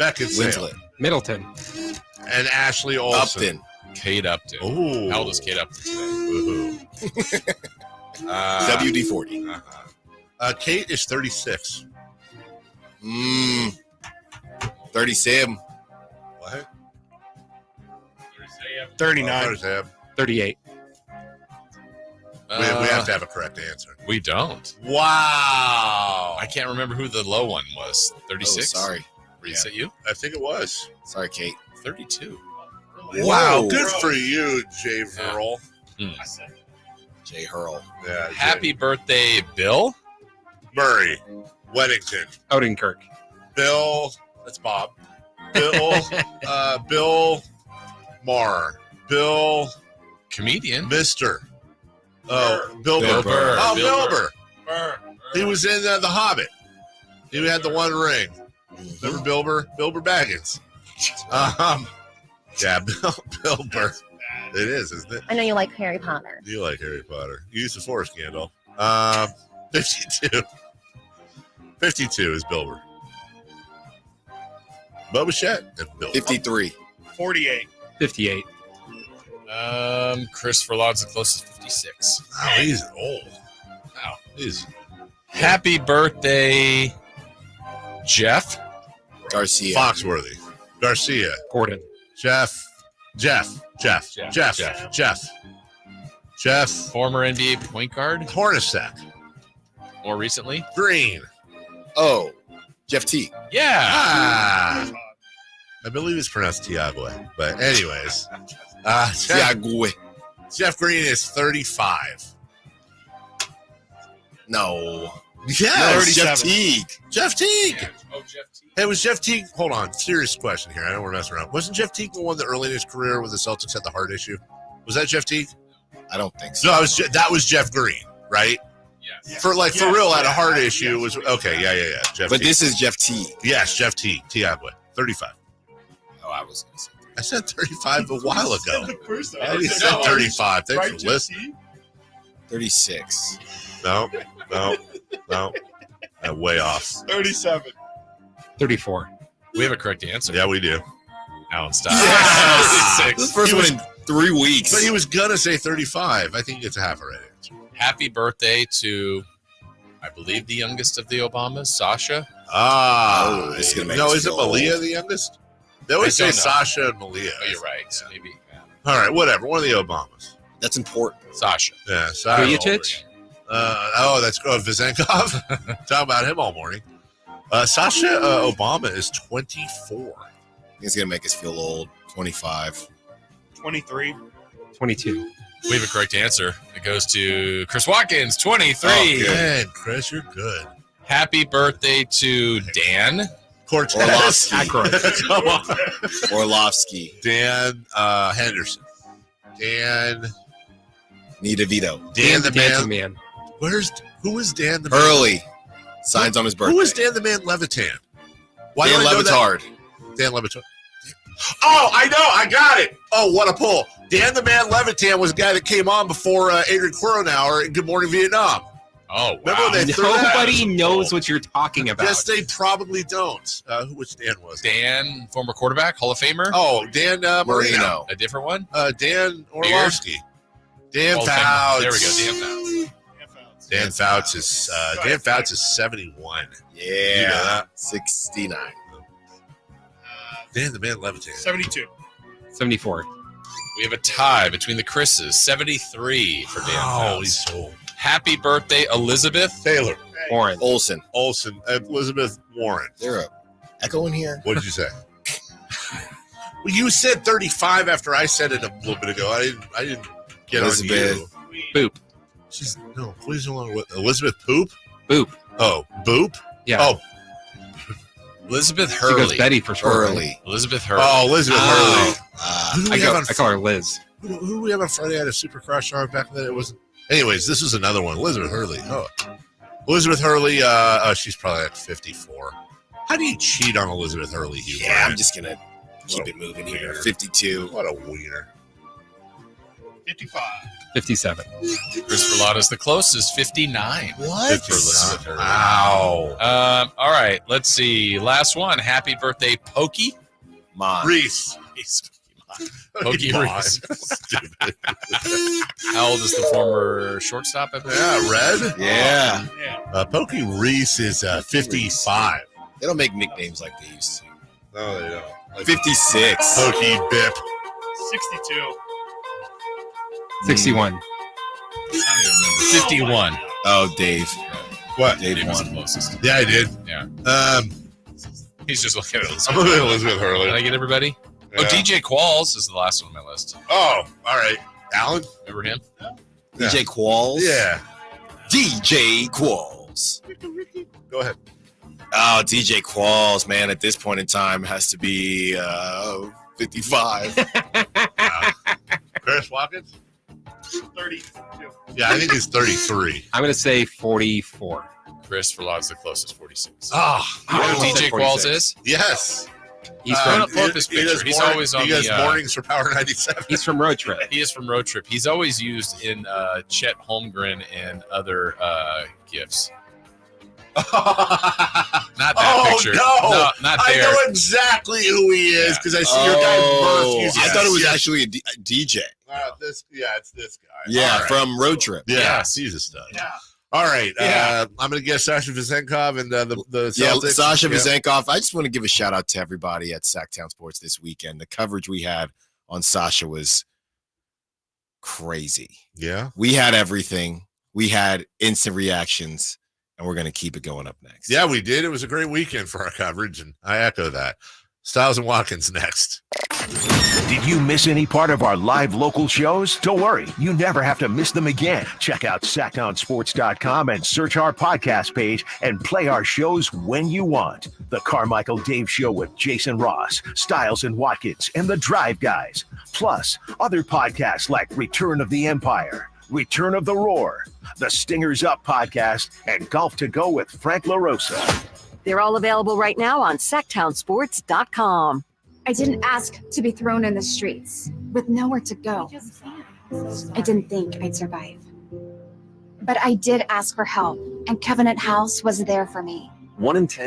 Beckinsale. Middleton. And Ashley Olsen. Kate Upton. Ooh. How old is Kate Upton today? WD-40. Kate is 36. 37. What? 39. 38. We have to have a correct answer. We don't. Wow. I can't remember who the low one was. 36? Oh, sorry. Is it you? I think it was. Sorry, Kate. 32. Wow. Good for you, Jay Verl. Jay Hurl. Yeah. Happy birthday, Bill Murray. Weddington. Odenkirk. Bill. That's Bob. Bill. Bill Maher. Bill. Comedian. Mr. Oh, Bill Burr. Oh, Bill Burr. He was in The Hobbit. He had the One Ring. Remember Bill Burr? Bill Burr Baggins. Yeah, Bill Burr. It is, isn't it? I know you like Harry Potter. You like Harry Potter. You used the Forest Scandal. 52. 52 is Bill Burr. Bubba Shett and Bill. 53. 48. 58. Christopher Laud's the closest, 56. Oh, he's old. Wow. He's Happy birthday, Jeff Garcia. Foxworthy. Garcia. Gordon. Jeff. Former NBA point guard. Hornacek. More recently. Green. Oh, Jeff T. Yeah. I believe it's pronounced Tiago. But anyways. Tiago. Jeff Green is 35. No. Yeah, Jeff Teague. Jeff Teague. Yeah. Oh, Jeff Teague. Hey, was Jeff Teague? Hold on. Serious question here. I know we're messing around. Wasn't Jeff Teague the one that early in his career when the Celtics had the heart issue? Was that Jeff Teague? I don't think so. No, that was Jeff Green, right? Yeah. For real, had a heart issue. Was okay. Yeah. Jeff But Teague. this is Jeff Teague. Yes, Jeff Teague. Tiago. 35. Oh, I was going to say. I said 35 a while ago. I already No, said 35. Thanks for listening. 36. No. I'm way off. 37. 34. We have a correct answer. Yeah, we do. Alan Stein. Yes! This first one in 3 weeks. But he was going to say 35. I think it's a half a right answer. Happy birthday to, I believe, the youngest of the Obamas, Sasha. This is gonna make us is it feel Malia old. the youngest? They always say don't know. Sasha and Malia. Oh, you're right. So maybe. All right, whatever. One of the Obamas. That's important. Sasha. Yeah, Sasha. Vujicic? That's Vezenkov. Talking about him all morning. Sasha Obama is 24. It's going to make us feel old. 25. 23. 22. We have a correct answer. It goes to Chris Watkins, 23. Oh, man, Chris, you're good. Happy birthday to Dan Cortez. Orlovsky. Come on. Orlovsky. Dan Henderson. Dan. Nita Vito. Dan the Dancing man. Man. Who is Dan the man? Early. Signs on his birthday. Who is Dan the man Levitan? Why Dan do I know that? Levitard. Dan Levitard. Oh, I know. I got it. Oh, what a pull. Dan the Man Levitan was a guy that came on before Adrian Coronauer in Good Morning Vietnam. Oh, wow. Nobody knows what you're talking about. Yes, they probably don't. Which Dan was? Dan, former quarterback, Hall of Famer. Oh, Dan Marino. A different one? Dan Orlovsky. Dan Fouts. There we go, Dan Fouts. Dan Fouts is 71. Yeah. You know that? 69. Dan the Man Levitan. 72. 74. We have a tie between the Chris's. 73 for Dan Fouts. He's old. Happy birthday, Elizabeth Taylor. Warren. Olsen. Elizabeth Warren. Is there a echo in here? What did you say? Well, you said 35 after I said it a little bit ago. I didn't get Elizabeth. on you. Boop. Please don't want to. Elizabeth Poop? Boop. Oh, Boop? Yeah. Oh, Elizabeth She Hurley. goes Betty for short. Hurley. Elizabeth Hurley. Oh, Elizabeth Hurley. Who do we have on I call her Liz. Who do we have on Friday? I had a super crush on her back then. It wasn't. Anyways, this is another one. Elizabeth Hurley. Oh, Elizabeth Hurley. She's probably at 54. How do you cheat on Elizabeth Hurley? Yeah, I'm just gonna keep it moving here. 52. What a wiener. 55. 57. Chris Verlata's the closest, 59. What? For Elizabeth Hurley. Wow. All right, let's see. Last one. Happy birthday, Pokey. Reese. Pokey Reese. Stupid. How old is the former shortstop? I believe? Yeah, Red. Yeah. Pokey Reese is 55. They don't make nicknames like they used to. No, they don't. Like 56. Pokey Bip. 62. 61. 51. Oh, Dave. What? Dave was the won. closest. Yeah, I did. Yeah. He's just looking at Elizabeth. I'm looking at Elizabeth Hurley. Can I get everybody? Yeah. Oh, DJ Qualls is the last one on my list. Oh, all right. Alan? Remember him? DJ Qualls? Yeah. DJ Qualls. Go ahead. Oh, DJ Qualls, man, at this point in time has to be 55. Chris Watkins? 32. Yeah, I think he's 33. I'm going to say 44. Chris Verlata's the closest, 46. Oh, You know who I DJ said Qualls 46. is? yes. He's I'm gonna from pull up his picture. He's always on He does the mornings for Power 97. He's from Road Trip. He is from Road Trip. He's always used in Chet Holmgren and other gifts. Not that picture. No, not I there. know exactly who he is because I see your guy's birth. I thought it was actually a DJ. It's this guy. Yeah, All right. from Road Trip. Yeah, he's a stud. Yeah. All right. Yeah. I'm going to guess Sasha Vezenkov and the Yeah, Celtics. Sasha Vezenkov. I just want to give a shout out to everybody at Sacktown Sports this weekend. The coverage we had on Sasha was crazy. Yeah. We had everything. We had instant reactions, and we're going to keep it going up next. Yeah, we did. It was a great weekend for our coverage, and I echo that. Styles and Watkins next. Did you miss any part of our live local shows? Don't worry, you never have to miss them again. Check out sacktownsports.com and search our podcast page and play our shows when you want. The Carmichael Dave Show with Jason Ross, Styles and Watkins, and the Drive Guys. Plus, other podcasts like Return of the Empire, Return of the Roar, the Stingers Up podcast, and Golf to Go with Frank LaRosa. They're all available right now on sacktownsports.com. I didn't ask to be thrown in the streets with nowhere to go. I didn't think I'd survive. But I did ask for help, and Covenant House was there for me. 1 in 10